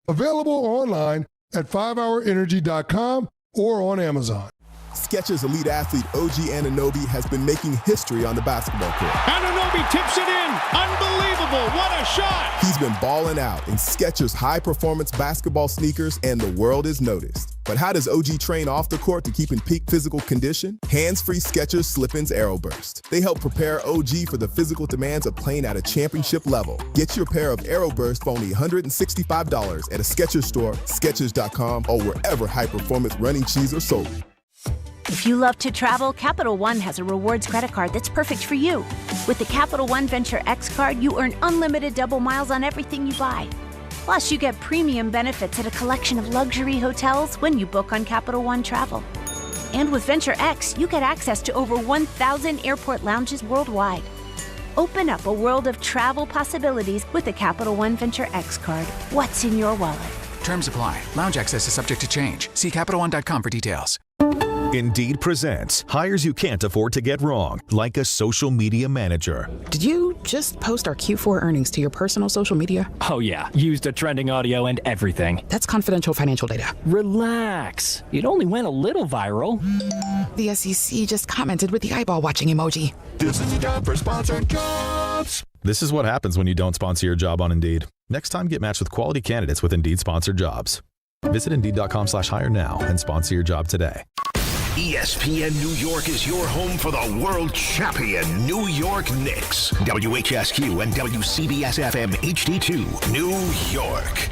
Available online at 5hourenergy.com or on Amazon. Skechers elite athlete OG Anunoby has been making history on the basketball court. Anunoby tips it in. Unbelievable. What a shot. He's been balling out in Skechers high-performance basketball sneakers, and the world is noticed. But how does OG train off the court to keep in peak physical condition? Hands-free Skechers Slip-ins Aeroburst. They help prepare OG for the physical demands of playing at a championship level. Get your pair of Aeroburst for only $165 at a Skechers store, Skechers.com, or wherever high-performance running shoes are sold. If you love to travel, Capital One has a rewards credit card that's perfect for you. With the Capital One Venture X card, you earn unlimited double miles on everything you buy. Plus, you get premium benefits at a collection of luxury hotels when you book on Capital One Travel. And with Venture X, you get access to over 1,000 airport lounges worldwide. Open up a world of travel possibilities with the Capital One Venture X card. What's in your wallet? Terms apply. Lounge access is subject to change. See CapitalOne.com for details. Indeed presents hires you can't afford to get wrong, like a social media manager. Did you just post our Q4 earnings to your personal social media? Oh yeah, used the trending audio and everything. That's confidential financial data. Relax. It only went a little viral. The SEC just commented with the eyeball watching emoji. This is time for sponsored jobs. This is what happens when you don't sponsor your job on Indeed. Next time, get matched with quality candidates with Indeed sponsored jobs. Visit Indeed.com/hire now and sponsor your job today. ESPN New York is your home for the world champion New York Knicks. WHSQ and WCBS-FM HD2, New York.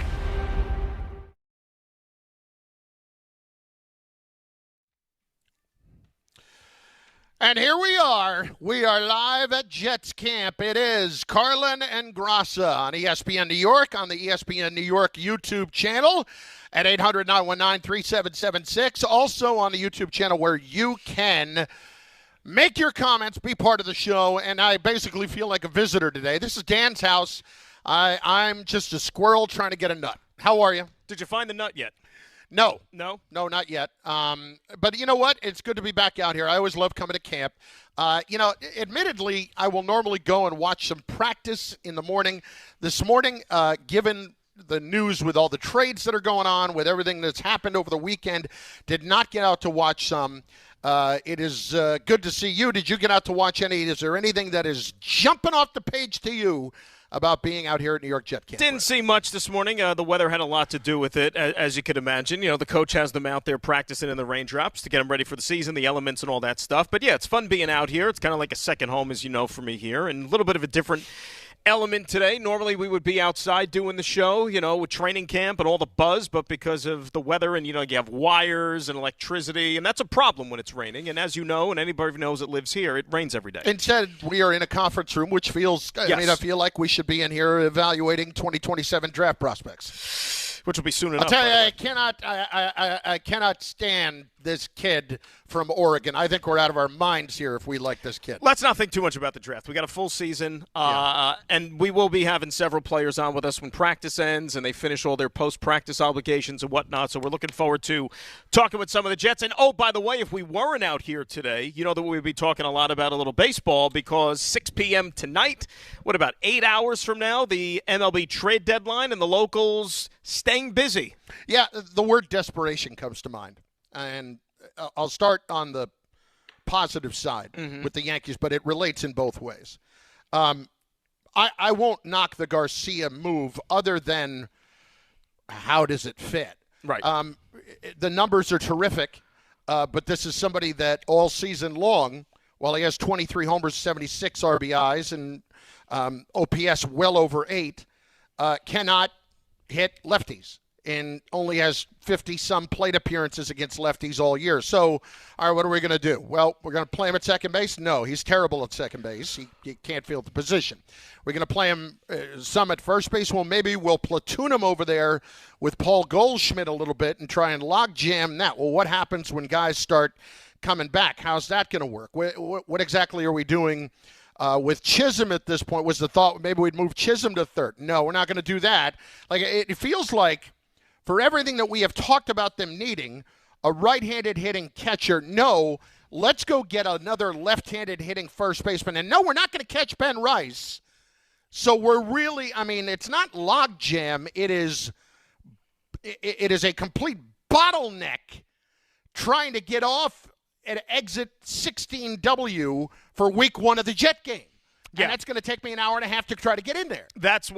And here we are. We are live at Jets camp. It is Carlin and Grassa on ESPN New York, on the ESPN New York YouTube channel at 800-919-3776. Also on the YouTube channel where you can make your comments, be part of the show. And I basically feel like a visitor today. This is Dan's house. I'm just a squirrel trying to get a nut. How are you? Did you find the nut yet? No, not yet. But you know what? It's good to be back out here. I always love coming to camp. Admittedly, I will normally go and watch some practice in the morning. This morning, given the news with all the trades that are going on, with everything that's happened over the weekend, did not get out to watch some. It is good to see you. Did you get out to watch any? Is there anything that is jumping off the page to you about being out here at New York Jet camp? Didn't see much this morning. The weather had a lot to do with it, as you could imagine. You know, the coach has them out there practicing in the raindrops to get them ready for the season, the elements and all that stuff. But, yeah, it's fun being out here. It's kind of like a second home, as you know, for me here, and a little bit of a different element today. Normally we would be outside doing the show, you know, with training camp and all the buzz, but because of the weather and, you know, you have wires and electricity, and that's a problem when it's raining. And as you know, and anybody who knows that lives here, it rains every day. Instead, we are in a conference room, which feels, Yes. I feel like we should be in here evaluating 2027 draft prospects. Which will be soon enough. I'll tell you, I cannot stand this kid from Oregon. I think we're out of our minds here if we like this kid. Let's not think too much about the draft. We got a full season, and we will be having several players on with us when practice ends and they finish all their post-practice obligations and whatnot. So we're looking forward to talking with some of the Jets. And, oh, by the way, if we weren't out here today, you know that we'd be talking a lot about a little baseball because 6 p.m. tonight, what about 8 hours from now, the MLB trade deadline and the locals staying busy. Yeah, the word desperation comes to mind. And I'll start on the positive side with the Yankees, but it relates in both ways. I won't knock the Garcia move other than how does it fit? Right. The numbers are terrific, but this is somebody that all season long, while he has 23 homers, 76 RBIs, and OPS well over 8, cannot hit lefties. And only has 50-some plate appearances against lefties all year. So, all right, what are we going to do? Well, we're going to play him at second base? No, he's terrible at second base. He can't field the position. We're going to play him some at first base? Well, maybe we'll platoon him over there with Paul Goldschmidt a little bit and try and log jam that. Well, what happens when guys start coming back? How's that going to work? What exactly are we doing with Chisholm at this point? Was the thought maybe we'd move Chisholm to third? No, we're not going to do that. Like, it feels like for everything that we have talked about them needing, a right-handed hitting catcher, no, let's go get another left-handed hitting first baseman. And no, we're not going to catch Ben Rice. So we're really, it's not logjam. It is it is a complete bottleneck trying to get off at exit 16W for week 1 of the Jet game. Yeah. And that's going to take me an hour and a half to try to get in there. That's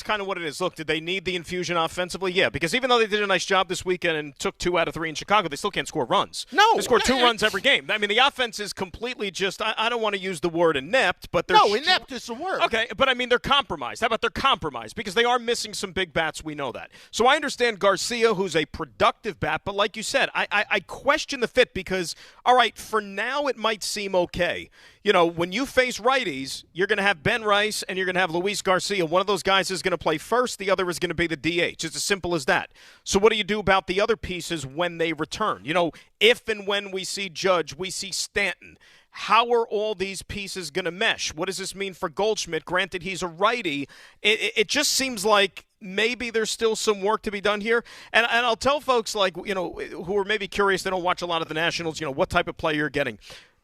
kind of what it is. Look, did they need the infusion offensively? Yeah, because even though they did a nice job this weekend and took 2 out of 3 in Chicago, they still can't score runs. No. They score 2 runs every game. I mean, the offense is completely just, I don't want to use the word inept, but they're... No, inept is the word. Okay, but I mean, they're compromised. How about they're compromised? Because they are missing some big bats, we know that. So I understand Garcia, who's a productive bat, but like you said, I question the fit because, all right, for now it might seem okay. You know, when you face righties, you're going to have Ben Rice and you're going to have Luis Garcia. One of those guys is going to play first. The other is going to be the DH. It's as simple as that. So what do you do about the other pieces when they return? You know, if and when we see Judge, we see Stanton. How are all these pieces going to mesh? What does this mean for Goldschmidt? Granted, he's a righty. It just seems like maybe there's still some work to be done here. And I'll tell folks, like, you know, who are maybe curious, they don't watch a lot of the Nationals, you know, what type of player you're getting.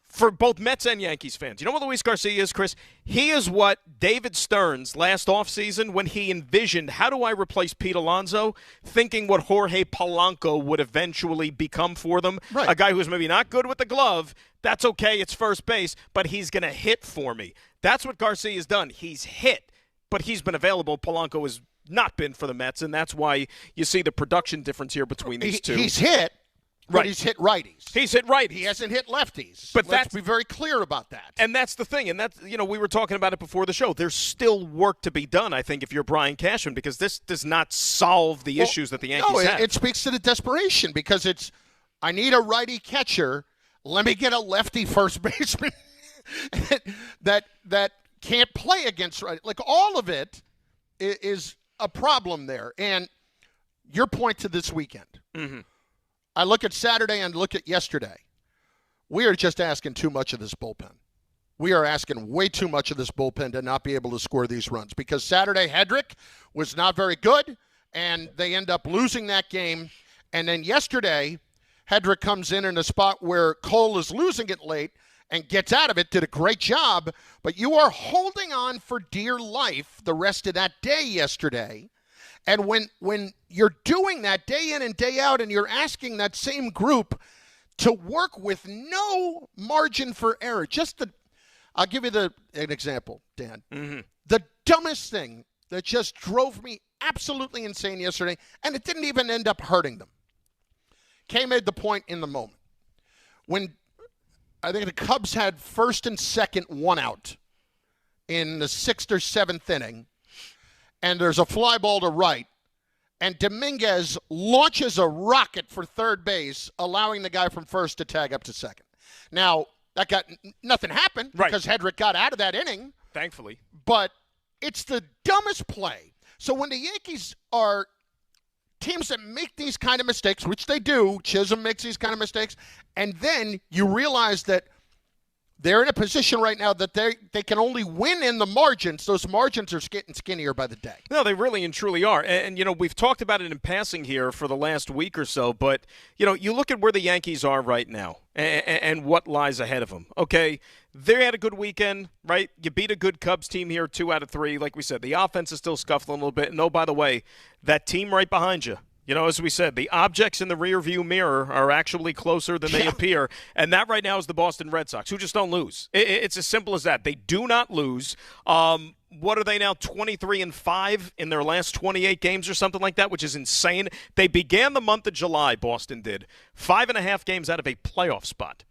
For both Mets and Yankees fans, you know what Luis Garcia is, Chris? He is what David Stearns last offseason when he envisioned, how do I replace Pete Alonso, thinking what Jorge Polanco would eventually become for them. Right. A guy who's maybe not good with the glove. That's okay, it's first base, but he's going to hit for me. That's what Garcia has done. He's hit, but he's been available. Polanco has not been for the Mets, and that's why you see the production difference here between these two. He's hit. But he's hit righties. He's hit righties. He hasn't hit lefties. But let's be very clear about that. And that's the thing. And that's, you know, we were talking about it before the show. There's still work to be done, I think, if you're Brian Cashman, because this does not solve the issues that the Yankees have. It speaks to the desperation because it's, I need a righty catcher. Let me get a lefty first baseman that can't play against righty. Like, all of it is a problem there. And your point to this weekend. Mm-hmm. I look at Saturday and look at yesterday. We are just asking too much of this bullpen. We are asking way too much of this bullpen to not be able to score these runs because Saturday Hedrick was not very good, and they end up losing that game. And then yesterday, Hedrick comes in a spot where Cole is losing it late and gets out of it, did a great job, but you are holding on for dear life the rest of that day yesterday. And when you're doing that day in and day out and you're asking that same group to work with no margin for error, I'll give you an example, Dan. Mm-hmm. The dumbest thing that just drove me absolutely insane yesterday, and it didn't even end up hurting them. Kay made the point in the moment. When I think the Cubs had first and second, 1 out in the 6th or 7th inning, and there's a fly ball to right, and Dominguez launches a rocket for third base, allowing the guy from first to tag up to second. Now, nothing happened because Hedrick got out of that inning. Thankfully. But it's the dumbest play. So when the Yankees are teams that make these kind of mistakes, which they do, Chisholm makes these kind of mistakes, and then you realize that they're in a position right now that they can only win in the margins. Those margins are getting skinnier by the day. No, they really and truly are. And, you know, we've talked about it in passing here for the last week or so, but, you know, you look at where the Yankees are right now and what lies ahead of them. Okay, they had a good weekend, right? You beat a good Cubs team here, 2 out of 3. Like we said, the offense is still scuffling a little bit. And, oh, by the way, that team right behind you, you know, as we said, the objects in the rearview mirror are actually closer than they appear. And that right now is the Boston Red Sox, who just don't lose. It's as simple as that. They do not lose. What are they now, 23-5 in their last 28 games or something like that, which is insane. They began the month of July, Boston did, 5.5 games out of a playoff spot.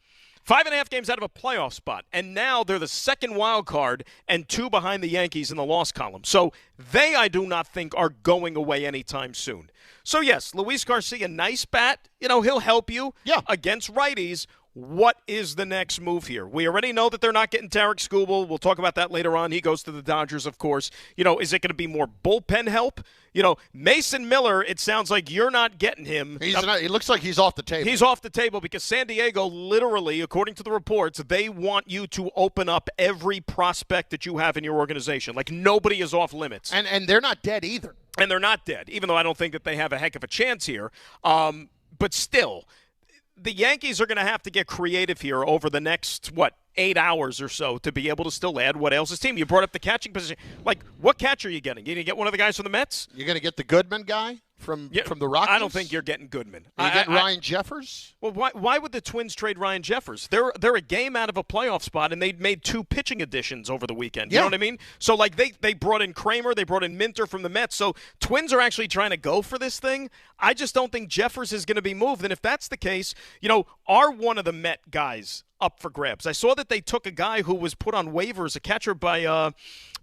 5.5 games out of a playoff spot, and now they're the second wild card and 2 behind the Yankees in the loss column. So they, I do not think, are going away anytime soon. So, yes, Luis Garcia, nice bat. You know, he'll help you against righties. What is the next move here? We already know that they're not getting Tarek Skubal. We'll talk about that later on. He goes to the Dodgers, of course. You know, is it going to be more bullpen help? You know, Mason Miller, it sounds like you're not getting him. It looks like he's off the table. He's off the table because San Diego, literally, according to the reports, they want you to open up every prospect that you have in your organization. Like, nobody is off limits. And they're not dead either. And they're not dead, even though I don't think that they have a heck of a chance here. But still, the Yankees are going to have to get creative here over the next, 8 hours or so to be able to still add what ails his team. You brought up the catching position. Like, what catcher are you getting? You going to get one of the guys from the Mets? You're going to get the Goodman guy from the Rockies? I don't think you're getting Goodman. You get Ryan Jeffers? Well, why would the Twins trade Ryan Jeffers? They're a game out of a playoff spot, and they made 2 pitching additions over the weekend. You know what I mean? So, like, they brought in Kramer, they brought in Minter from the Mets. So, Twins are actually trying to go for this thing. I just don't think Jeffers is going to be moved. And if that's the case, are one of the Met guys up for grabs? I saw that they took a guy who was put on waivers, a catcher by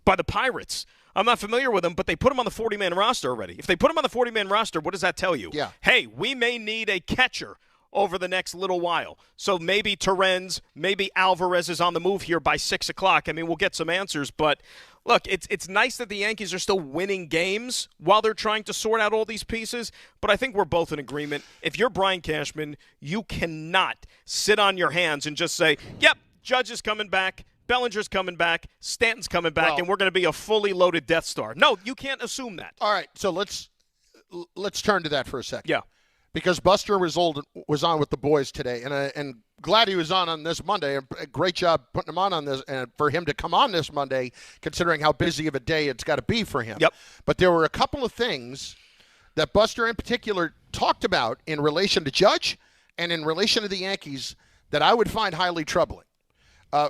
the Pirates. I'm not familiar with him, but they put him on the 40-man roster already. If they put him on the 40-man roster, what does that tell you? Yeah. Hey, we may need a catcher over the next little while. So maybe Terrens, maybe Alvarez is on the move here by 6 o'clock. I mean, we'll get some answers, but look, it's nice that the Yankees are still winning games while they're trying to sort out all these pieces, but I think we're both in agreement. If you're Brian Cashman, you cannot sit on your hands and just say, yep, Judge is coming back, Bellinger's coming back, Stanton's coming back, and we're going to be a fully loaded Death Star. No, you can't assume that. All right, so let's turn to that for a second. Yeah. Because Buster was on with the boys today, and glad he was on this Monday. A great job putting him on this, and for him to come on this Monday, considering how busy of a day it's got to be for him. Yep. But there were a couple of things that Buster in particular talked about in relation to Judge and in relation to the Yankees that I would find highly troubling.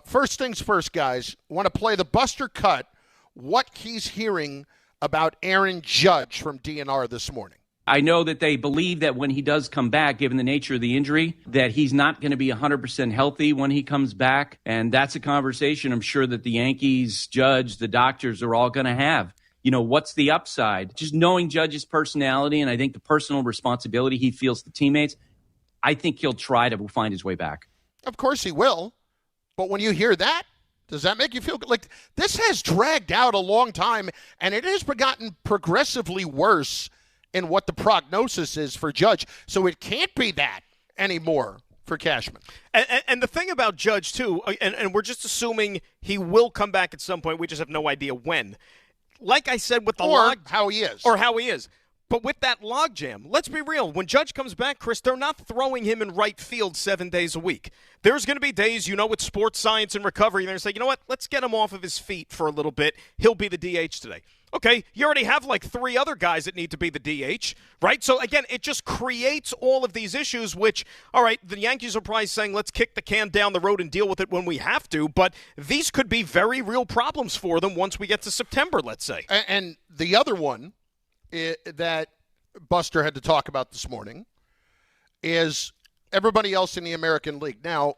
First things first, guys, want to play the Buster cut, what he's hearing about Aaron Judge from DNR this morning. I know that they believe that when he does come back, given the nature of the injury, that he's not going to be 100% healthy when he comes back. And that's a conversation I'm sure that the Yankees, Judge, the doctors are all going to have. What's the upside? Just knowing Judge's personality and I think the personal responsibility he feels to teammates, I think he'll try to find his way back. Of course he will. But when you hear that, does that make you feel like this has dragged out a long time and it has gotten progressively worse in what the prognosis is for Judge? So it can't be that anymore for Cashman. And the thing about Judge, too, and we're just assuming he will come back at some point. We just have no idea when. Like I said with the log. How he is. Or how he is. But with that logjam, let's be real. When Judge comes back, Chris, they're not throwing him in right field 7 days a week. There's going to be days, with sports science and recovery, they're going to say, you know what, let's get him off of his feet for a little bit. He'll be the DH today. Okay, you already have like 3 other guys that need to be the DH, right? So, again, it just creates all of these issues, which, all right, the Yankees are probably saying, let's kick the can down the road and deal with it when we have to, but these could be very real problems for them once we get to September, let's say. And the other one that Buster had to talk about this morning is everybody else in the American League. Now,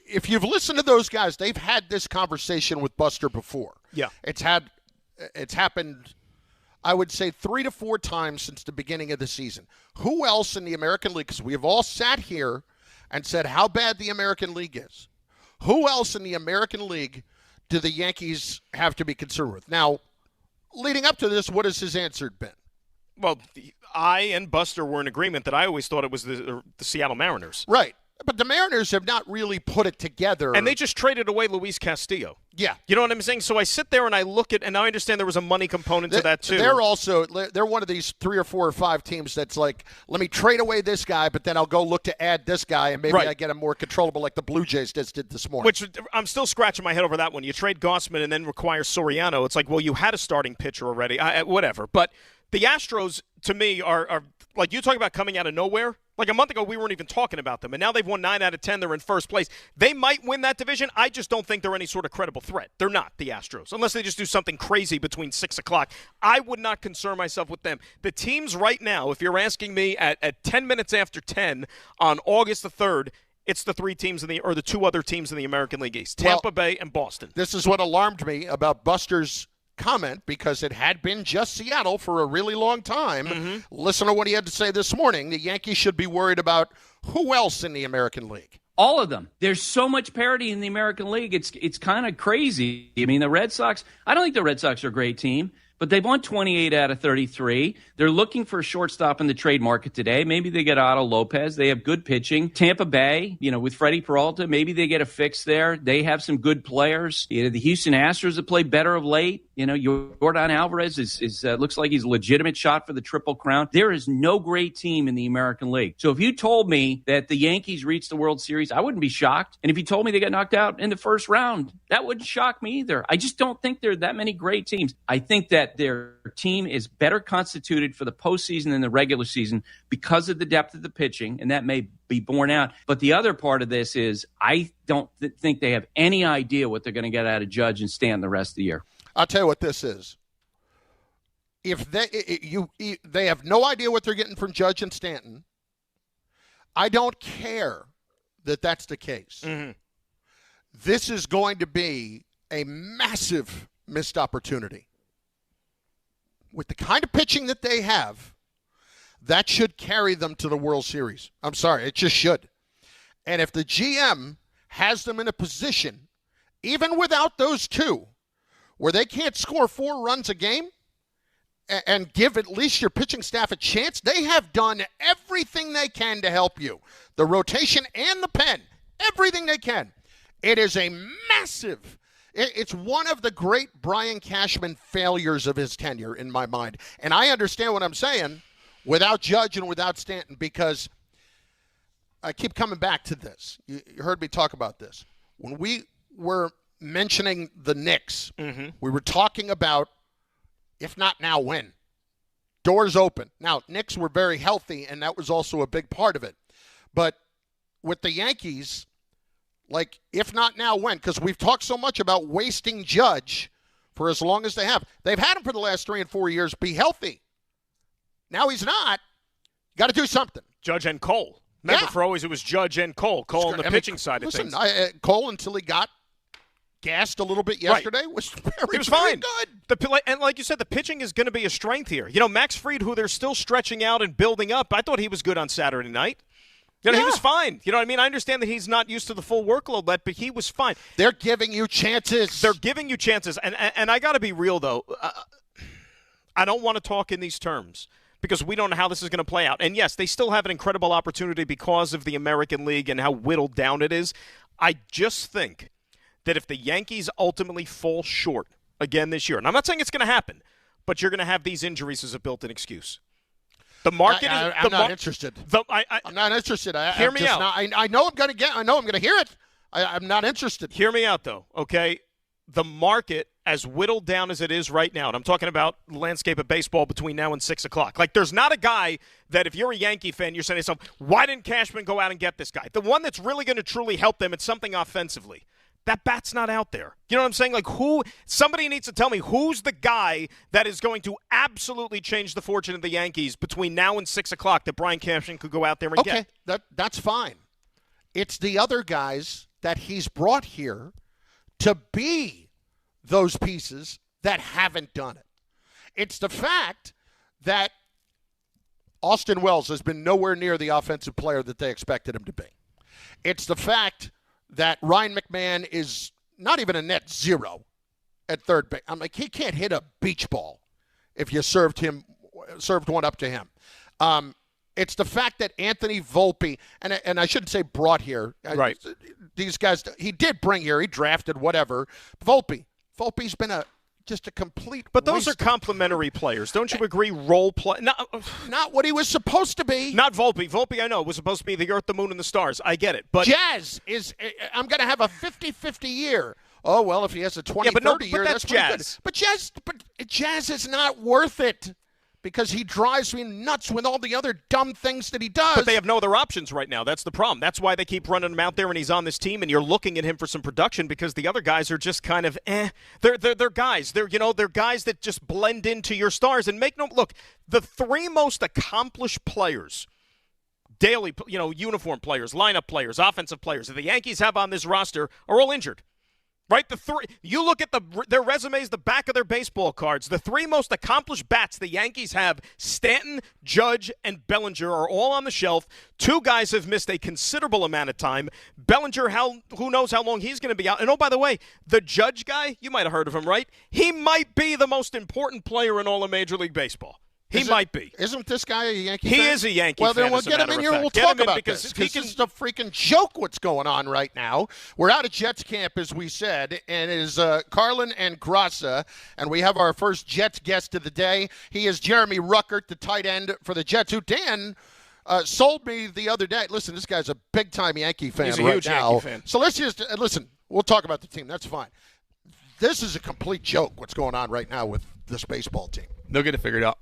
if you've listened to those guys, they've had this conversation with Buster before. Yeah. It's happened, I would say, 3 to 4 times since the beginning of the season. Who else in the American League, because we've all sat here and said how bad the American League is. Who else in the American League do the Yankees have to be concerned with? Now, leading up to this, what has his answer been? Well, I and Buster were in agreement that I always thought it was the Seattle Mariners. Right. But the Mariners have not really put it together. And they just traded away Luis Castillo. Yeah. You know what I'm saying? So I sit there and I look at, and now I understand there was a money component to that too. They're one of these 3 or 4 or 5 teams that's like, let me trade away this guy, but then I'll go look to add this guy, and maybe I get him more controllable like the Blue Jays just did this morning. Which I'm still scratching my head over that one. You trade Gossman and then require Soriano. It's like, well, you had a starting pitcher already. Whatever. But the Astros, to me, are like you talk about coming out of nowhere. Like a month ago, we weren't even talking about them, and now they've won 9 out of 10. They're in first place. They might win that division. I just don't think they're any sort of credible threat. They're not, the Astros, unless they just do something crazy between 6 o'clock. I would not concern myself with them. The teams right now, if you're asking me at 10 minutes after 10 on August the 3rd, it's the 3 teams or the 2 other teams in the American League East, Tampa Bay and Boston. This is what alarmed me about Buster's comment, because it had been just Seattle for a really long time. Mm-hmm. Listen to what he had to say this morning. The Yankees should be worried about who else in the American League. All of them. There's so much parity in the American League. It's kind of crazy. I mean, the Red Sox, I don't think the Red Sox are a great team, but they've won 28 out of 33. They're looking for a shortstop in the trade market today. Maybe they get Otto Lopez. They have good pitching. Tampa Bay, with Freddie Peralta, maybe they get a fix there. They have some good players. The Houston Astros have played better of late. Yordan Alvarez is looks like he's a legitimate shot for the Triple Crown. There is no great team in the American League. So if you told me that the Yankees reached the World Series, I wouldn't be shocked. And if you told me they got knocked out in the first round, that wouldn't shock me either. I just don't think there are that many great teams. I think that their team is better constituted for the postseason than the regular season because of the depth of the pitching, and that may be borne out. But the other part of this is I don't think they have any idea what they're going to get out of Judge and Stanton the rest of the year. I'll tell you what this is. If they have no idea what they're getting from Judge and Stanton, I don't care that that's the case. Mm-hmm. This is going to be a massive missed opportunity. With the kind of pitching that they have, that should carry them to the World Series. I'm sorry, it just should. And if the GM has them in a position, even without those two, where they can't score 4 runs a game and give at least your pitching staff a chance, they have done everything they can to help you. The rotation and the pen, everything they can. It is a massive, it's one of the great Brian Cashman failures of his tenure in my mind. And I understand what I'm saying without Judge and without Stanton, because I keep coming back to this. You heard me talk about this. When we were mentioning the Knicks, we were talking about, if not now, when. Doors open. Now, Knicks were very healthy, and that was also a big part of it. But with the Yankees, like, if not now, when? Because we've talked so much about wasting Judge for as long as they have. They've had him for the last 3 and 4 years be healthy. Now he's not. Got to do something. Judge and Cole. Remember, for always it was Judge and Cole. Cole on the pitching side of things. Cole, until he got gassed a little bit yesterday, was very fine. Good. And like you said, the pitching is going to be a strength here. Max Fried, who they're still stretching out and building up, I thought he was good on Saturday night. He was fine. You know what I mean? I understand that he's not used to the full workload, but he was fine. They're giving you chances. And I got to be real, though. I don't want to talk in these terms because we don't know how this is going to play out. And, yes, they still have an incredible opportunity because of the American League and how whittled down it is. I just think that if the Yankees ultimately fall short again this year, and I'm not saying it's going to happen, but you're going to have these injuries as a built-in excuse. The market I'm not interested. I'm not interested. Hear me out. I know I'm going to hear it. I'm not interested. Hear me out, though, okay? The market, as whittled down as it is right now, and I'm talking about the landscape of baseball between now and 6 o'clock. Like, there's not a guy that if you're a Yankee fan, you're saying to yourself, why didn't Cashman go out and get this guy? The one that's really going to truly help them at something offensively. That bat's not out there. You know what I'm saying? Like, somebody needs to tell me who's the guy that is going to absolutely change the fortune of the Yankees between now and 6 o'clock that Brian Cashman could go out there and get. Okay, that's fine. It's the other guys that he's brought here to be those pieces that haven't done it. It's the fact that Austin Wells has been nowhere near the offensive player that they expected him to be. It's the fact that Ryan McMahon is not even a net zero at third base. I'm like, he can't hit a beach ball if you served one up to him. It's the fact that Anthony Volpe, and I shouldn't say brought here. Right. These guys, he did bring here. He drafted, whatever. Volpe's been just a complete But those are complementary players. Don't you agree? Role play. Not what he was supposed to be. Not Volpe. Volpe, I know, was supposed to be the Earth, the Moon, and the Stars. I get it. But Jazz is – I'm going to have a 50-50 year. Oh, well, if he has a 20-30 year, that's Jazz. But Jazz is not worth it because he drives me nuts with all the other dumb things that he does. But they have no other options right now. That's the problem. That's why they keep running him out there and he's on this team and you're looking at him for some production because the other guys are just kind of They're guys. They're guys that just blend into your stars and make no – look, the 3 most accomplished players – daily, uniform players, lineup players, offensive players that the Yankees have on this roster are all injured. Right, you look at their resumes, the back of their baseball cards. The three most accomplished bats the Yankees have, Stanton, Judge, and Bellinger, are all on the shelf. Two guys have missed a considerable amount of time. Bellinger, who knows how long he's going to be out. And oh, by the way, the Judge guy, you might have heard of him, right? He might be the most important player in all of Major League Baseball. He might be. Isn't this guy a Yankee fan? He is a Yankee fan. Well, then we'll get him in here and we'll talk about this. Because this is a freaking joke what's going on right now. We're out of Jets camp, as we said, and it is Carlin and Grassa, and we have our first Jets guest of the day. He is Jeremy Ruckert, the tight end for the Jets, who Dan sold me the other day. Listen, this guy's a big-time Yankee fan He's a right huge now. Yankee fan. So let's just listen. We'll talk about the team. That's fine. This is a complete joke what's going on right now with this baseball team. They'll get it figured out.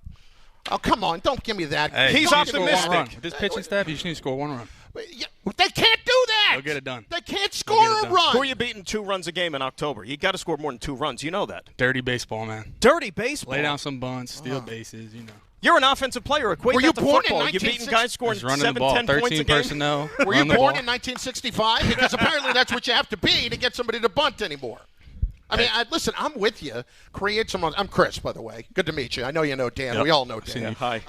Oh, come on. Don't give me that. Hey, he's optimistic. With this pitching staff, you just need to score one run. They can't do that. They'll get it done. They can't score a run. Who are you beating 2 runs a game in October? You got to score more than 2 runs. You know that. Dirty baseball, man. Dirty baseball. Lay down some bunts, steal bases, You're an offensive player. Equate Were that you to born football. in You're beating guys scoring 7, 10 points a game. personnel. Were you born in 1965? Because apparently that's what you have to be to get somebody to bunt anymore. I mean, listen, I'm with you. Create some. I'm Chris, by the way. Good to meet you. I know you know Dan. Yep. We all know Dan. Hi.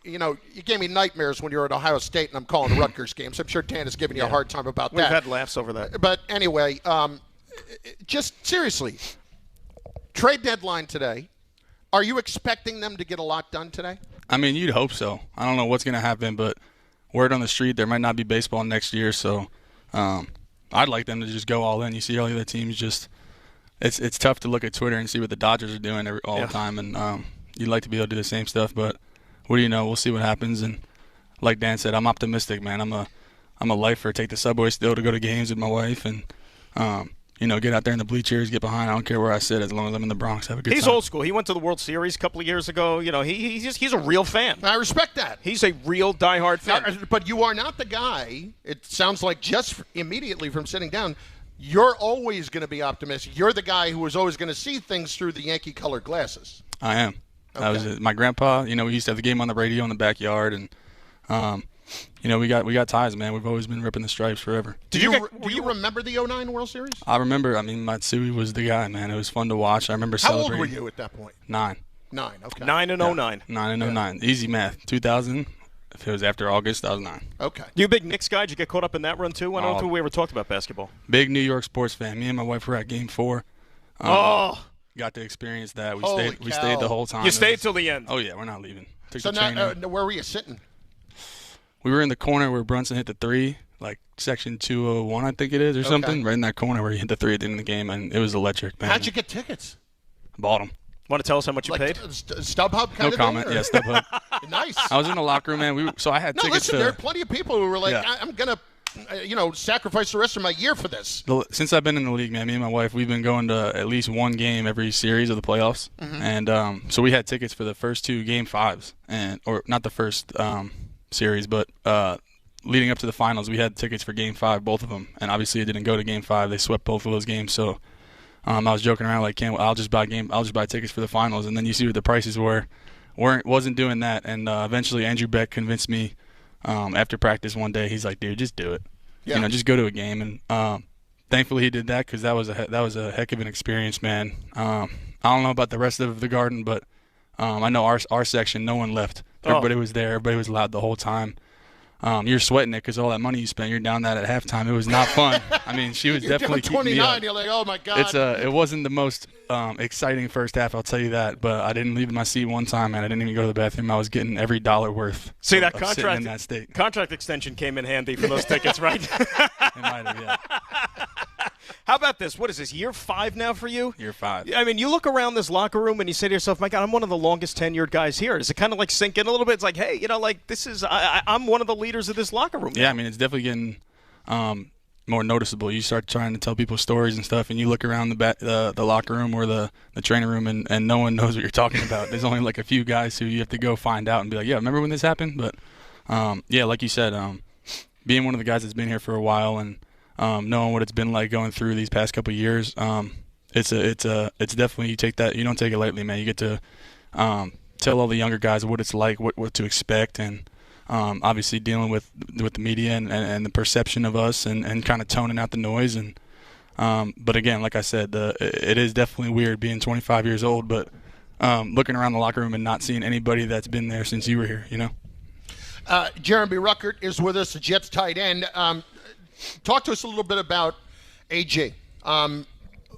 You gave me nightmares when you were at Ohio State, and I'm calling Rutgers games. I'm sure Dan is giving you a hard time about that. We've had laughs over that. But anyway, just seriously, trade deadline today. Are you expecting them to get a lot done today? I mean, you'd hope so. I don't know what's going to happen, but word on the street, there might not be baseball next year, so I'd like them to just go all in. You see all the other teams just it's tough to look at Twitter and see what the Dodgers are doing all the time, and you'd like to be able to do the same stuff, but what do you know? We'll see what happens. And like Dan said, I'm optimistic, man. I'm a lifer. Take the subway still to go to games with my wife, and get out there in the bleachers, get behind. I don't care where I sit as long as I'm in the Bronx. Have a good time. He's old school. He went to the World Series a couple of years ago. He's a real fan. I respect that. He's a real diehard fan. Now, but you are not the guy. It sounds like just immediately from sitting down, you're always going to be optimistic. You're the guy who is always going to see things through the Yankee-colored glasses. I am. Okay. That was my grandpa. We used to have the game on the radio in the backyard, and we got ties, man. We've always been ripping the stripes forever. Do you remember the 09 World Series? I remember. I mean, Matsui was the guy, man. It was fun to watch. I remember celebrating. How old were you at that point? 9. 9, okay. 9 and 09. 9 and 09. Easy math. 2000. If it was after August, I was 9. Okay. You a big Knicks guy? Did you get caught up in that run too? I don't think we ever talked about basketball. Big New York sports fan. Me and my wife were at Game 4. Got to experience that. We stayed the whole time. You stayed till the end. Oh yeah, we're not leaving. So now, where were you sitting? We were in the corner where Brunson hit the 3, like section 201, I think it is, or something. Right in that corner where he hit the 3 at the end of the game, and it was electric, man. How'd you get tickets? Bought them. Want to tell us how much you paid? StubHub kind of thing? No comment. Yeah, StubHub. Nice. I was in the locker room, man. So I had tickets. Listen, there are plenty of people who were like, I'm gonna. Sacrifice the rest of my year for this. Since I've been in the league, man, me and my wife, we've been going to at least one game every series of the playoffs, and so we had tickets for the first 2 Game 5s, or not the first series, but leading up to the finals, we had tickets for Game 5, both of them, and obviously it didn't go to Game 5. They swept both of those games, so I was joking around like, I'll just buy tickets for the finals, and then you see what the prices wasn't doing that, and eventually Andrew Beck convinced me. After practice one day, he's like, "Dude, just do it. Just go to a game." And thankfully, he did that because that was a heck of an experience, man. I don't know about the rest of the Garden, but I know our section, no one left. Everybody was there. Everybody was loud the whole time. You're sweating it because all that money you spent, you're down that at halftime. It was not fun. I mean, she was definitely keeping 29. me up. You're like, oh my god. It wasn't the most exciting first half, I'll tell you that. But I didn't leave my seat one time, and I didn't even go to the bathroom. I was getting every dollar worth. See, that of sitting in that state. Contract extension came in handy for those tickets, right? It might have, yeah. How about this? What is this, year 5 now for you? Year 5. I mean, you look around this locker room and you say to yourself, my God, I'm one of the longest tenured guys here. Does it kind of like sink in a little bit? It's like, hey, this is I'm one of the leaders of this locker room now. Yeah, I mean, it's definitely getting more noticeable. You start trying to tell people stories and stuff, and you look around the locker room or the training room, and no one knows what you're talking about. There's only like a few guys who you have to go find out and be like, yeah, remember when this happened? But, yeah, like you said, being one of the guys that's been here for a while and knowing what it's been like going through these past couple of years, it's definitely, you don't take it lightly, man. You get to tell all the younger guys what it's like, what to expect, and obviously dealing with the media and the perception of us and kind of toning out the noise. And But again, like I said, it is definitely weird being 25 years old, but looking around the locker room and not seeing anybody that's been there since you were here, Jeremy Ruckert is with us, the Jets tight end. Talk to us a little bit about AG.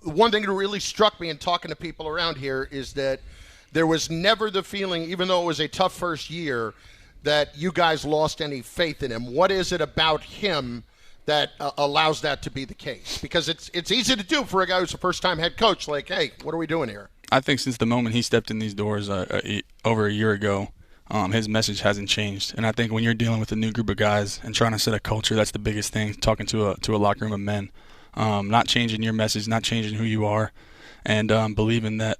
One thing that really struck me in talking to people around here is that there was never the feeling, even though it was a tough first year, that you guys lost any faith in him. What is it about him that allows that to be the case? Because it's easy to do for a guy who's a first-time head coach, like, hey, what are we doing here? I think since the moment he stepped in these doors over a year ago, his message hasn't changed. And I think when you're dealing with a new group of guys and trying to set a culture, that's the biggest thing, talking to a locker room of men. Not changing your message, not changing who you are, and believing that,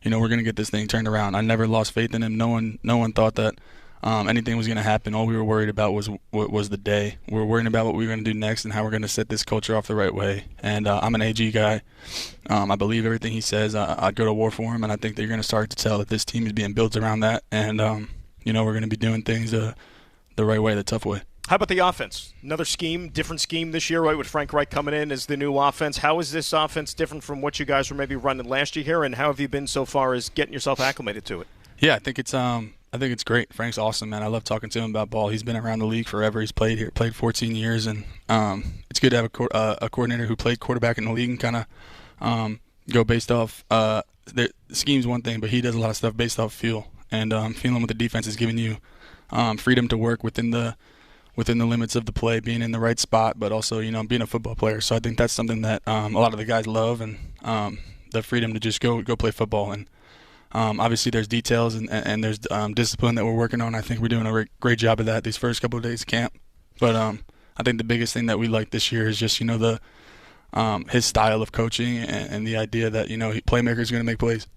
we're going to get this thing turned around. I never lost faith in him. No one thought that anything was going to happen. All we were worried about was the day. We were worrying about what we were going to do next and how we're going to set this culture off the right way. And I'm an AG guy. I believe everything he says. I'd go to war for him, and I think that you're going to start to tell that this team is being built around that. And, we're going to be doing things the right way, the tough way. How about the offense? Another scheme, different scheme this year, right, with Frank Reich coming in as the new offense. How is this offense different from what you guys were maybe running last year here, and how have you been so far as getting yourself acclimated to it? Yeah, I think it's great. Frank's awesome, man. I love talking to him about ball. He's been around the league forever. He's played here, played 14 years, and it's good to have a coordinator who played quarterback in the league and kind of go based off the scheme's one thing, but he does a lot of stuff based off feel, and feeling with the defense is giving you freedom to work within the limits of the play, being in the right spot, but also, being a football player. So I think that's something that a lot of the guys love, and the freedom to just go play football. And obviously there's details and there's discipline that we're working on. I think we're doing a great job of that these first couple of days of camp. But I think the biggest thing that we like this year is just, his style of coaching and the idea that, playmakers are going to make plays.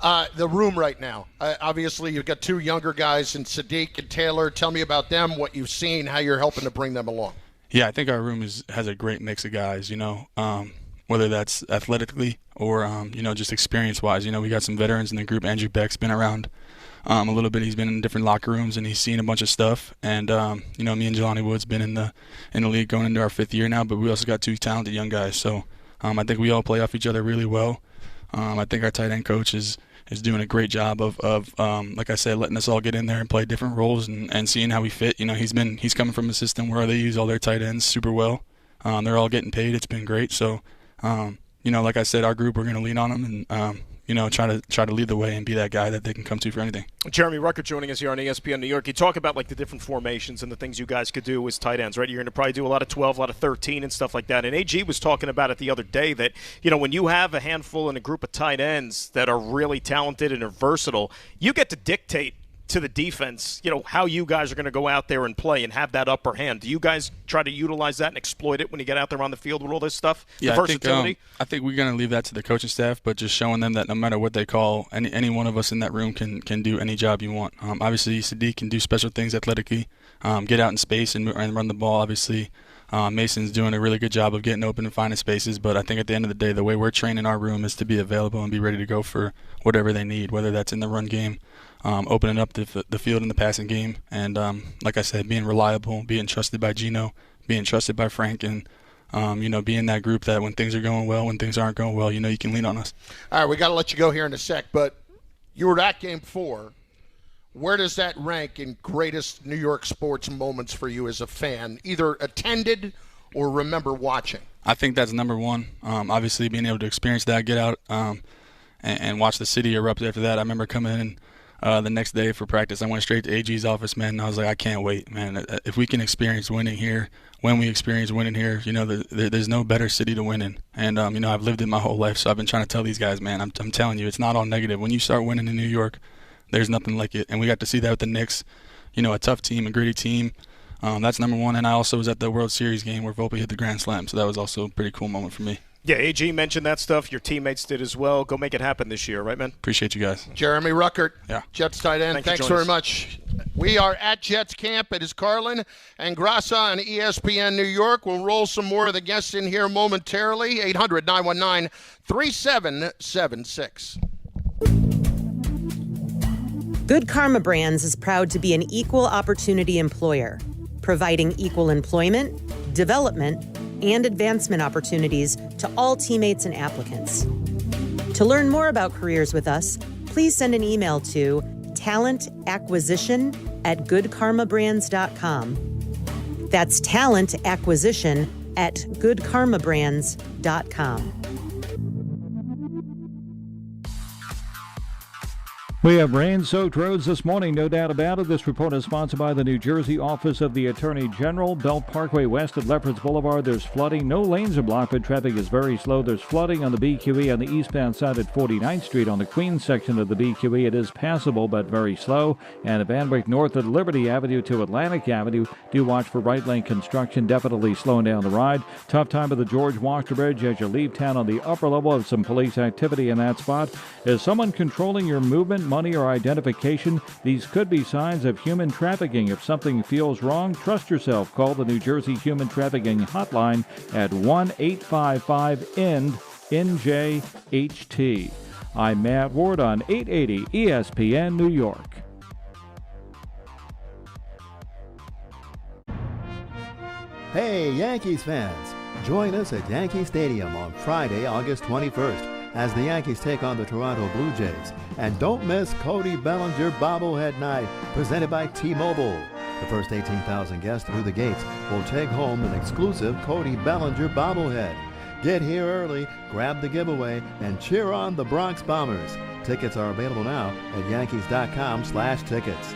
The room right now, obviously you've got two younger guys in Sadiq and Taylor. Tell me about them, what you've seen, how you're helping to bring them along. Yeah, I think our room has a great mix of guys, whether that's athletically or, just experience-wise. We got some veterans in the group. Andrew Beck's been around a little bit. He's been in different locker rooms, and he's seen a bunch of stuff. And, me and Jelani Wood's been in the league going into our 5th year now, but we also got two talented young guys. So I think we all play off each other really well. I think our tight end coach is doing a great job of like I said, letting us all get in there and play different roles and seeing how we fit. He's coming from a system where they use all their tight ends super well. They're all getting paid. It's been great. So, like I said, our group, we're going to lean on them and, try to lead the way and be that guy that they can come to for anything. Jeremy Ruckert joining us here on ESPN New York. You talk about the different formations and the things you guys could do as tight ends, right? You're going to probably do a lot of 12, a lot of 13 and stuff like that. And AG was talking about it the other day that, when you have a handful and a group of tight ends that are really talented and are versatile, you get to dictate to the defense, how you guys are going to go out there and play and have that upper hand. Do you guys try to utilize that and exploit it when you get out there on the field with all this stuff? Yeah, the versatility? I think we're going to leave that to the coaching staff, but just showing them that no matter what they call, any one of us in that room can do any job you want. Obviously, Sadiq can do special things athletically, get out in space and run the ball. Obviously, Mason's doing a really good job of getting open and finding spaces, but I think at the end of the day, the way we're training our room is to be available and be ready to go for whatever they need, whether that's in the run game, opening up the field in the passing game, and like I said, being reliable, being trusted by Gino, being trusted by Frank, and being that group that when things are going well, when things aren't going well, you can lean on us. All right, we got to let you go here in a sec, but you were at Game 4. Where does that rank in greatest New York sports moments for you as a fan, either attended or remember watching? I think that's number one. Obviously, being able to experience that, get out and watch the city erupt after that. I remember coming in the next day for practice. I went straight to AG's office, man, and I was like, I can't wait, man. If we can experience winning here, when we experience winning here, there's no better city to win in. And, I've lived it my whole life, so I've been trying to tell these guys, man, I'm telling you, it's not all negative. When you start winning in New York, there's nothing like it. And we got to see that with the Knicks, a tough team, a gritty team. That's number one. And I also was at the World Series game where Volpe hit the Grand Slam, so that was also a pretty cool moment for me. Yeah, AG mentioned that stuff. Your teammates did as well. Go make it happen this year, right, man? Appreciate you guys. Jeremy Ruckert, yeah. Jets tight end. Thanks very much. We are at Jets camp. It is Carlin and Grassa on ESPN New York. We'll roll some more of the guests in here momentarily. 800-919-3776. Good Karma Brands is proud to be an equal opportunity employer, providing equal employment, development, and advancement opportunities to all teammates and applicants. To learn more about careers with us, please send an email to talentacquisition@goodkarmabrands.com. That's talentacquisition@goodkarmabrands.com. We have rain-soaked roads this morning, no doubt about it. This report is sponsored by the New Jersey Office of the Attorney General. Belt Parkway west of Lefferts Boulevard, there's flooding. No lanes are blocked, but traffic is very slow. There's flooding on the BQE on the eastbound side at 49th Street. On the Queens section of the BQE, it is passable, but very slow. And at Van Wyck north of Liberty Avenue to Atlantic Avenue, do watch for right lane construction, definitely slowing down the ride. Tough time at the George Washington Bridge as you leave town on the upper level of some police activity in that spot. Is someone controlling your movement, money, or identification? These could be signs of human trafficking. If something feels wrong, trust yourself. Call the New Jersey Human Trafficking Hotline at 1-855-NJHT. I'm Matt Ward on 880 ESPN New York. Hey, Yankees fans! Join us at Yankee Stadium on Friday, August 21st. As the Yankees take on the Toronto Blue Jays. And don't miss Cody Bellinger Bobblehead Night, presented by T-Mobile. The first 18,000 guests through the gates will take home an exclusive Cody Bellinger bobblehead. Get here early, grab the giveaway, and cheer on the Bronx Bombers. Tickets are available now at yankees.com/tickets.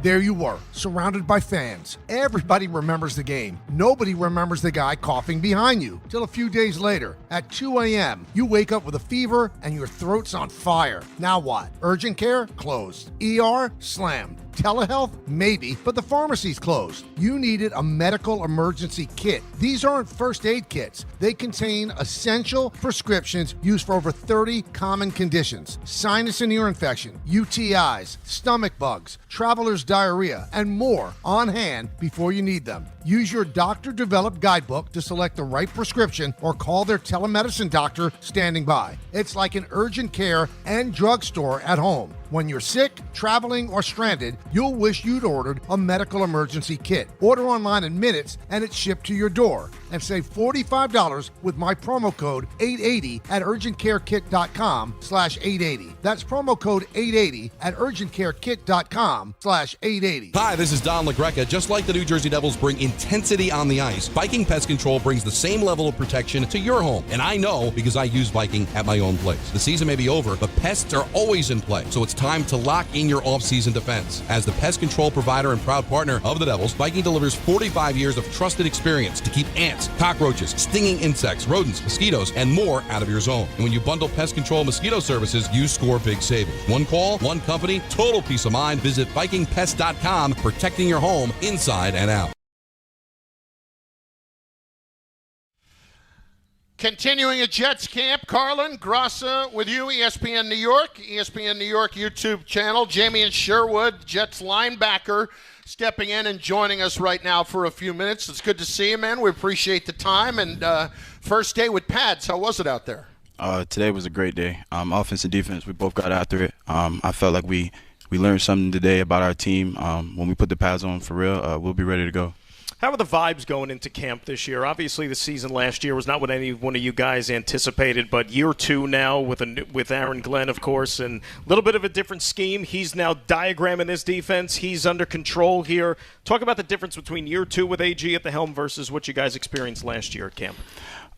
There you were, surrounded by fans. Everybody remembers the game. Nobody remembers the guy coughing behind you. Till a few days later, at 2 a.m., you wake up with a fever and your throat's on fire. Now what? Urgent care? Closed. ER? Slammed. Telehealth? Maybe, but the pharmacy's closed. You needed a medical emergency kit. These aren't first aid kits. They contain essential prescriptions used for over 30 common conditions. Sinus and ear infection, UTIs, stomach bugs, traveler's diarrhea, and more on hand before you need them. Use your doctor-developed guidebook to select the right prescription or call their telemedicine doctor standing by. It's like an urgent care and drugstore at home. When you're sick, traveling, or stranded, you'll wish you'd ordered a medical emergency kit. Order online in minutes and it's shipped to your door. And save $45 with my promo code 880 at urgentcarekit.com/880. That's promo code 880 at urgentcarekit.com/880. Hi, this is Don LaGreca. Just like the New Jersey Devils bring intensity on the ice, Viking Pest Control brings the same level of protection to your home. And I know because I use Viking at my own place. The season may be over, but pests are always in play. So it's time to lock in your off-season defense. As the pest control provider and proud partner of the Devils, Viking delivers 45 years of trusted experience to keep ants, cockroaches, stinging insects, rodents, mosquitoes, and more out of your zone. And when you bundle pest control mosquito services, you score big savings. One call, one company, total peace of mind. Visit VikingPest.com, protecting your home inside and out. Continuing at Jets camp, Carlin, Grassa with you, ESPN New York YouTube channel. Jamie and Sherwood, Jets linebacker, stepping in and joining us right now for a few minutes. It's good to see you, man. We appreciate the time. And first day with pads, how was it out there? Today was a great day. Offense and defense, we both got after it. I felt like we learned something today about our team. When we put the pads on for real, we'll be ready to go. How are the vibes going into camp this year? Obviously, the season last year was not what any one of you guys anticipated, but year two now with Aaron Glenn, of course, and a little bit of a different scheme. He's now diagramming this defense. He's under control here. Talk about the difference between year two with AG at the helm versus what you guys experienced last year at camp.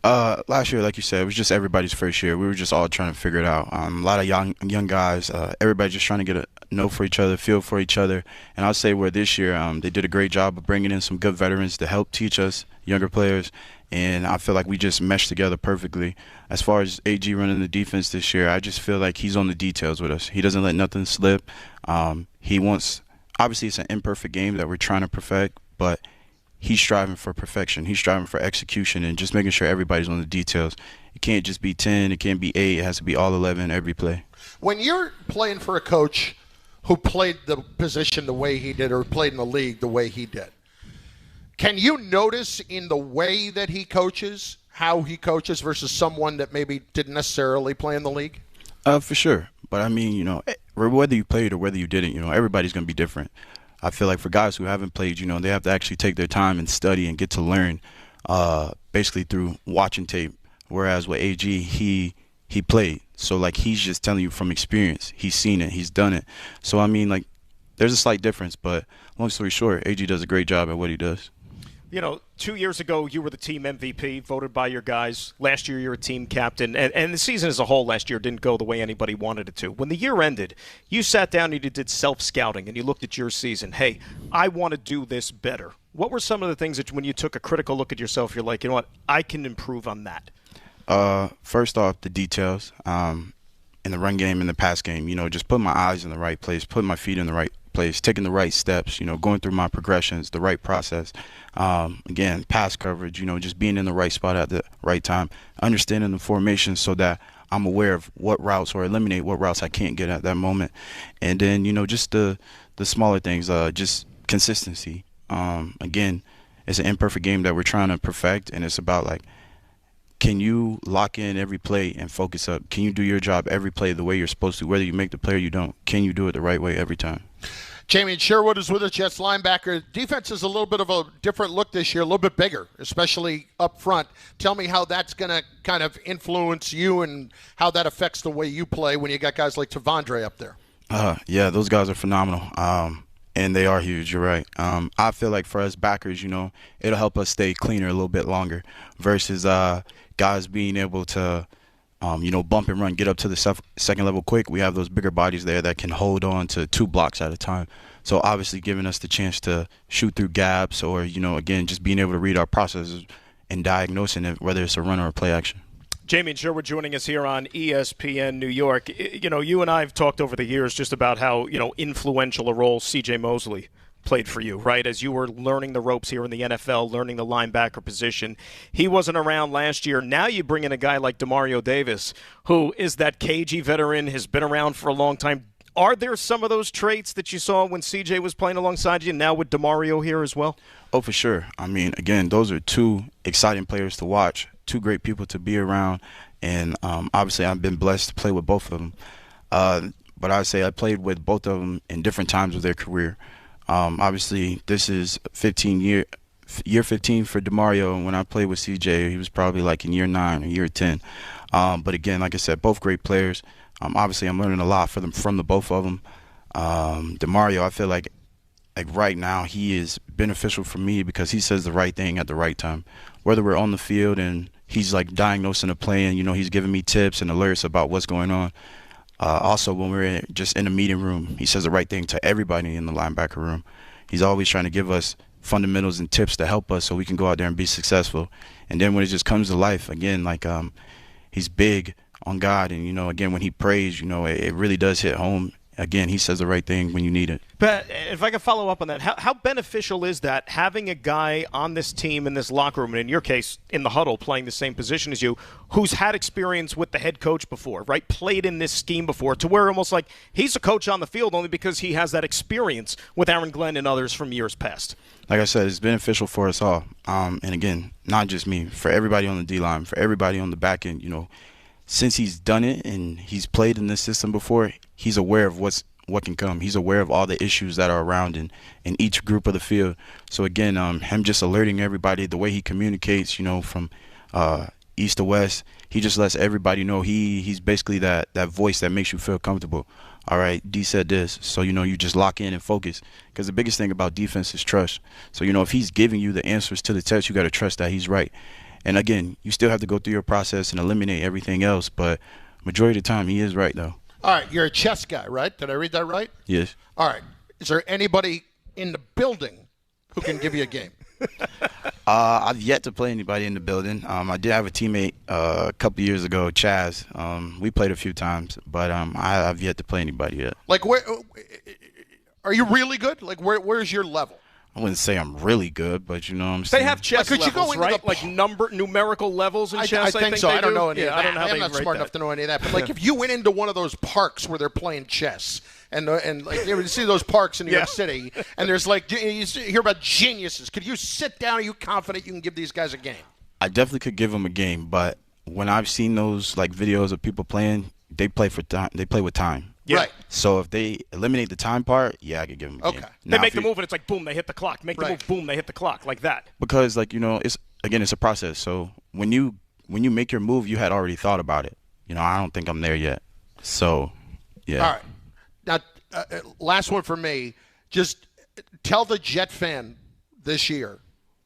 Last year, like you said, it was just everybody's first year. We were just all trying to figure it out. A lot of young guys, everybody just trying to get a know for each other, feel for each other. And I'll say where this year they did a great job of bringing in some good veterans to help teach us, younger players. And I feel like we just meshed together perfectly. As far as AG running the defense this year, I just feel like he's on the details with us. He doesn't let nothing slip. He wants – obviously it's an imperfect game that we're trying to perfect, but – he's striving for perfection. He's striving for execution and just making sure everybody's on the details. It can't just be 10. It can't be 8. It has to be all 11 every play. When you're playing for a coach who played the position the way he did or played in the league the way he did, can you notice in the way that he coaches, how he coaches versus someone that maybe didn't necessarily play in the league? For sure. But, I mean, whether you played or whether you didn't, everybody's going to be different. I feel like for guys who haven't played, they have to actually take their time and study and get to learn basically through watching tape. Whereas with AG, he played. So, like, he's just telling you from experience. He's seen it. He's done it. So, I mean, like, there's a slight difference. But long story short, AG does a great job at what he does. 2 years ago, you were the team MVP, voted by your guys. Last year, you're a team captain. And the season as a whole last year didn't go the way anybody wanted it to. When the year ended, you sat down and you did self-scouting, and you looked at your season. Hey, I want to do this better. What were some of the things that when you took a critical look at yourself, you're like, you know what, I can improve on that? First off, the details in the run game and the pass game. Just putting my eyes in the right place, putting my feet in the right place, taking the right steps, going through my progressions, the right process. Again, pass coverage, just being in the right spot at the right time, understanding the formation so that I'm aware of what routes or eliminate what routes I can't get at that moment. And then, just the smaller things, just consistency. Again, it's an imperfect game that we're trying to perfect, and it's about, like, can you lock in every play and focus up? Can you do your job every play the way you're supposed to, whether you make the play or you don't? Can you do it the right way every time? Jamie Sherwood is with us, Jets linebacker. Defense is a little bit of a different look this year, a little bit bigger, especially up front. Tell me how that's going to kind of influence you and how that affects the way you play when you got guys like Tavondre up there. Yeah, those guys are phenomenal. And they are huge, you're right. I feel like for us backers, it'll help us stay cleaner a little bit longer versus guys being able to, bump and run, get up to the second level quick. We have those bigger bodies there that can hold on to 2 blocks at a time. So obviously giving us the chance to shoot through gaps or, again, just being able to read our processes and diagnosing it, whether it's a run or a play action. Jamie and Sherwood joining us here on ESPN New York. You and I have talked over the years just about how, influential a role C.J. Mosley played for you, right? As you were learning the ropes here in the NFL, learning the linebacker position. He wasn't around last year. Now you bring in a guy like Demario Davis, who is that cagey veteran, has been around for a long time. Are there some of those traits that you saw when CJ was playing alongside you, now with Demario here as well? Oh, for sure. I mean, again, those are 2 exciting players to watch, 2 great people to be around, and obviously I've been blessed to play with both of them. But I'd say I played with both of them in different times of their career. Obviously, this is year 15 for Demario, and when I played with CJ, he was probably like in year 9 or year 10. But again, like I said, both great players. Obviously, I'm learning a lot from the both of them. Demario, I feel like right now he is beneficial for me because he says the right thing at the right time. Whether we're on the field and he's like diagnosing a play and, he's giving me tips and alerts about what's going on. Also, when we're just in a meeting room, he says the right thing to everybody in the linebacker room. He's always trying to give us fundamentals and tips to help us so we can go out there and be successful. And then when it just comes to life, again, like he's big on God. And, again, when he prays, it really does hit home. Again, he says the right thing when you need it. But if I can follow up on that, how beneficial is that, having a guy on this team in this locker room, and in your case, in the huddle, playing the same position as you, who's had experience with the head coach before, right? Played in this scheme before, to where almost like he's a coach on the field only because he has that experience with Aaron Glenn and others from years past. Like I said, it's beneficial for us all. And again, not just me, for everybody on the D-line, for everybody on the back end, since he's done it and he's played in this system before, he's aware of what can come. He's aware of all the issues that are around in each group of the field. So again, him just alerting everybody, the way he communicates, from east to west, he just lets everybody know he's basically that voice that makes you feel comfortable. All right, D said this, so you just lock in and focus. Because the biggest thing about defense is trust. So if he's giving you the answers to the test, you got to trust that he's right. And again, you still have to go through your process and eliminate everything else, but majority of the time, he is right, though. All right, you're a chess guy, right? Did I read that right? Yes. All right. Is there anybody in the building who can give you a game? I've yet to play anybody in the building. I did have a teammate a couple years ago, Chaz. We played a few times, but I've yet to play anybody yet. Like, where are you really good? Like, where's your level? I wouldn't say I'm really good, but you know what I'm saying. They have chess levels, right? Like numerical levels in chess. I think so. I don't know any of that. I don't know how I'm not smart enough to know any of that. But like, if you went into one of those parks where they're playing chess, and like you see those parks in New York City, and there's like you hear about geniuses. Could you sit down? Are you confident you can give these guys a game? I definitely could give them a game, but when I've seen those like videos of people playing, they play for time. They play with time. Yeah. Right. So if they eliminate the time part, yeah, I could give them a game. Okay. They Now, make if the you- move, and it's like, boom, they hit the clock. Make the move, boom, they hit the clock, like that. Because, like, it's a process. So when you make your move, you had already thought about it. I don't think I'm there yet. So, yeah. All right. Now, last one for me. Just tell the Jet fan this year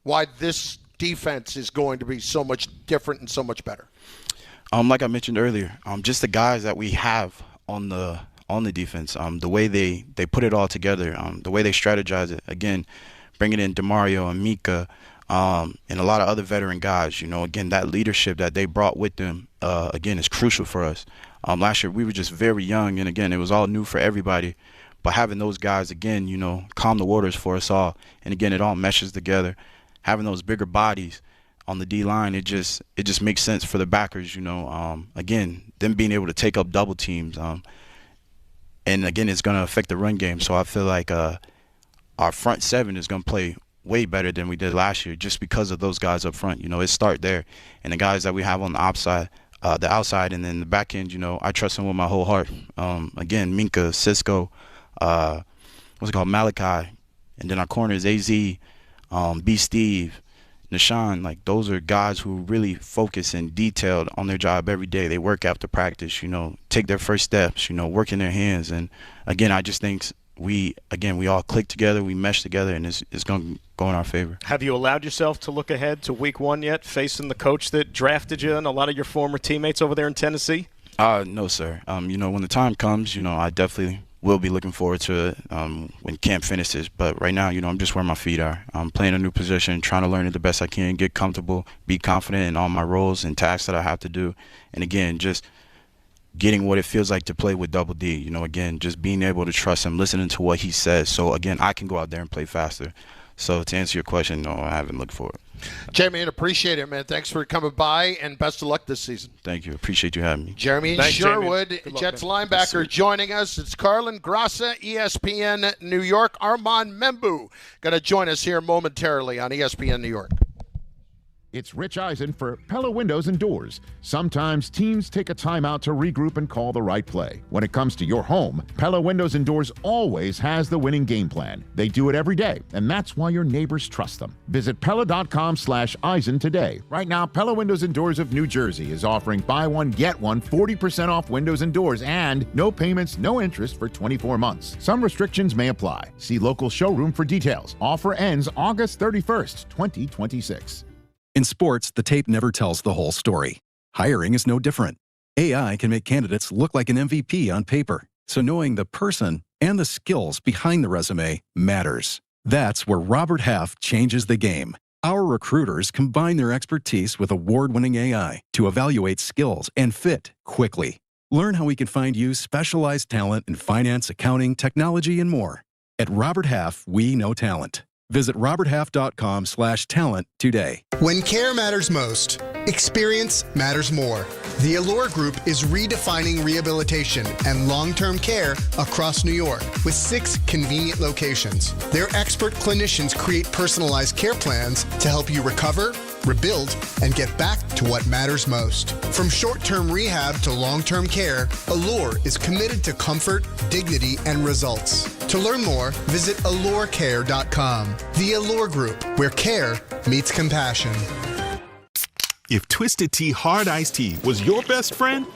why this defense is going to be so much different and so much better. Like I mentioned earlier, just the guys that we have on the defense, the way they put it all together, the way they strategize it. Again, bringing in DeMario and Mika, and a lot of other veteran guys. Again, that leadership that they brought with them, again, is crucial for us. Last year we were just very young, and again, it was all new for everybody. But having those guys, again, calm the waters for us all, and again, it all meshes together. Having those bigger bodies on the D-line, it just makes sense for the backers, again, them being able to take up double teams. And, again, it's going to affect the run game. So I feel like our front seven is going to play way better than we did last year just because of those guys up front. It start there. And the guys that we have on the outside, and then the back end, I trust them with my whole heart. Again, Minka, Cisco, Malachi. And then our corners, AZ, B. Steve, Nishan, like those are guys who really focus and detailed on their job every day. They work after practice, take their first steps, working their hands. And again, I just think we all click together, we mesh together, and it's going to go in our favor. Have you allowed yourself to look ahead to week 1 yet, facing the coach that drafted you and a lot of your former teammates over there in Tennessee? No, sir. When the time comes, I definitely will be looking forward to it when camp finishes. But right now, I'm just where my feet are. I'm playing a new position, trying to learn it the best I can, get comfortable, be confident in all my roles and tasks that I have to do. And, again, just getting what it feels like to play with Double D. Again, just being able to trust him, listening to what he says. So, again, I can go out there and play faster. So to answer your question, no, I haven't looked for it. Jeremy, appreciate it, man. Thanks for coming by, and best of luck this season. Thank you. Appreciate you having me. Jeremy Sherwood, Jets linebacker, joining us. It's Carlin Grassa, ESPN New York. Armand Membu going to join us here momentarily on ESPN New York. It's Rich Eisen for Pella Windows and Doors. Sometimes teams take a timeout to regroup and call the right play. When it comes to your home, Pella Windows and Doors always has the winning game plan. They do it every day, and that's why your neighbors trust them. Visit Pella.com/Eisen today. Right now, Pella Windows and Doors of New Jersey is offering buy one, get one, 40% off windows and doors, and no payments, no interest for 24 months. Some restrictions may apply. See local showroom for details. Offer ends August 31st, 2026. In sports, the tape never tells the whole story. Hiring is no different. AI can make candidates look like an MVP on paper, so knowing the person and the skills behind the resume matters. That's where Robert Half changes the game. Our recruiters combine their expertise with award-winning AI to evaluate skills and fit quickly. Learn how we can find you specialized talent in finance, accounting, technology, and more. At Robert Half, we know talent. Visit roberthalf.com/talent today. When care matters most, experience matters more. The Allure Group is redefining rehabilitation and long-term care across New York with 6 convenient locations. Their expert clinicians create personalized care plans to help you recover, rebuild, and get back to what matters most. From short-term rehab to long-term care, Allure is committed to comfort, dignity, and results. To learn more, visit allurecare.com. The Allure Group, where care meets compassion. If Twisted Tea Hard Iced Tea was your best friend,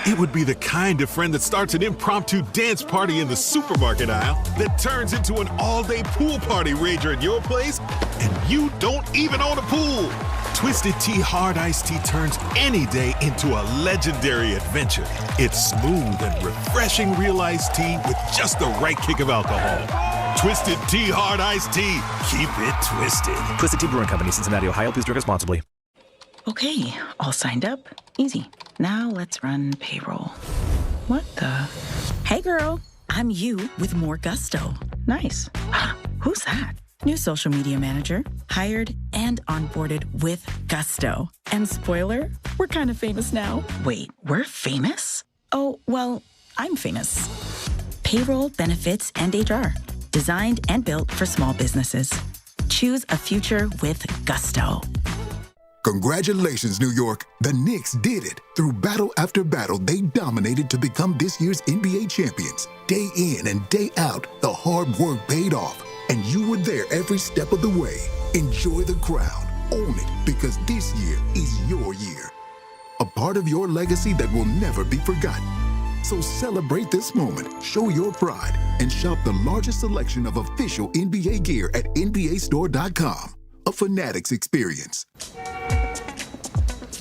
it would be the kind of friend that starts an impromptu dance party in the supermarket aisle that turns into an all-day pool party rager at your place, and you don't even own a pool. Twisted Tea Hard Iced Tea turns any day into a legendary adventure. It's smooth and refreshing real iced tea with just the right kick of alcohol. Twisted Tea Hard Iced Tea. Keep it twisted. Twisted Tea Brewing Company, Cincinnati, Ohio. Please drink responsibly. Okay, all signed up. Easy. Now let's run payroll. What the? Hey girl, I'm you with more gusto. Nice. Who's that? New social media manager, hired and onboarded with gusto. And spoiler, we're kind of famous now. Wait, we're famous? Oh, well, I'm famous. Payroll, benefits, and HR. Designed and built for small businesses. Choose a future with gusto. Congratulations, New York. The Knicks did it. Through battle after battle, they dominated to become this year's NBA champions. Day in and day out, the hard work paid off, and you were there every step of the way. Enjoy the crown. Own it, because this year is your year. A part of your legacy that will never be forgotten. So celebrate this moment, show your pride, and shop the largest selection of official NBA gear at NBAstore.com. A Fanatics experience.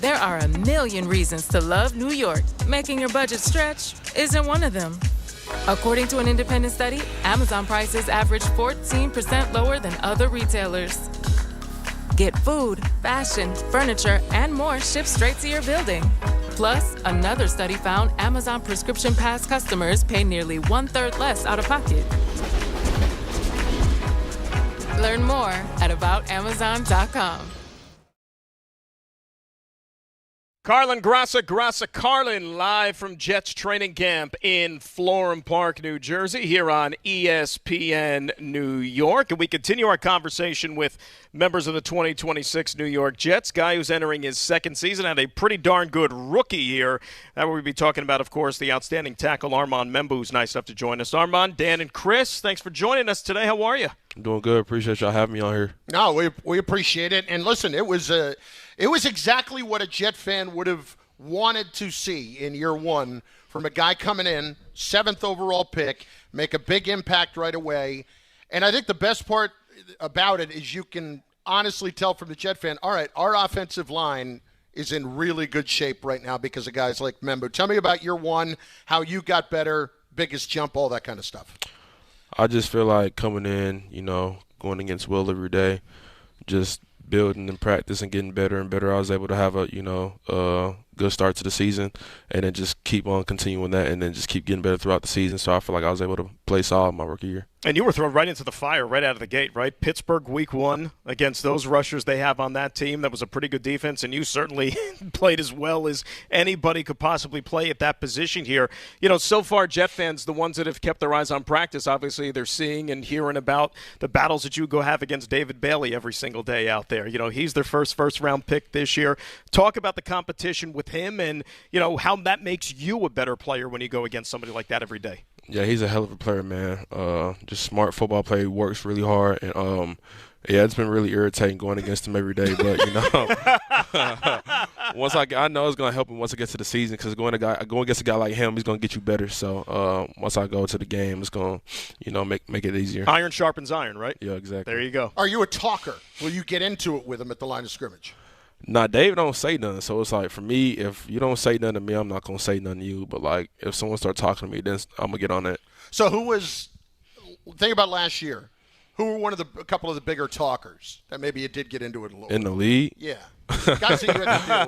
There are a million reasons to love New York. Making your budget stretch isn't one of them. According to an independent study, Amazon prices average 14% lower than other retailers. Get food, fashion, furniture, and more shipped straight to your building. Plus, another study found Amazon Prescription Pass customers pay nearly 1/3 less out of pocket. Learn more at aboutamazon.com. Carlin Grassa Carlin, live from Jets training camp in Florham Park, New Jersey, here on ESPN New York. And we continue our conversation with members of the 2026 New York Jets. Guy who's entering his second season, had a pretty darn good rookie year. That we'll be talking about, of course, the outstanding tackle Armand Membu, who's nice enough to join us. Armand, Dan, and Chris, thanks for joining us today. How are you? I'm doing good. Appreciate y'all having me on here. No, we appreciate it. And listen, it was exactly what a Jet fan would have wanted to see in year one from a guy coming in, 7th overall pick, make a big impact right away. And I think the best part about it is you can honestly tell from the Jet fan, all right, our offensive line is in really good shape right now because of guys like Membu. Tell me about year one, how you got better, biggest jump, all that kind of stuff. I just feel like coming in, going against Will every day, just building and practice and getting better and better. I was able to have a good start to the season and then just keep on continuing that and then just keep getting better throughout the season. So I feel like I was able to play solid my rookie year. And you were thrown right into the fire right out of the gate, right? Pittsburgh week one against those rushers they have on that team. That was a pretty good defense, and you certainly played as well as anybody could possibly play at that position here. So far, Jet fans, the ones that have kept their eyes on practice, obviously they're seeing and hearing about the battles that you go have against David Bailey every single day out there. He's their first-round pick this year. Talk about the competition with him and, how that makes you a better player when you go against somebody like that every day. Yeah, he's a hell of a player, man. Just smart football player, works really hard, and it's been really irritating going against him every day. But once I know it's gonna help him once I get to the season because going against a guy like him, he's gonna get you better. So once I go to the game, it's gonna make it easier. Iron sharpens iron, right? Yeah, exactly. There you go. Are you a talker? Will you get into it with him at the line of scrimmage? Nah, Dave don't say nothing. So it's like, for me, if you don't say nothing to me, I'm not going to say nothing to you. But, like, if someone starts talking to me, then I'm going to get on that. So think about last year. Who were a couple of the bigger talkers that maybe you did get into it a little in the league? Yeah. Guys that you had to deal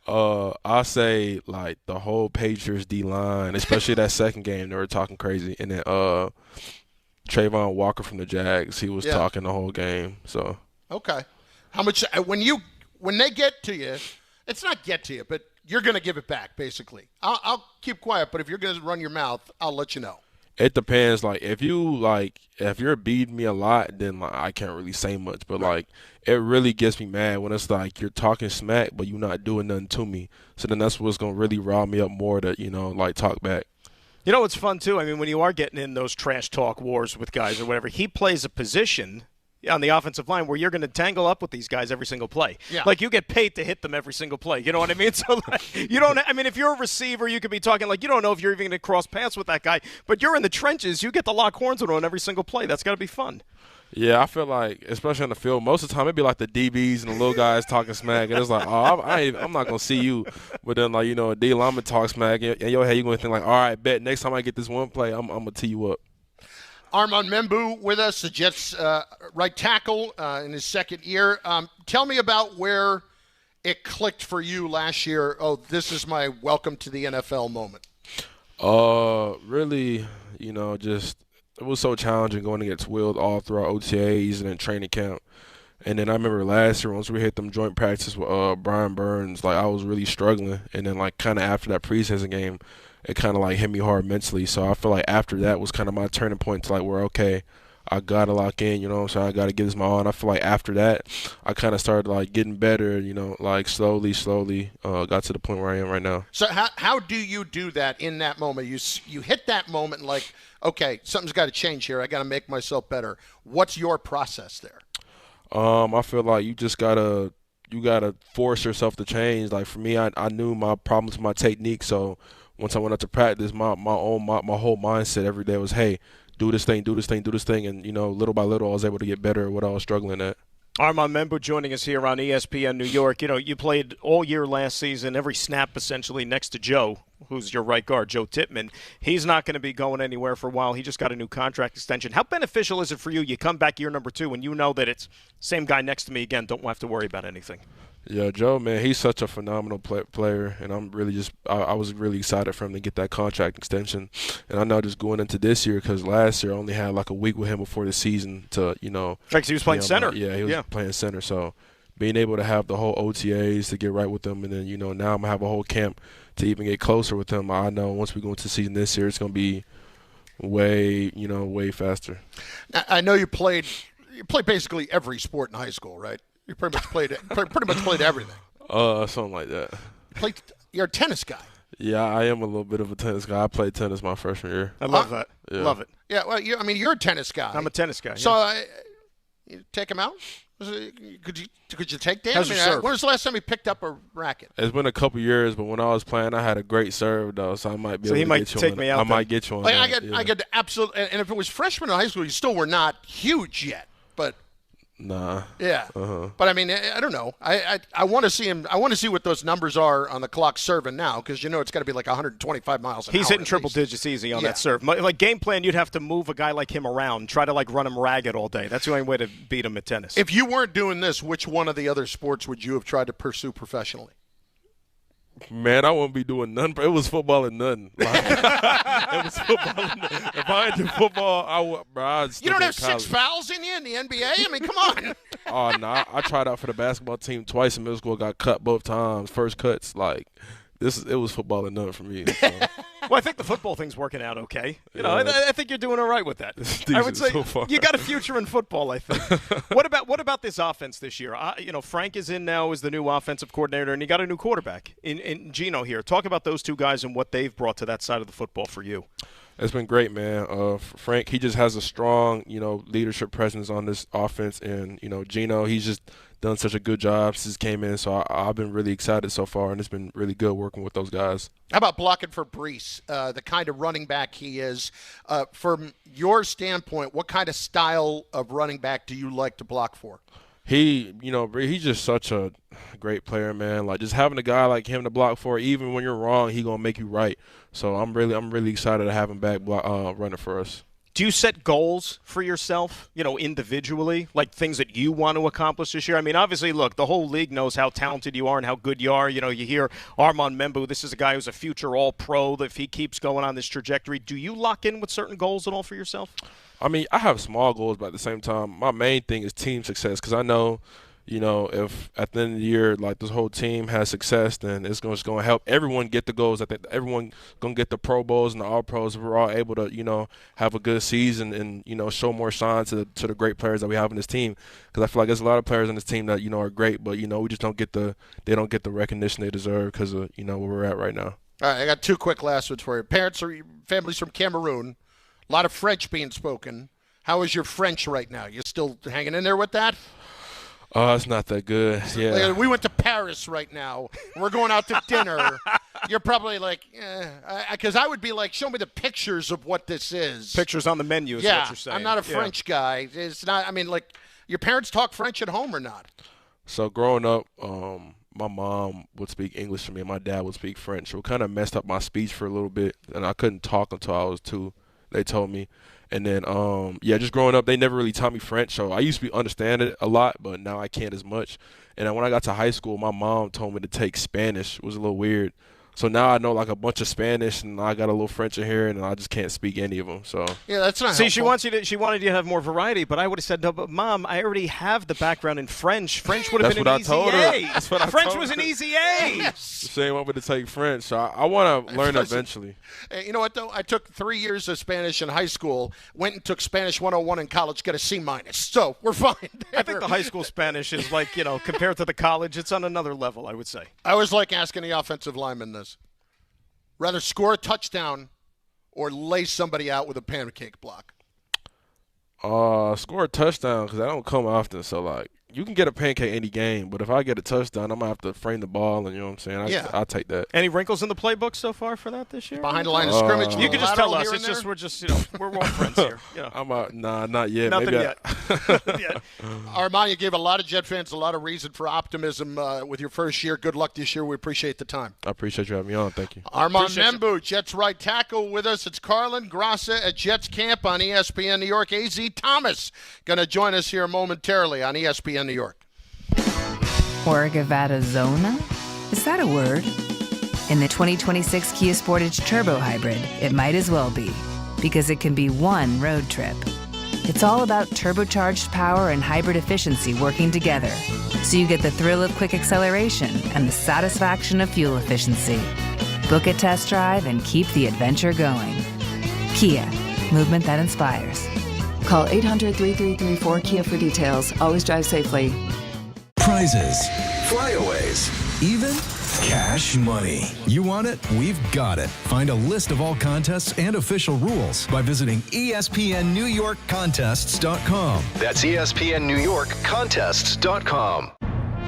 with. I say, like, the whole Patriots D-line, especially that second game, they were talking crazy. And then Trayvon Walker from the Jags, he was talking the whole game. So okay. How much when they get to you, it's not get to you, but you're going to give it back, basically. I'll keep quiet, but if you're going to run your mouth, I'll let you know. It depends. Like, if you're beating me a lot, then I can't really say much. But like, it really gets me mad when it's like you're talking smack, but you're not doing nothing to me. So then that's what's going to really rile me up more to talk back. It's fun too. I mean, when you are getting in those trash talk wars with guys or whatever, he plays a position on the offensive line where you're going to tangle up with these guys every single play. Yeah. Like, you get paid to hit them every single play. You know what I mean? So, if you're a receiver, you could be talking like you don't know if you're even going to cross paths with that guy, but you're in the trenches. You get to lock horns with him on every single play. That's got to be fun. Yeah, I feel like, especially on the field, most of the time it'd be like the DBs and the little guys talking smack, and it's like, I'm not going to see you. But then, a D lineman talk smack, and your head, you're going to think like, all right, bet next time I get this one play, I'm going to tee you up. Armand Membu with us, the Jets right tackle in his second year. Tell me about where it clicked for you last year. Oh, this is my welcome to the NFL moment. Really, just it was so challenging going against Will all throughout OTAs and then training camp. And then I remember last year once we hit them joint practices with Brian Burns, I was really struggling. And then kind of after that preseason game, it kind of hit me hard mentally. So I feel like after that was kind of my turning point to where, okay, I got to lock in, you know what I'm saying? I got to give this my all. And I feel like after that, I kind of started, like, getting better, you know, like slowly, got to the point where I am right now. So how do you do that in that moment? You hit that moment like, okay, something's got to change here. I got to make myself better. What's your process there? I feel like you just gotta force yourself to change. Like for me, I knew my problems with my technique, so once I went out to practice, my whole mindset every day was, hey, do this thing, and you know, little by little, I was able to get better at what I was struggling at. Armand Membu joining us here on ESPN New York. You know, you played all year last season, every snap essentially next to Joe, who's your right guard, Joe Tippmann. He's not going to be going anywhere for a while. He just got a new contract extension. How beneficial is it for you? You come back year number 2 and you know that it's same guy next to me again. Don't have to worry about anything. Yeah, Joe, man, he's such a phenomenal player, and I'm really I was really excited for him to get that contract extension. And I know just going into this year, because last year I only had like a week with him before the season to, you know. Because he was playing center. Yeah, he was playing center. So being able to have the whole OTAs to get right with him, and then, you know, now I'm going to have a whole camp to even get closer with him. I know once we go into the season this year, it's going to be way faster. I know you played basically every sport in high school, right? You pretty much played everything. Something like that. You're a tennis guy. Yeah, I am a little bit of a tennis guy. I played tennis my freshman year. I love that. Yeah. Love it. Yeah, well, you're a tennis guy. I'm a tennis guy. So you take him out? Could you take Dan? How's your serve? When was the last time he picked up a racket? It's been a couple years, but when I was playing, I had a great serve though, so I might be able to get you take on me it. out. I might get you on. I get absolutely. And if it was freshman in high school, you still were not huge yet, but. Nah. Yeah. But I mean, I don't know. I want to see him. I want to see what those numbers are on the clock serving now, because you know it's got to be like 125 miles an hour. He's hitting triple digits easy on that serve. Like game plan, you'd have to move a guy like him around, try to like run him ragged all day. That's the only way to beat him at tennis. If you weren't doing this, which one of the other sports would you have tried to pursue professionally? Man, I wouldn't be doing nothing. It was football and nothing. Like, it was football and nothing. If I had to football, I'd still You don't be have in college. 6 fouls in you in the NBA? I mean, come on. Oh, no. I tried out for the basketball team twice in middle school. Got cut both times. First cuts. Like, it was football and nothing for me. So. Well, I think the football thing's working out okay. You know, I think you're doing all right with that. I would say so far. You got a future in football, I think. What about this offense this year? You know, Frank is in now as the new offensive coordinator, and you got a new quarterback in Gino here. Talk about those two guys and what they've brought to that side of the football for you. It's been great, man. Frank, he just has a strong, you know, leadership presence on this offense, and you know, Gino, he's just done such a good job since he came in. So I've been really excited so far, and it's been really good working with those guys. How about blocking for Brees, the kind of running back he is? From your standpoint, what kind of style of running back do you like to block for? He's just such a great player, man. Like, just having a guy like him to block for, even when you're wrong, he gonna make you right. So I'm really excited to have him back running for us. Do you set goals for yourself, you know, individually, like things that you want to accomplish this year? I mean, obviously, look, the whole league knows how talented you are and how good you are. You know, you hear Armand Membu, this is a guy who's a future all-pro. If he keeps going on this trajectory, do you lock in with certain goals at all for yourself? I mean, I have small goals, but at the same time, my main thing is team success, because I know, you know, if at the end of the year, like, this whole team has success, then it's just going to help everyone get the goals. I think everyone going to get the Pro Bowls and the All-Pros. We're all able to, you know, have a good season and, you know, show more signs to the great players that we have in this team. Because I feel like there's a lot of players in this team that, you know, are great, but, you know, we just don't get the recognition they deserve because of, you know, where we're at right now. All right, I got 2 quick last ones for you. Families from Cameroon, a lot of French being spoken. How is your French right now? You still hanging in there with that? Oh, it's not that good. Yeah. We went to Paris right now. We're going out to dinner. You're probably like, because I would be like, show me the pictures of what this is. Pictures on the menu is what you're saying. I'm not a French guy. It's not. I mean, like, your parents talk French at home or not? So growing up, my mom would speak English to me and my dad would speak French. So it kind of messed up my speech for a little bit, and I couldn't talk until I was 2, they told me. And then, just growing up, they never really taught me French. So I used to understand it a lot, but now I can't as much. And then when I got to high school, my mom told me to take Spanish. It was a little weird. So now I know like a bunch of Spanish, and I got a little French in here, and I just can't speak any of them. So yeah, that's not See, helpful. she wanted you to have more variety, but I would have said, no, but Mom, I already have the background in French. French would have been an easy A. That's what I French told was her. an easy A. She ain't want me to take French, so I want to learn eventually. Hey, you know what, though? I took 3 years of Spanish in high school, went and took Spanish 101 in college, got a C-. So we're fine. I think the high school Spanish is like, compared to the college, it's on another level, I would say. I was like asking the offensive lineman this. Rather score a touchdown or lay somebody out with a pancake block? Score a touchdown because I don't come often. So, like, you can get a pancake any game, but if I get a touchdown, I'm going to have to frame the ball, and you know what I'm saying? I'll take that. Any wrinkles in the playbook so far for that this year? Behind the line of scrimmage? You can just tell us. It's just we're all friends here. Nah, not yet. Nothing Maybe yet. Armand, you gave a lot of Jet fans a lot of reason for optimism with your first year. Good luck this year. We appreciate the time. I appreciate you having me on. Thank you. Armand Membu, Jets right tackle with us. It's Carlin Grassa at Jets camp on ESPN New York. A.Z. Thomas going to join us here momentarily on ESPN New York. Zona? Is that a word? In the 2026 Kia Sportage Turbo Hybrid, it might as well be, because it can be one road trip. It's all about turbocharged power and hybrid efficiency working together, so you get the thrill of quick acceleration and the satisfaction of fuel efficiency. Book a test drive and keep the adventure going. Kia, movement that inspires. Call 800-3334-KIA for details. Always drive safely. Prizes, flyaways, even cash money. You want it? We've got it. Find a list of all contests and official rules by visiting ESPNNewYorkContests.com. That's ESPNNewYorkContests.com.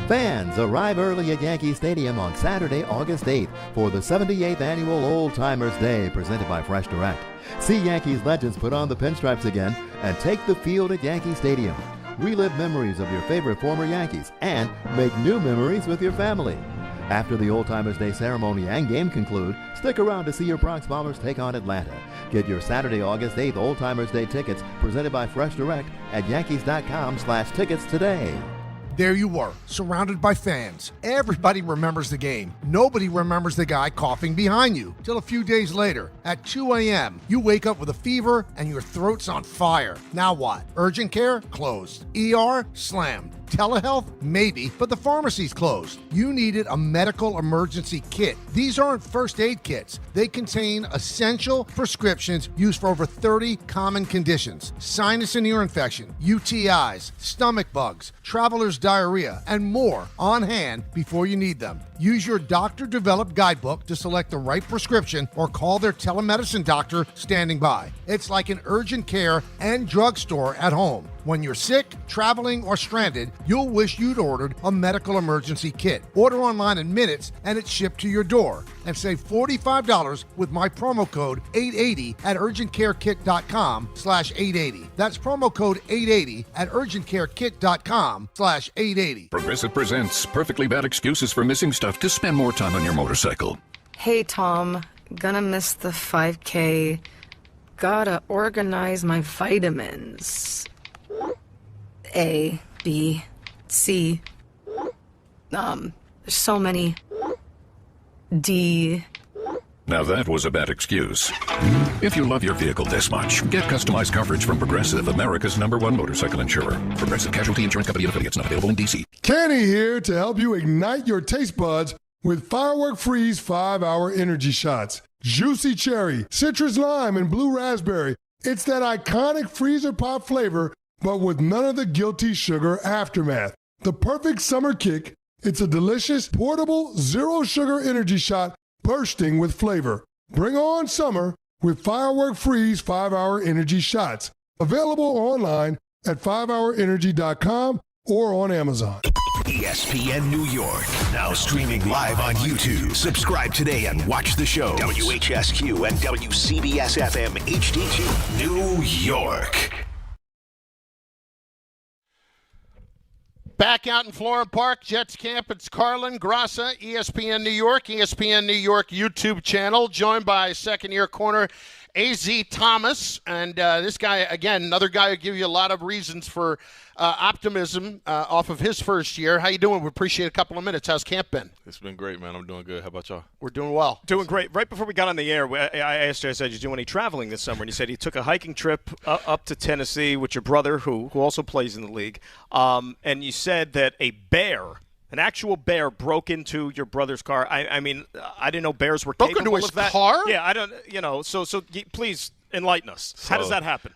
Fans, arrive early at Yankee Stadium on Saturday, August 8th for the 78th Annual Old Timers Day presented by Fresh Direct. See Yankees legends put on the pinstripes again and take the field at Yankee Stadium. Relive memories of your favorite former Yankees and make new memories with your family. After the Old Timers Day ceremony and game conclude, stick around to see your Bronx Bombers take on Atlanta. Get your Saturday, August 8th Old Timers Day tickets presented by Fresh Direct at Yankees.com/tickets today. There you were, surrounded by fans. Everybody remembers the game. Nobody remembers the guy coughing behind you. Till a few days later, at 2 a.m., you wake up with a fever and your throat's on fire. Now what? Urgent care? Closed. ER? Slammed. Telehealth? Maybe, but the pharmacy's closed. You needed a medical emergency kit. These aren't first aid kits. They contain essential prescriptions used for over 30 common conditions. Sinus and ear infection, UTIs, stomach bugs, traveler's diarrhea, and more on hand before you need them. Use your doctor-developed guidebook to select the right prescription or call their telemedicine doctor standing by. It's like an urgent care and drugstore at home. When you're sick, traveling, or stranded, you'll wish you'd ordered a medical emergency kit. Order online in minutes and it's shipped to your door. And save $45 with my promo code 880 at urgentcarekit.com/880. That's promo code 880 at urgentcarekit.com/880. Progressive presents Perfectly Bad Excuses for Missing Stuff to Spend More Time on Your Motorcycle. Hey, Tom. Gonna miss the 5K. Gotta organize my vitamins. A, B, C. There's so many. D. Now that was a bad excuse. If you love your vehicle this much, get customized coverage from Progressive, America's #1 motorcycle insurer. Progressive Casualty Insurance Company and affiliates, not available in D.C. Kenny here to help you ignite your taste buds with Firework Freeze 5-Hour Energy Shots. Juicy cherry, citrus lime, and blue raspberry. It's that iconic freezer pop flavor, but with none of the guilty sugar aftermath. The perfect summer kick. It's a delicious, portable, zero-sugar energy shot bursting with flavor. Bring on summer with Firework Freeze 5-Hour Energy Shots. Available online at 5hourenergy.com or on Amazon. ESPN New York, now streaming live on YouTube. Subscribe today and watch the show. WHSQ and WCBS-FM HD2, New York. Back out in Florham Park, Jets camp. It's Carlin, Grassa, ESPN New York YouTube channel, joined by second-year corner A.Z. Thomas. And this guy, again, another guy who give you a lot of reasons for optimism off of his first year. How you doing? We appreciate a couple of minutes. How's camp been? It's been great, man. I'm doing good. How about y'all? We're doing well. Doing great. Right before we got on the air, I asked you, I said, you do any traveling this summer? And you said you took a hiking trip up to Tennessee with your brother, who also plays in the league. And you said that an actual bear broke into your brother's car. I mean, I didn't know bears were capable into his of that. car? Yeah, I don't, so please enlighten us. How does that happen?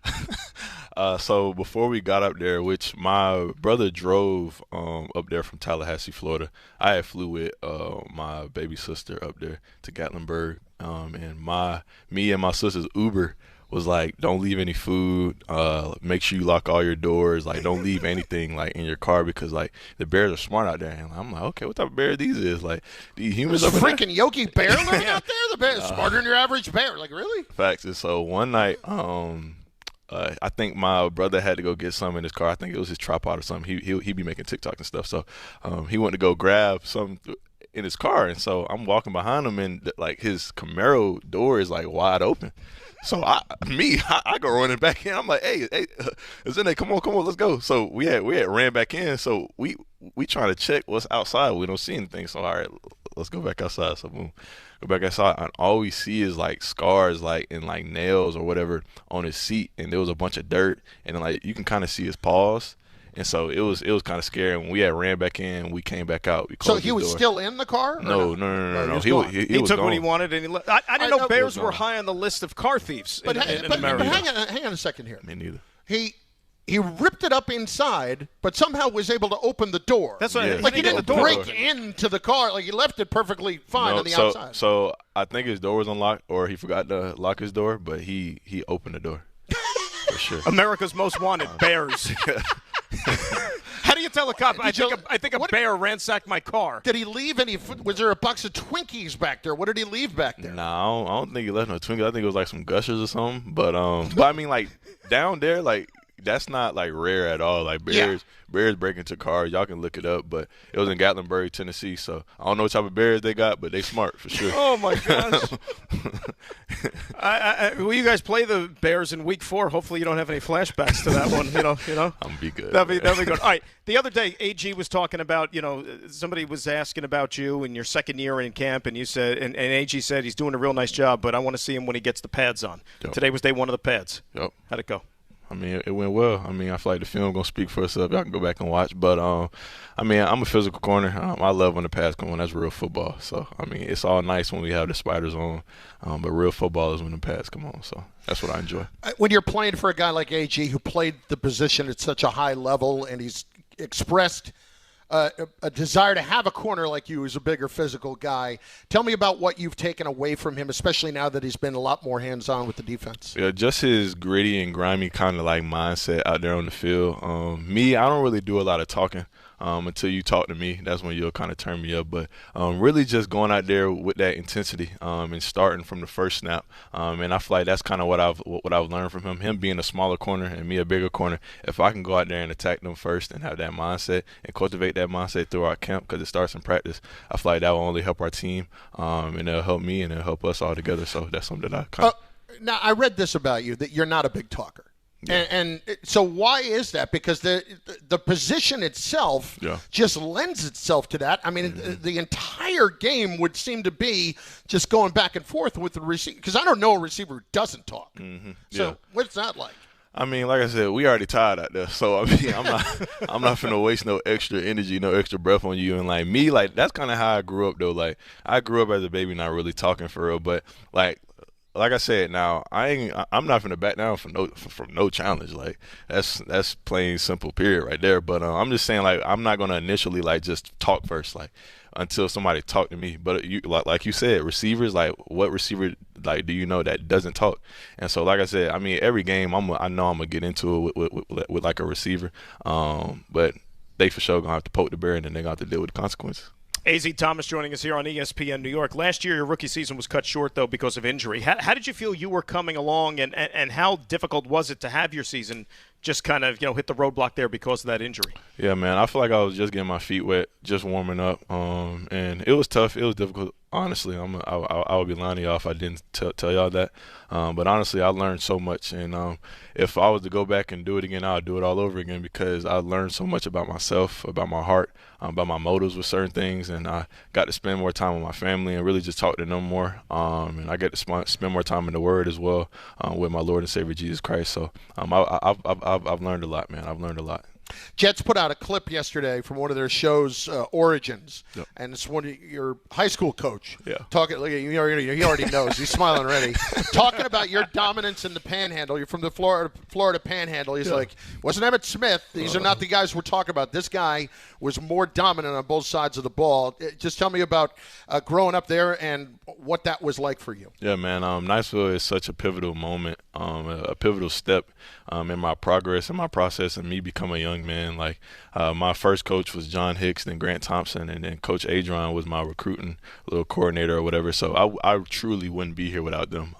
So before we got up there, which my brother drove up there from Tallahassee, Florida, I had flew with my baby sister up there to Gatlinburg, and me and my sister's Uber was like, don't leave any food, make sure you lock all your doors, like don't leave anything like in your car, because like the bears are smart out there. And I'm like, okay, what type of bear these is? Like these humans There's up a freaking Yogi Bear living out there? The bear is smarter than your average bear. Like, really? Facts. And so one night, I think my brother had to go get something in his car. I think it was his tripod or something. He'd be making TikToks and stuff. So he went to go grab something in his car. And so I'm walking behind him, and like his Camaro door is like wide open. So I go running back in. I'm like, hey, is in there? Come on, let's go. So we had ran back in. So we trying to check what's outside. We don't see anything. So all right, let's go back outside. So boom, go back outside, and all we see is like scars, like and like nails or whatever on his seat, and there was a bunch of dirt, and then, like you can kind of see his paws. And so it was kind of scary. When we had ran back in, we came back out. So he was still in the car? No. He took gone. what he wanted, and he left. I didn't know bears were high on the list of car thieves in America. But hang on a second here. Me neither. He ripped it up inside, but somehow was able to open the door. That's what like he didn't break into the car. Like he left it perfectly fine on the outside. So I think his door was unlocked, or he forgot to lock his door, but he opened the door. For sure. America's Most Wanted, bears. How do you tell a cop? I think a bear ransacked my car. Did he leave any? Was there a box of Twinkies back there? What did he leave back there? No, I don't think he left no Twinkies. I think it was like some Gushers or something. But I mean, like down there, like that's not like rare at all. Like bears break into cars. Y'all can look it up. But it was in Gatlinburg, Tennessee. So I don't know what type of bears they got, but they smart for sure. Oh my gosh! Will you guys play the Bears in Week 4? Hopefully, you don't have any flashbacks to that one. You know. I'm be good. That'll be good. All right. The other day, AG was talking about, somebody was asking about you in your second year in camp, and you said, and AG said he's doing a real nice job, but I want to see him when he gets the pads on. Yep. Today was day one of the pads. Yep. How'd it go? I mean, it went well. I mean, I feel like the film going to speak for itself. Y'all can go back and watch. But, I mean, I'm a physical corner. I love when the pads come on. That's real football. So, I mean, it's all nice when we have the spiders on. But real football is when the pads come on. So that's what I enjoy. When you're playing for a guy like AG who played the position at such a high level, and he's expressed a desire to have a corner like you who's a bigger physical guy. Tell me about what you've taken away from him, especially now that he's been a lot more hands-on with the defense. Yeah, just his gritty and grimy kind of like mindset out there on the field. Me, I don't really do a lot of talking. Until you talk to me, that's when you'll kind of turn me up. But really just going out there with that intensity and starting from the first snap. And I feel like that's kind of what I've learned from him. Him being a smaller corner and me a bigger corner. If I can go out there and attack them first and have that mindset and cultivate that mindset throughout camp, because it starts in practice, I feel like that will only help our team, and it'll help me and it'll help us all together. So that's something that I kind of. Now I read this about you, that you're not a big talker. Yeah. And so why is that? Because the position itself just lends itself to that. I mean, the entire game would seem to be just going back and forth with the receiver. Because I don't know a receiver who doesn't talk. Mm-hmm. So what's that like? I mean, like I said, we already tired out there. So I mean, I'm not finna waste no extra energy, no extra breath on you. And like me, like that's kind of how I grew up though. Like I grew up as a baby, not really talking for real, but like I said, now I'm not finna back down from no challenge. Like that's plain simple period right there. But I'm just saying, like I'm not gonna initially like just talk first, like until somebody talk to me. But you like you said, receivers, like what receiver like do you know that doesn't talk? And so like I said, I mean every game I know I'm gonna get into it with like a receiver. But they for sure gonna have to poke the bear, and then they gonna have to deal with the consequences. A.Z. Thomas joining us here on ESPN New York. Last year, your rookie season was cut short, though, because of injury. How did you feel you were coming along, and how difficult was it to have your season just kind of, hit the roadblock there because of that injury? Yeah, man, I feel like I was just getting my feet wet, just warming up, and it was tough. It was difficult. Honestly, I would be lying to y'all if I didn't tell y'all that. But honestly, I learned so much, and if I was to go back and do it again, I'd do it all over again because I learned so much about myself, about my heart, about my motives with certain things, and I got to spend more time with my family and really just talk to them more. And I get to spend more time in the Word as well with my Lord and Savior Jesus Christ. So I've learned a lot, man. I've learned a lot. Jets put out a clip yesterday from one of their shows, Origins, and it's one of your high school coach talking. Look, he already knows. He's smiling already. Talking about your dominance in the Panhandle. You're from the Florida Panhandle. He's like, wasn't Emmitt Smith. These are not the guys we're talking about. This guy was more dominant on both sides of the ball. Just tell me about growing up there and what that was like for you. Yeah, man. Niceville is such a pivotal moment, a pivotal step in my progress and my process and me becoming a young man. Like my first coach was John Hicks, then Grant Thompson, and then Coach Adron was my recruiting little coordinator or whatever. So I truly wouldn't be here without them.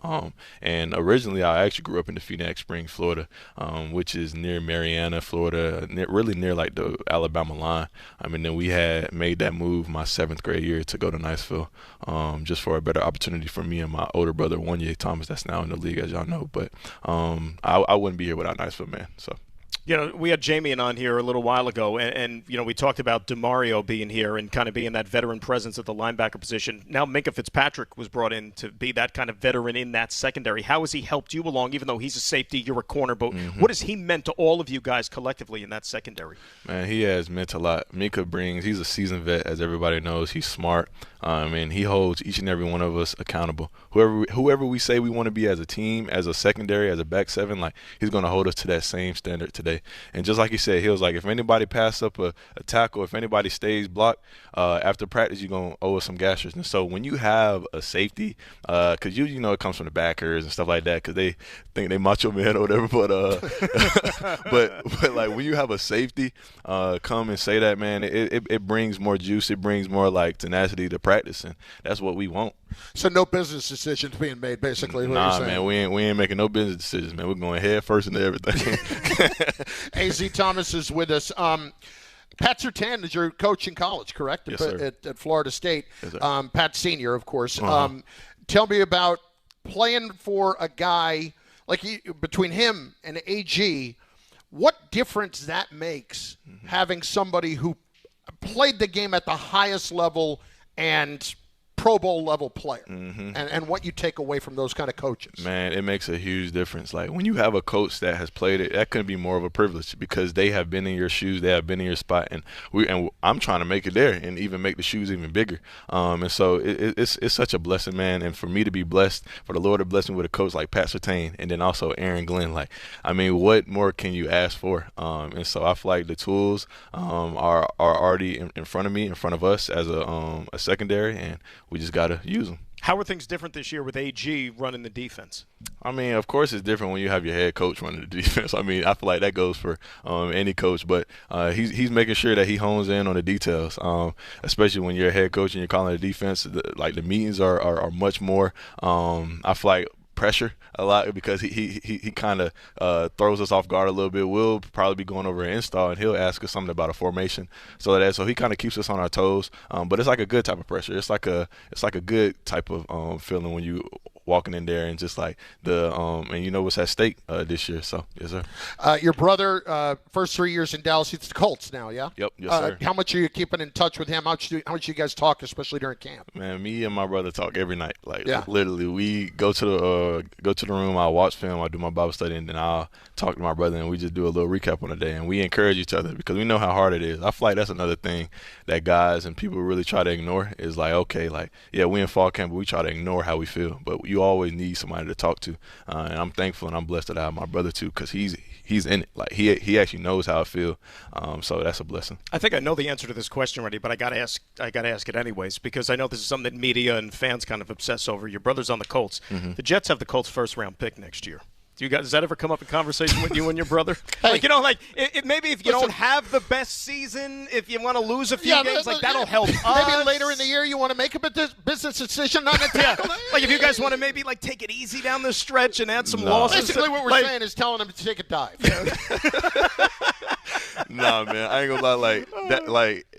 And originally I actually grew up in Phoenix Springs, Florida, which is near Marianna, Florida, really near like the Alabama line. And then we had made that move my 7th grade year to go to Niceville just for a better opportunity for me and my older brother, Wanye Thomas, that's now in the league, as y'all know. But I wouldn't be here without Niceville, man. So. We had Jamie on here a little while ago, and we talked about DeMario being here and kind of being that veteran presence at the linebacker position. Now Minkah Fitzpatrick was brought in to be that kind of veteran in that secondary. How has he helped you along, even though he's a safety, you're a corner? But what has he meant to all of you guys collectively in that secondary? Man, he has meant a lot. Minkah he's a seasoned vet, as everybody knows. He's smart, and he holds each and every one of us accountable. Whoever we say we want to be as a team, as a secondary, as a back seven, like he's going to hold us to that same standard today. And just like he said, he was like, if anybody pass up a tackle, if anybody stays blocked, after practice, you're going to owe us some gashers. And so when you have a safety, because it comes from the backers and stuff like that, because they think they macho man or whatever. But like when you have a safety come and say that, man, it brings more juice. It brings more like tenacity to practice, and that's what we want. So no business decisions being made, basically. Nah, man, we ain't making no business decisions, man. We're going head first into everything. A.Z. Thomas is with us. Pat Surtain is your coach in college, correct? Yes, sir. At Florida State. Yes, sir. Pat Senior, of course. Tell me about playing for a guy like between him and AG. What difference that makes having somebody who played the game at the highest level and Pro Bowl level player, and what you take away from those kind of coaches. Man, it makes a huge difference. Like when you have a coach that has played it, that couldn't be more of a privilege because they have been in your shoes, they have been in your spot, and I'm trying to make it there and even make the shoes even bigger. And so it's such a blessing, man. And for me to be blessed, for the Lord to bless me with a coach like Pat Surtain, and then also Aaron Glenn. Like, I mean, what more can you ask for? And so I feel like the tools are already in front of me, in front of us as a secondary, and we just got to use them. How are things different this year with AG running the defense? I mean, of course it's different when you have your head coach running the defense. I mean, I feel like that goes for any coach, but he's making sure that he hones in on the details, especially when you're a head coach and you're calling the defense. The meetings are much more, I feel like, pressure a lot because he kind of throws us off guard a little bit. We'll probably be going over an install and he'll ask us something about a formation, so he kind of keeps us on our toes. But it's like a good type of pressure. It's like a good type of feeling when you walking in there and just like and you know what's at stake this year. So yes, sir. Your brother, first 3 years in Dallas, he's the Colts now, yeah? Yep, yes, sir. How much are you keeping in touch with him? How much you guys talk, especially during camp? Man, me and my brother talk every night. Like literally, we go to the room. I'll watch film. I'll do my Bible study, and then I'll talk to my brother, and we just do a little recap on the day. And we encourage each other because we know how hard it is. I feel like that's another thing that guys and people really try to ignore is like, okay, like yeah, we in fall camp, but we try to ignore how we feel. But you always need somebody to talk to, and I'm thankful and I'm blessed that I have my brother too, because he's in it. Like he actually knows how I feel, so that's a blessing. I think I know the answer to this question already, but I gotta ask it anyways because I know this is something that media and fans kind of obsess over. Your brother's on the Colts. The Jets have the Colts' first-round pick next year. Does that ever come up in conversation with you and your brother? Maybe if you don't have the best season, if you want to lose a few games, that'll help us. Maybe later in the year you want to make a business decision on it. Like if you guys want to maybe take it easy down the stretch and add some losses. Basically, what we're saying is telling them to take a dive. Nah, man, I ain't gonna lie.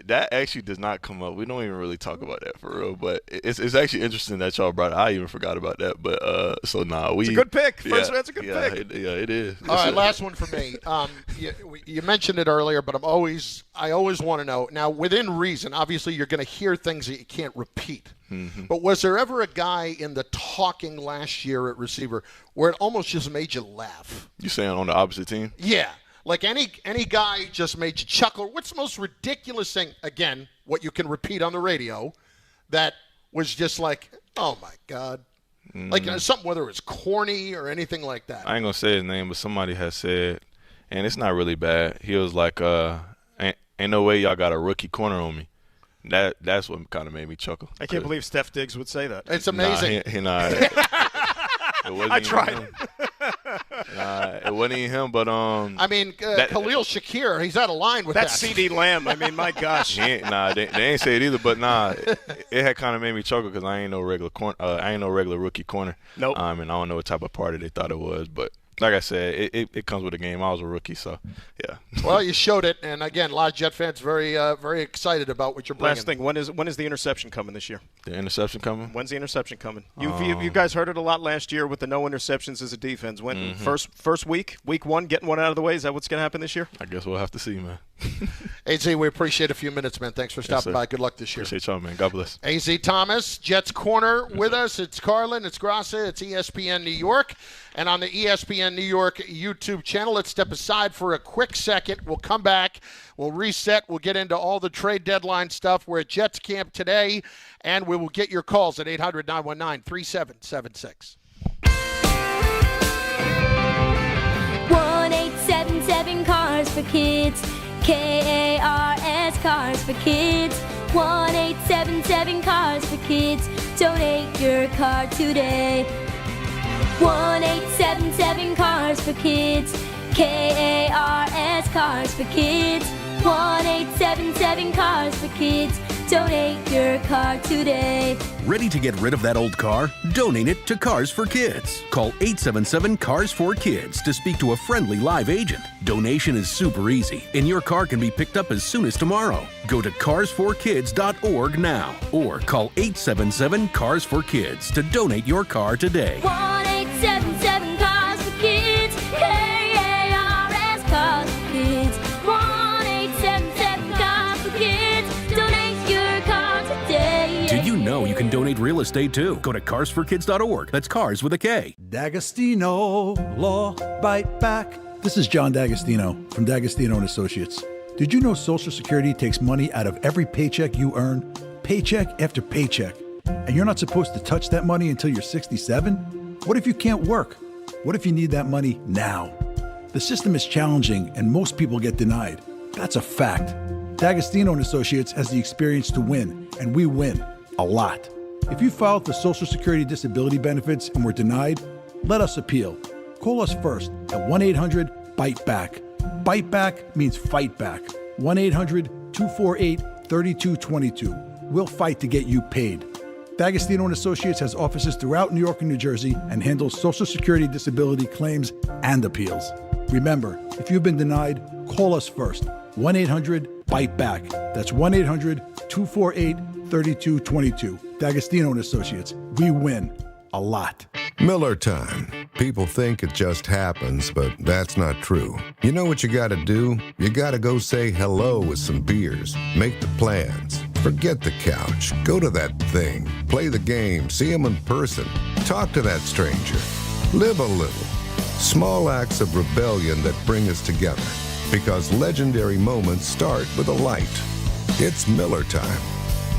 That actually does not come up. We don't even really talk about that for real. But it's actually interesting that y'all brought it. I even forgot about that. But it's a good pick. That's a good pick. It is. All right, last one for me. You mentioned it earlier, but I always want to know. Now, within reason, obviously, you're going to hear things that you can't repeat. Mm-hmm. But was there ever a guy in the talking last year at receiver where it almost just made you laugh? You saying on the opposite team? Yeah. Like any guy just made you chuckle. What's the most ridiculous thing, again, what you can repeat on the radio, that was just like, oh, my God. Like something, whether it was corny or anything like that. I ain't going to say his name, but somebody has said, and it's not really bad, he was like, ain't no way y'all got a rookie corner on me. That's what kind of made me chuckle. I can't believe Steph Diggs would say that. It's amazing. I tried. It wasn't even him, but Khalil Shakir, he's out of line with that. That's CD Lamb. I mean, my gosh. They ain't say it either, but it had kind of made me chuckle because I ain't no regular rookie corner. Nope. And I don't know what type of party they thought it was, but like I said, it comes with the game. I was a rookie, so yeah. Well, you showed it, and again, a lot of Jet fans very excited about what you're bringing. Last thing, when is the interception coming this year? The interception coming? When's the interception coming? You guys heard it a lot last year with the no interceptions as a defense. When first week 1, getting one out of the way. Is that what's going to happen this year? I guess we'll have to see, man. AZ, we appreciate a few minutes, man. Thanks for stopping by. Good luck this year. Appreciate y'all, man. God bless. AZ Thomas, Jets Corner with us. It's Carlin, it's Grassa, it's ESPN New York. And on the ESPN New York YouTube channel, let's step aside for a quick second. We'll come back. We'll reset. We'll get into all the trade deadline stuff. We're at Jets camp today, and we will get your calls at 800-919-3776. 1-877 Cars for Kids. KARS Cars for Kids. 1-877 Cars for Kids. Donate your car today. 1-877 Cars for Kids. KARS Cars for Kids. 1-877 Cars for Kids. Donate your car today. Ready to get rid of that old car? Donate it to Cars for Kids. Call 877-CARS-4-KIDS to speak to a friendly live agent. Donation is super easy, and your car can be picked up as soon as tomorrow. Go to cars4kids.org now, or call 877-CARS-4-KIDS to donate your car today. 1-877 Cars for Kids. KARS Cars for Kids. 1-877 Cars for Kids. Donate your car today. Did you know you can donate real estate too? Go to carsforkids.org. That's cars with a K. D'Agostino Law Bite Back. This is John D'Agostino from D'Agostino & Associates. Did you know Social Security takes money out of every paycheck you earn, paycheck after paycheck, and you're not supposed to touch that money until you're 67? What if you can't work? What if you need that money now? The system is challenging and most people get denied. That's a fact. D'Agostino & Associates has the experience to win, and we win a lot. If you filed for Social Security disability benefits and were denied, let us appeal. Call us first at 1-800-BITE-BACK. Bite Back means fight back. 1-800-248-3222. We'll fight to get you paid. D'Agostino & Associates has offices throughout New York and New Jersey and handles Social Security disability claims and appeals. Remember, if you've been denied, call us first. 1-800-BITE-BACK. That's 1-800-248-3222. D'Agostino & Associates. We win a lot. Miller time. People think it just happens, but that's not true. You know what you gotta do? You gotta go say hello with some beers. Make the plans. Forget the couch. Go to that thing. Play the game. See them in person. Talk to that stranger. Live a little. Small acts of rebellion that bring us together. Because legendary moments start with a light. It's Miller time.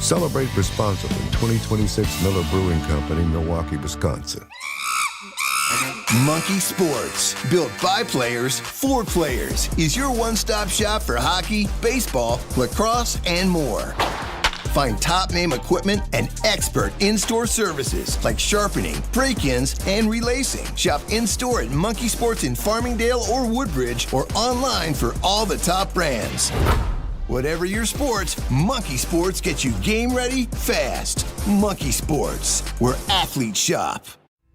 Celebrate responsibly. 2026 Miller Brewing Company, Milwaukee, Wisconsin. Monkey Sports, built by players for players, is your one-stop shop for hockey, baseball, lacrosse, and more. Find top-name equipment and expert in-store services like sharpening, break-ins, and relacing. Shop in-store at Monkey Sports in Farmingdale or Woodbridge or online for all the top brands. Whatever your sports, Monkey Sports gets you game ready fast. Monkey Sports, where athletes shop.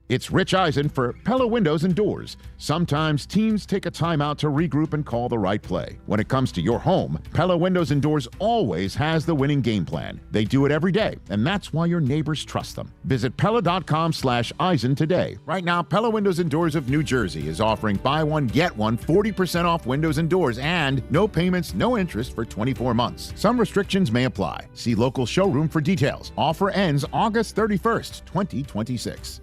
It's Rich Eisen for Pella Windows and Doors. Sometimes teams take a timeout to regroup and call the right play. When it comes to your home, Pella Windows and Doors always has the winning game plan. They do it every day, and that's why your neighbors trust them. Visit Pella.com/Eisen today. Right now, Pella Windows and Doors of New Jersey is offering buy one, get one, 40% off windows and doors, and no payments, no interest for 24 months. Some restrictions may apply. See local showroom for details. Offer ends August 31st, 2026.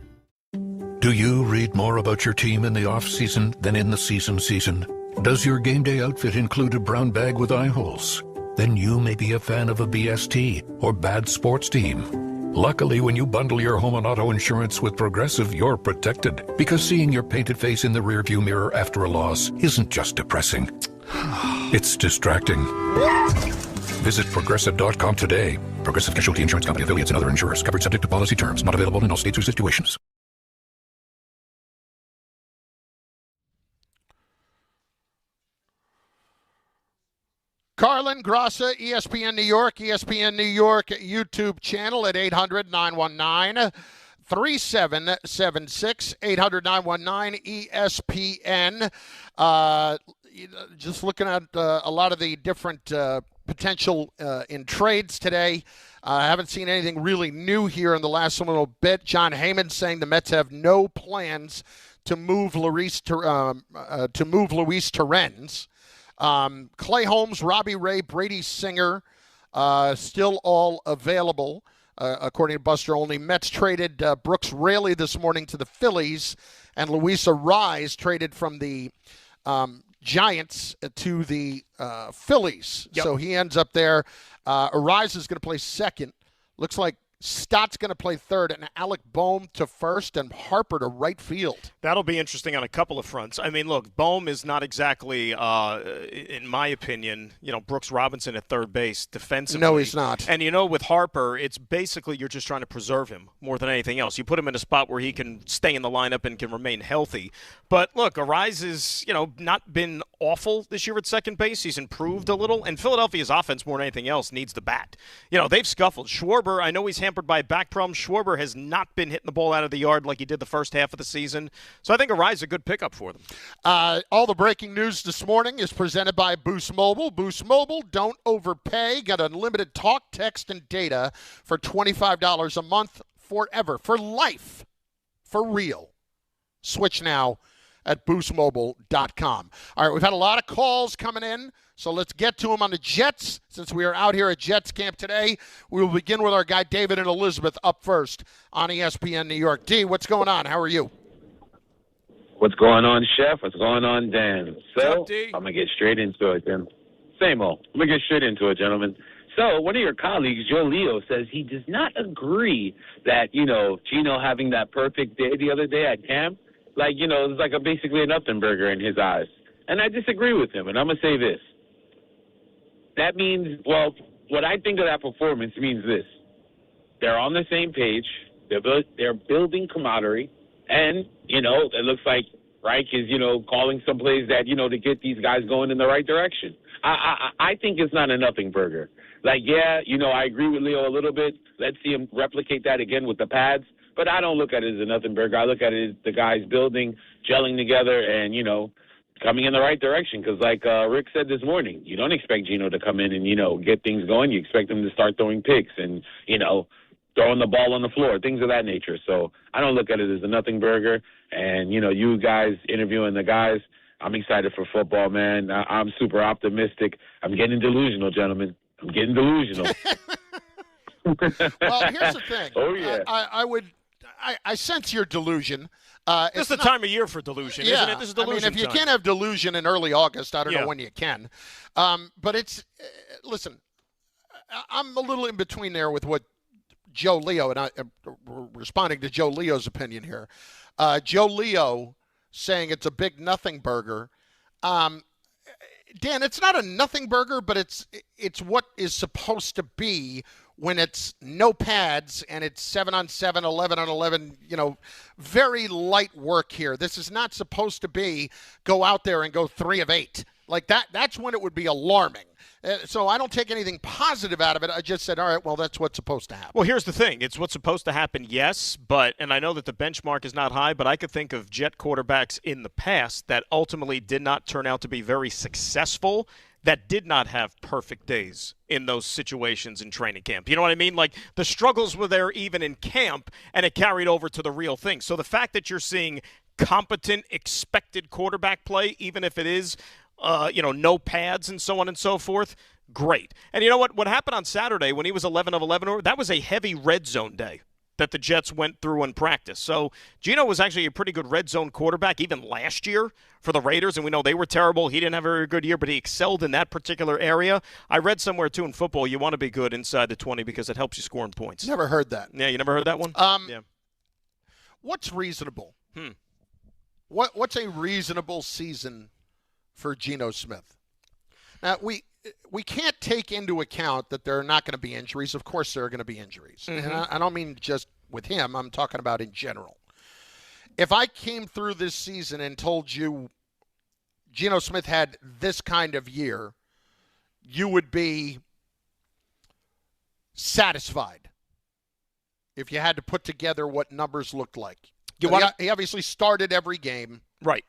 Do you read more about your team in the off-season than in the season? Does your game day outfit include a brown bag with eye holes? Then you may be a fan of a BST or bad sports team. Luckily, when you bundle your home and auto insurance with Progressive, you're protected. Because seeing your painted face in the rearview mirror after a loss isn't just depressing. It's distracting. Visit Progressive.com today. Progressive Casualty Insurance Company, affiliates, and other insurers. Covered subject to policy terms. Not available in all states or situations. Carlin, Grassa, ESPN New York YouTube channel at 800-919-3776, 800-919-ESPN. Just looking at a lot of the different potential in trades today. I haven't seen anything really new here in the last little bit. John Heyman saying the Mets have no plans to move Luis Torrens. Clay Holmes, Robbie Ray, Brady Singer, still all available, according to Buster Olney. Mets traded Brooks Raley this morning to the Phillies, and Luis Arise traded from the Giants to the Phillies. Yep. So he ends up there. Arise is going to play second. Looks like Stott's going to play third, and Alec Boehm to first, and Harper to right field. That'll be interesting on a couple of fronts. I mean, look, Boehm is not exactly, in my opinion, Brooks Robinson at third base defensively. No, he's not. And, with Harper, it's basically you're just trying to preserve him more than anything else. You put him in a spot where he can stay in the lineup and can remain healthy. But, look, Arise has, not been awful this year at second base. He's improved a little. And Philadelphia's offense, more than anything else, needs the bat. They've scuffled. Schwarber, I know he's hampered by back problems. Schwarber has not been hitting the ball out of the yard like he did the first half of the season. So I think Arise is a good pickup for them. All the breaking news this morning is presented by Boost Mobile. Boost Mobile, don't overpay. Got unlimited talk, text, and data for $25 a month forever, for life, for real. Switch now at boostmobile.com. All right, we've had a lot of calls coming in, so let's get to them on the Jets. Since we are out here at Jets camp today, we will begin with our guy David and Elizabeth up first on ESPN New York. D, what's going on? How are you? What's going on, Chef? What's going on, Dan? So, I'm going to get straight into it, then. Same old. I'm going to get straight into it, gentlemen. So, one of your colleagues, Joe Leo, says he does not agree that, Gino having that perfect day the other day at camp, it's like basically a nothing burger in his eyes. And I disagree with him, and I'm going to say this. That means, what I think of that performance means this. They're on the same page. They're building camaraderie. And, it looks like Reich is, calling some plays that, to get these guys going in the right direction. I think it's not a nothing burger. I agree with Leo a little bit. Let's see him replicate that again with the pads. But I don't look at it as a nothing burger. I look at it as the guys building, gelling together, and, coming in the right direction. Because like Rick said this morning, you don't expect Gino to come in and, get things going. You expect him to start throwing picks and, throwing the ball on the floor, things of that nature. So I don't look at it as a nothing burger. And, you guys interviewing the guys, I'm excited for football, man. I'm super optimistic. I'm getting delusional, gentlemen. I'm getting delusional. Well, here's the thing. Oh, yeah. I sense your delusion. This is the time of year for delusion, isn't it? This is delusion if you time. Can't have delusion in early August, I don't know when you can. But it's listen, I'm a little in between there with what Joe Leo, and I'm responding to Joe Leo's opinion here. Joe Leo saying it's a big nothing burger. Dan, it's not a nothing burger, but it's what is supposed to be when it's no pads and it's 7-on-7, 11-on-11, very light work here. This is not supposed to be go out there and go 3 of 8. Like that's when it would be alarming. So I don't take anything positive out of it. I just said, all right, well, that's what's supposed to happen. Well, here's the thing. It's what's supposed to happen, yes, and I know that the benchmark is not high, but I could think of Jet quarterbacks in the past that ultimately did not turn out to be very successful, that did not have perfect days in those situations in training camp. You know what I mean? Like, the struggles were there even in camp, and it carried over to the real thing. So the fact that you're seeing competent, expected quarterback play, even if it is no pads and so on and so forth, great. And you know what? What happened on Saturday when he was 11 of 11, that was a heavy red zone day that the Jets went through in practice. So Geno was actually a pretty good red zone quarterback even last year for the Raiders, and we know they were terrible. He didn't have a very good year, but he excelled in that particular area. I read somewhere, too, in football, you want to be good inside the 20 because it helps you score in points. Never heard that. Yeah, you never heard that one? Yeah. What's reasonable? What's a reasonable season for Geno Smith? Now, we can't take into account that there are not going to be injuries. Of course there are going to be injuries. Mm-hmm. And I don't mean just with him. I'm talking about in general. If I came through this season and told you Geno Smith had this kind of year, you would be satisfied if you had to put together what numbers looked like. He obviously started every game. Right.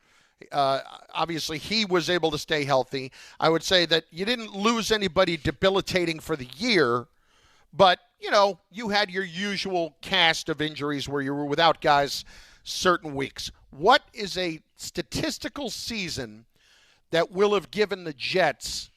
Obviously, he was able to stay healthy. I would say that you didn't lose anybody debilitating for the year, but, you had your usual cast of injuries where you were without guys certain weeks. What is a statistical season that will have given the Jets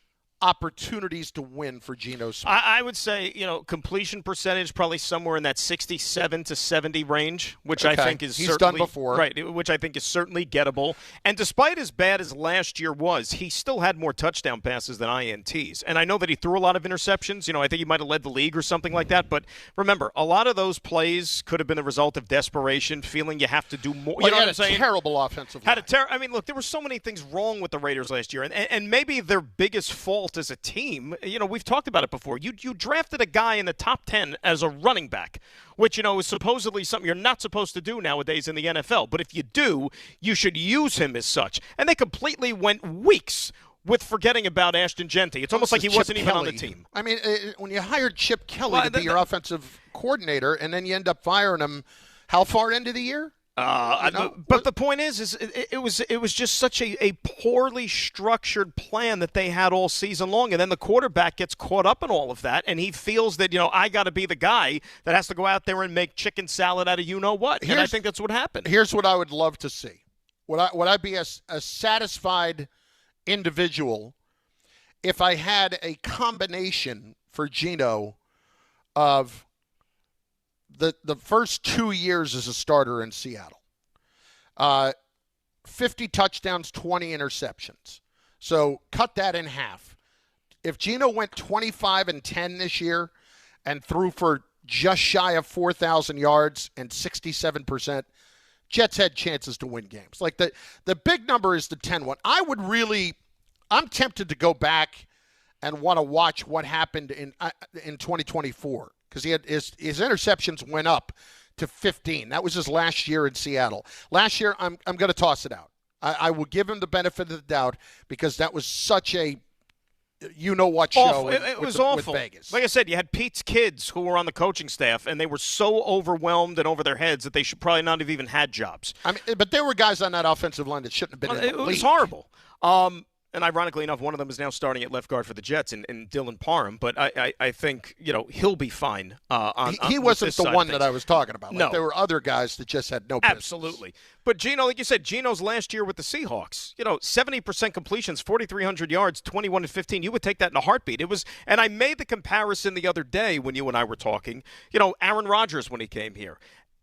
opportunities to win for Geno Smith? I would say, completion percentage probably somewhere in that 67 to 70 range, which I think is He's certainly done before. Right, which I think is certainly gettable. And despite as bad as last year was, he still had more touchdown passes than INTs. And I know that he threw a lot of interceptions. I think he might have led the league or something like that. But remember, a lot of those plays could have been the result of desperation, feeling you have to do more. Well, you know what I'm a saying? Terrible offensive line. Look, there were so many things wrong with the Raiders last year, and maybe their biggest fault as a team, we've talked about it before. You drafted a guy in the top 10 as a running back, which, is supposedly something you're not supposed to do nowadays in the NFL. But if you do, you should use him as such. And they completely went weeks with forgetting about Ashton Genty. It's almost like he wasn't even on the team. I mean, when you hired Chip Kelly to be your offensive coordinator, and then you end up firing him how far into the year? But the point is it was just such a poorly structured plan that they had all season long, and then the quarterback gets caught up in all of that, and he feels that I got to be the guy that has to go out there and make chicken salad out of what. And I think that's what happened. Here's what I would love to see. Would I be a satisfied individual if I had a combination for Geno of the first 2 years as a starter in Seattle. 50 touchdowns, 20 interceptions. So cut that in half. If Geno went 25-10 this year and threw for just shy of 4,000 yards and 67%, Jets had chances to win games. Like the big number is the 10-1. I'm tempted to go back and want to watch what happened in 2024. Because his interceptions went up to 15. That was his last year in Seattle. Last year, I'm going to toss it out. I will give him the benefit of the doubt because that was such a show. It was awful. With Vegas. Like I said, you had Pete's kids who were on the coaching staff, and they were so overwhelmed and over their heads that they should probably not have even had jobs. I mean, but there were guys on that offensive line that shouldn't have been in the league. It was horrible. And ironically enough, one of them is now starting at left guard for the Jets in Dylan Parham. But I think, he'll be fine. He wasn't the one that I was talking about. No. There were other guys that just had no business. Absolutely. But, Geno, like you said, Geno's last year with the Seahawks, 70% completions, 4,300 yards, 21-15. You would take that in a heartbeat. And I made the comparison the other day when you and I were talking. Aaron Rodgers when he came here.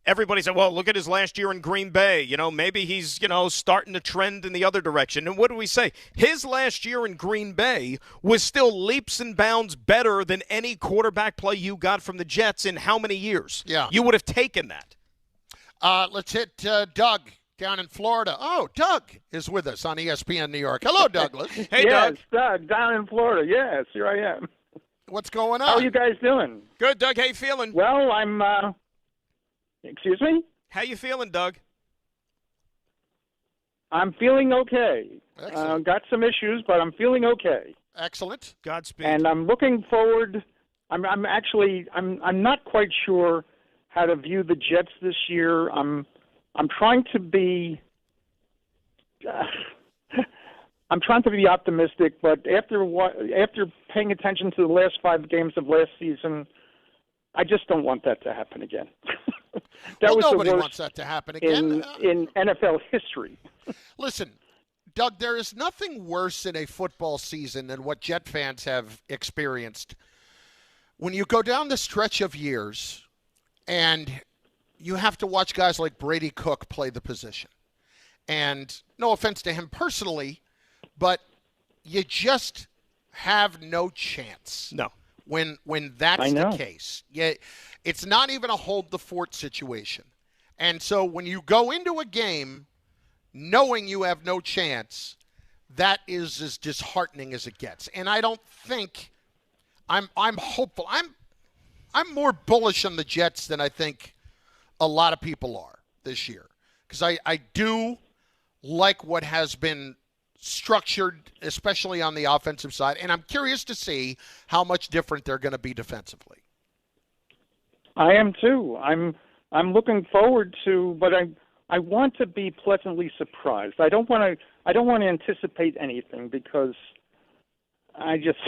Everybody said, well, look at his last year in Green Bay. Maybe he's, starting to trend in the other direction. And what do we say? His last year in Green Bay was still leaps and bounds better than any quarterback play you got from the Jets in how many years? Yeah. You would have taken that. Let's hit Doug down in Florida. Oh, Doug is with us on ESPN New York. Hello, Douglas. Hey, yes, Doug, down in Florida. Yes, here I am. What's going on? How are you guys doing? Good, Doug. How you feeling? Well, I'm. Excuse me? How you feeling, Doug? I'm feeling okay. Got some issues, but I'm feeling okay. Excellent. Godspeed. And I'm looking forward. I'm not quite sure how to view the Jets this year. I'm trying to be. I'm trying to be optimistic, but after paying attention to the last 5 games of last season, I just don't want that to happen again. Nobody wants that to happen again. In NFL history. Listen, Doug, there is nothing worse in a football season than what Jet fans have experienced. When you go down the stretch of years and you have to watch guys like Brady Cook play the position. And no offense to him personally, but you just have no chance. No. When that's the case. It's not even a hold the fort situation. And so when you go into a game knowing you have no chance, that is as disheartening as it gets. And I don't think I'm hopeful. I'm more bullish on the Jets than I think a lot of people are this year. Because I do like what has been structured, especially on the offensive side, and I'm curious to see how much different they're going to be defensively. I am too. I'm looking forward to, but I want to be pleasantly surprised. I don't want to anticipate anything because I just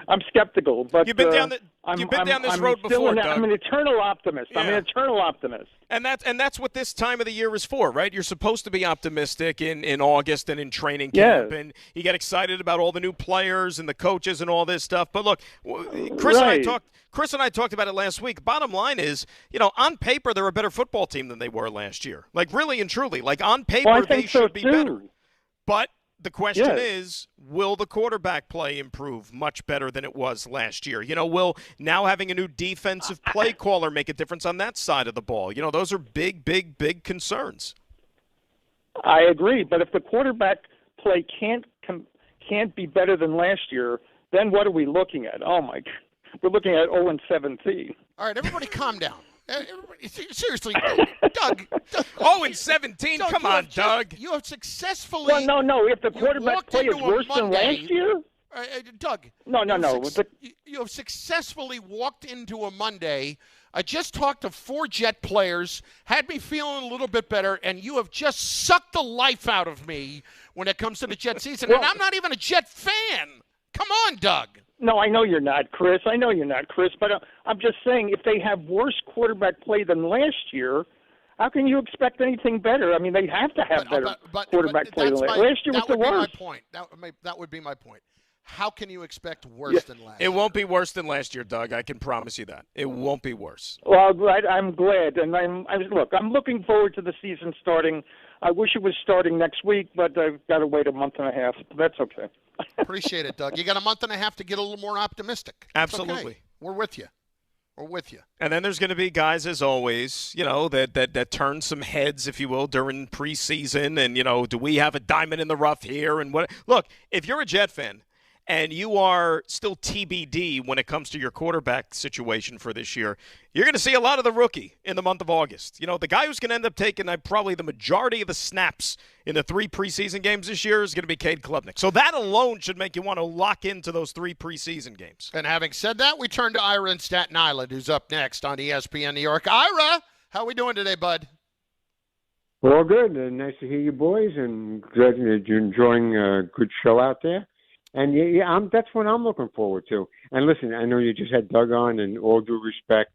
I'm skeptical. But you've been down this road before, Doug. I'm an eternal optimist. Yeah. I'm an eternal optimist. And that's what this time of the year is for, right? You're supposed to be optimistic in August and in training camp, and you get excited about all the new players and the coaches and all this stuff. But look, Chris and I talked about it last week. Bottom line is, on paper they're a better football team than they were last year. Like really and truly, like on paper they should be better. But the question is, will the quarterback play improve much better than it was last year? Will now having a new defensive play caller make a difference on that side of the ball? Those are big, big, big concerns. I agree, but if the quarterback play can't be better than last year, then what are we looking at? Oh my God, we're looking at 0-17. All right, everybody, calm down. Seriously, Doug. 0-17. Come on, Doug. You have successfully. Well, no. If the quarterback play is worse than last year, Doug. No. You have successfully walked into a Monday. I just talked to 4 Jet players, had me feeling a little bit better, and you have just sucked the life out of me when it comes to the Jet season. And I'm not even a Jet fan. Come on, Doug. No, I know you're not, Chris. But I'm just saying, if they have worse quarterback play than last year, how can you expect anything better? I mean, they have to have better quarterback play than last year. Last year was the worst. That would be my point. How can you expect worse than last year? It won't be worse than last year, Doug. I can promise you that. It won't be worse. Well, I'm glad. And I'm looking forward to the season starting. I wish it was starting next week, but I've got to wait a month and a half. That's okay. Appreciate it, Doug. You got a month and a half to get a little more optimistic. Absolutely. Okay. We're with you. And then there's going to be guys, as always, that turn some heads, if you will, during preseason. And, do we have a diamond in the rough here? And what? Look, if you're a Jet fan and you are still TBD when it comes to your quarterback situation for this year, you're going to see a lot of the rookie in the month of August. The guy who's going to end up taking probably the majority of the snaps in the 3 preseason games this year is going to be Cade Klubnik. So that alone should make you want to lock into those 3 preseason games. And having said that, we turn to Ira in Staten Island, who's up next on ESPN New York. Ira, how are we doing today, bud? Well, good. Nice to hear you boys, and glad you're enjoying a good show out there. And that's what I'm looking forward to. And listen, I know you just had Doug on, and all due respect,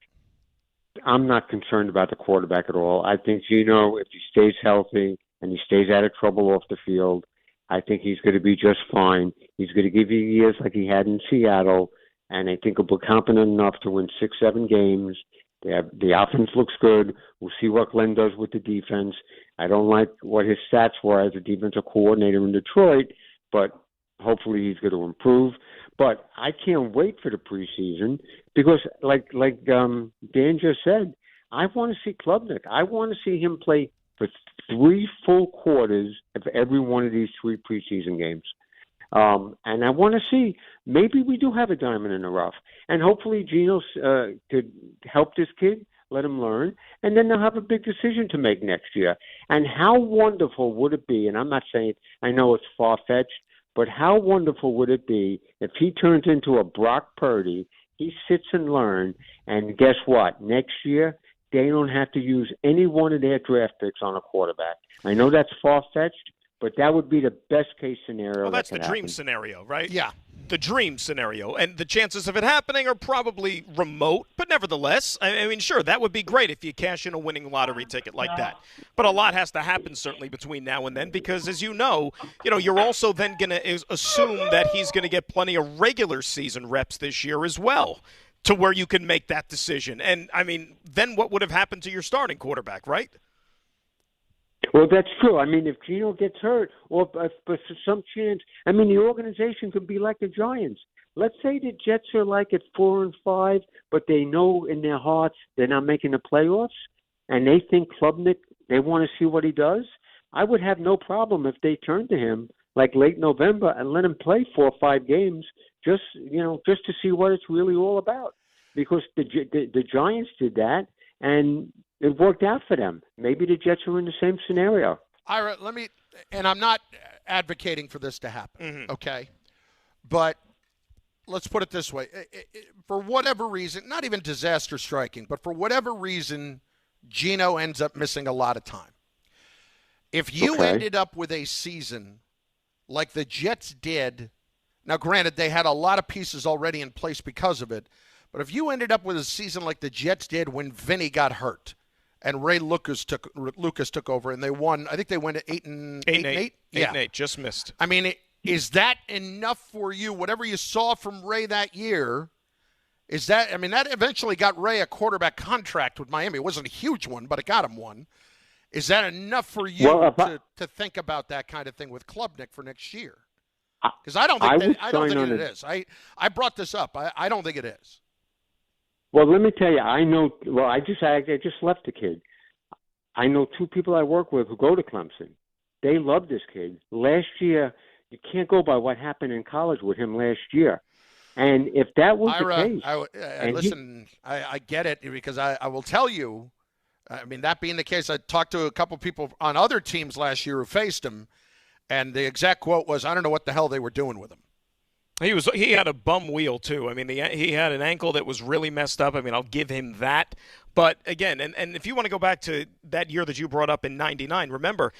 I'm not concerned about the quarterback at all. I think Gino, if he stays healthy and he stays out of trouble off the field, I think he's going to be just fine. He's going to give you years like he had in Seattle, and I think he'll be competent enough to win 6-7 games. The offense looks good. We'll see what Glenn does with the defense. I don't like what his stats were as a defensive coordinator in Detroit, but hopefully he's going to improve. But I can't wait for the preseason because, like Dan just said, I want to see Klubnik. I want to see him play for 3 full quarters of every one of these 3 preseason games. And I want to see, maybe we do have a diamond in the rough. And hopefully Gino could help this kid, let him learn, and then they'll have a big decision to make next year. And how wonderful would it be, and I'm not saying, I know it's far-fetched, but how wonderful would it be if he turns into a Brock Purdy, he sits and learns, and guess what? Next year, they don't have to use any one of their draft picks on a quarterback. I know that's far-fetched, but that would be the best-case scenario. Well, that's the dream happen. scenario, right? Yeah. The dream scenario. And the chances of it happening are probably remote, but nevertheless, I mean, sure, that would be great if you cash in a winning lottery ticket like that. But a lot has to happen, certainly, between now and then, because, as you know, you're also then going to assume that he's going to get plenty of regular season reps this year as well, to where you can make that decision. And, I mean, then what would have happened to your starting quarterback, right? Well, that's true. I mean, if Gino gets hurt, or but for some chance, I mean, the organization could be like the Giants. Let's say the Jets are like at 4-5, but they know in their hearts they're not making the playoffs, and they think Klubnik, they want to see what he does. I would have no problem if they turn to him like late November and let him play 4 or 5 games, just to see what it's really all about. Because the Giants did that, and it worked out for them. Maybe the Jets are in the same scenario. Ira, and I'm not advocating for this to happen, okay? But let's put it this way. For whatever reason, not even disaster striking, but for whatever reason, Gino ends up missing a lot of time. If you ended up with a season like the Jets did, now granted, they had a lot of pieces already in place because of it, but if you ended up with a season like the Jets did when Vinny got hurt, and Ray Lucas took over, and they won. I think they went at 8-8. 8-8, just missed. I mean, is that enough for you? Whatever you saw from Ray that year, is that? I mean, that eventually got Ray a quarterback contract with Miami. It wasn't a huge one, but it got him one. Is that enough for you to think about that kind of thing with Klubnik for next year? Because I don't think it is. I brought this up. I don't think it is. Well, let me tell you, I know. Well, I just left the kid. I know 2 people I work with who go to Clemson. They love this kid. Last year, you can't go by what happened in college with him last year. And if that was the case, I get it, because I will tell you. I mean, that being the case, I talked to a couple people on other teams last year who faced him, and the exact quote was, "I don't know what the hell they were doing with him." He had a bum wheel too. I mean, he had an ankle that was really messed up. I mean, I'll give him that. But again, and if you want to go back to that year that you brought up in '99, remember,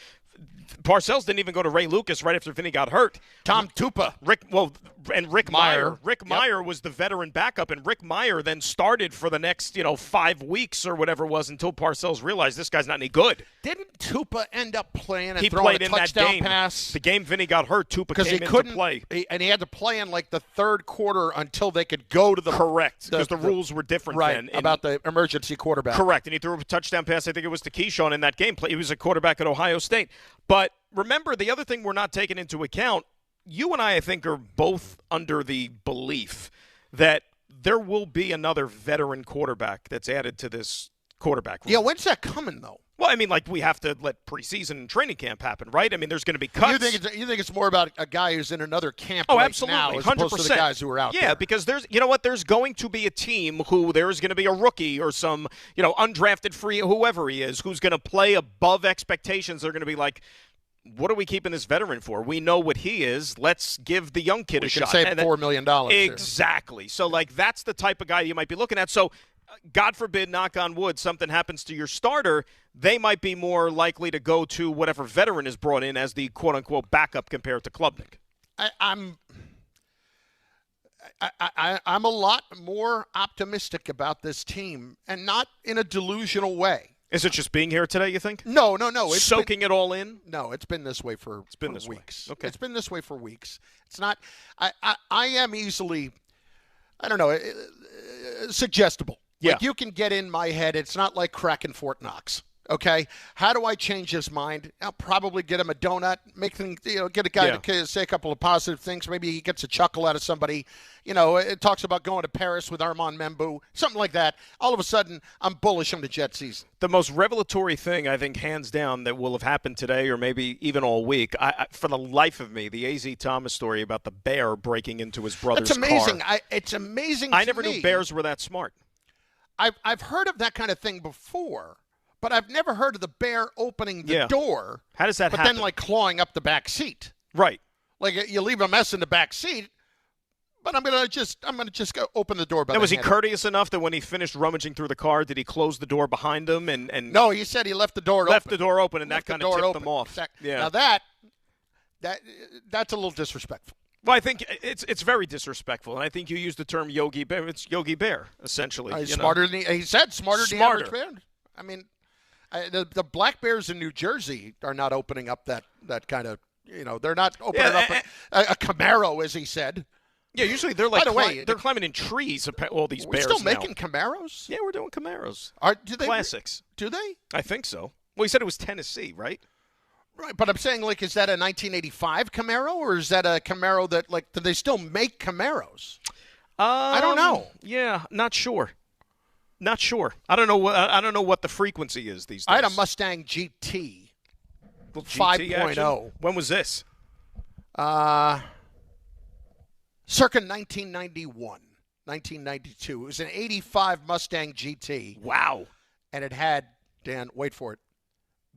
Parcells didn't even go to Ray Lucas right after Vinny got hurt. Tom Tupa. Rick Meyer. Rick Meyer was the veteran backup, and Rick Meyer then started for the next 5 weeks or whatever it was until Parcells realized this guy's not any good. Didn't Tupa end up playing and played throwing a in touchdown that game. pass? The game Vinny got hurt, Tupa came in to play. And he had to play in like the third quarter until they could go to the correct because the rules were different then about the emergency quarterback. Correct, and he threw a touchdown pass. I think it was to Keyshawn in that game. He was a quarterback at Ohio State. But remember, the other thing we're not taking into account, you and I think, are both under the belief that there will be another veteran quarterback that's added to this quarterback room. Yeah, when's that coming, though? Well, I mean, like, we have to let preseason and training camp happen, right? I mean, there's going to be cuts. You think it's more about a guy who's in another camp absolutely, now as 100%. opposed to the guys who are out there? Yeah, because there's going to be a team who there's going to be a rookie or some, undrafted free, whoever he is, who's going to play above expectations. They're going to be like, what are we keeping this veteran for? We know what he is. Let's give the young kid a shot. We can save $4 million. Exactly. So, that's the type of guy you might be looking at. So, God forbid, knock on wood, something happens to your starter, they might be more likely to go to whatever veteran is brought in as the quote-unquote backup compared to Klubnik. I'm a lot more optimistic about this team, and not in a delusional way. Is it just being here today, you think? No. It's soaking it all in? No, it's been this way for weeks. Okay. It's been this way for weeks. It's not – I am easily, I don't know, suggestible. Yeah. Like, you can get in my head. It's not like cracking Fort Knox. Okay, how do I change his mind? I'll probably get him a donut, make them, get a guy to say a couple of positive things. Maybe he gets a chuckle out of somebody. It talks about going to Paris with Armand Membu, something like that. All of a sudden, I'm bullish on the Jet season. The most revelatory thing, I think, hands down, that will have happened today or maybe even all week, for the life of me, the A.Z. Thomas story about the bear breaking into his brother's car. That's amazing. It's amazing I never knew bears were that smart. I've heard of that kind of thing before. But I've never heard of the bear opening the door. How does that happen? But then, clawing up the back seat. Right. Like, you leave a mess in the back seat, but I'm gonna just go open the door. Now, was he courteous enough that when he finished rummaging through the car, did he close the door behind him? And no, he said he left the door open. And that kind of tipped them off. Exactly. Yeah. Now that's a little disrespectful. Well, I think it's very disrespectful, and I think you used the term Yogi Bear. It's Yogi Bear, essentially. He said smarter than the average bear. I mean. The black bears in New Jersey are not opening up that kind of, they're not opening up a Camaro, as he said. Yeah, usually they're like they're climbing in trees. All these bears. We're still making Camaros. Yeah, we're doing Camaros. Do they classics? Do they? I think so. Well, he said it was Tennessee, right? Right, but I'm saying, is that a 1985 Camaro, or is that a Camaro that do they still make Camaros? I don't know. Yeah, not sure. Not sure. I don't know what the frequency is these days. I had a Mustang GT 5.0. When was this? Circa 1991, 1992. It was an 85 Mustang GT. Wow. And it had, Dan, wait for it,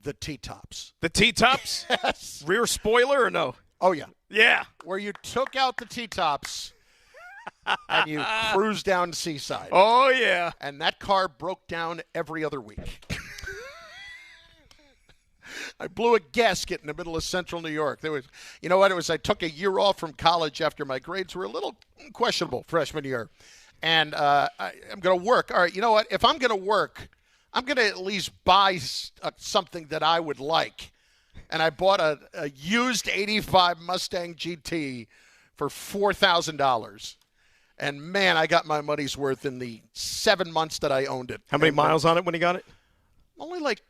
the T-tops. The T-tops? Yes. Rear spoiler or no? Oh, yeah. Yeah. Where you took out the T-tops and you cruised down Seaside. Oh, yeah. And that car broke down every other week. I blew a gasket in the middle of central New York. There was, I took a year off from college after my grades were a little questionable freshman year. And I'm going to work. All right, you know what? If I'm going to work, I'm going to at least buy something that I would like. And I bought a used 85 Mustang GT for $4,000. And, man, I got my money's worth in the 7 months that I owned it. How many miles on it when you got it? Only like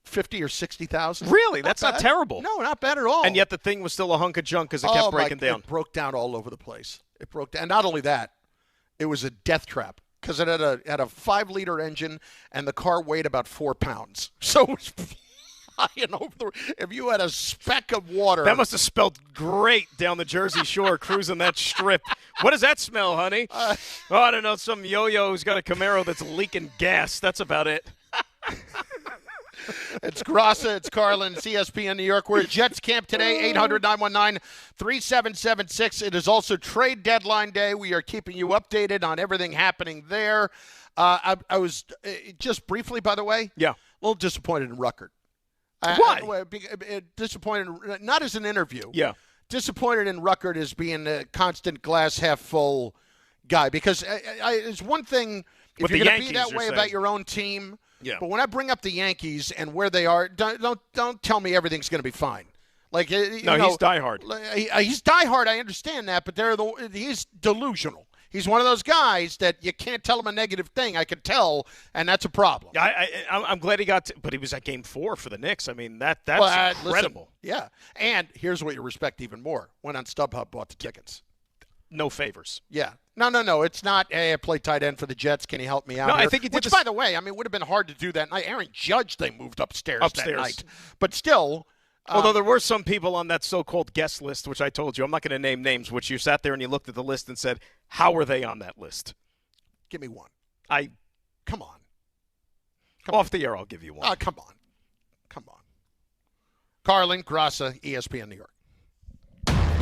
50 or 60,000. Really? That's not terrible. No, not bad at all. And yet the thing was still a hunk of junk because it kept breaking down. It broke down all over the place. It broke down. And not only that, it was a death trap because it had a 5-liter engine and the car weighed about 4 pounds. So it was flying over if you had a speck of water. That must have smelled great down the Jersey Shore cruising that strip. What does that smell, honey? I don't know. Some yo-yo who's got a Camaro that's leaking gas. That's about it. It's Grassa, it's Carlin, it's ESPN New York. We're at Jets camp today, 800-919-3776. It is also trade deadline day. We are keeping you updated on everything happening there. I was just briefly, by the way, a little disappointed in Ruckert. Why? Disappointed, not as an interview. Yeah. Disappointed in Ruckert as being a constant glass half full guy. Because it's one thing if you're going to be that way about your own team. Yeah. But when I bring up the Yankees and where they are, don't tell me everything's going to be fine. Like he's diehard. He's diehard. I understand that, but he's delusional. He's one of those guys that you can't tell him a negative thing. I can tell, and that's a problem. I'm glad he got but he was at Game 4 for the Knicks. I mean, that's incredible. Listen, yeah. And here's what you respect even more. Went on StubHub, bought the tickets. No favors. Yeah. No. It's not, hey, I play tight end for the Jets. Can you help me out No, here? I think he did. Which, by the way, would have been hard to do that night. Aaron Judge, they moved upstairs that night. But still. Although there were some people on that so-called guest list, which I told you, I'm not going to name names, which you sat there and you looked at the list and said, how are they on that list? Give me one. Come on. Off the air, I'll give you one. Come on. Carlin, Grassa, ESPN New York.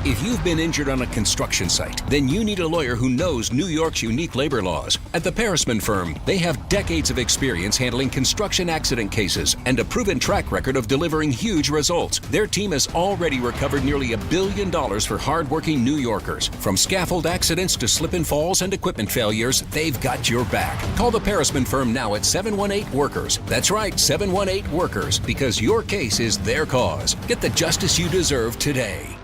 If you've been injured on a construction site, then you need a lawyer who knows New York's unique labor laws. At the Parisman Firm, they have decades of experience handling construction accident cases and a proven track record of delivering huge results. Their team has already recovered nearly $1 billion for hardworking New Yorkers. From scaffold accidents to slip and falls and equipment failures, they've got your back. Call the Parisman Firm now at 718-WORKERS. That's right, 718-WORKERS, because your case is their cause. Get the justice you deserve today.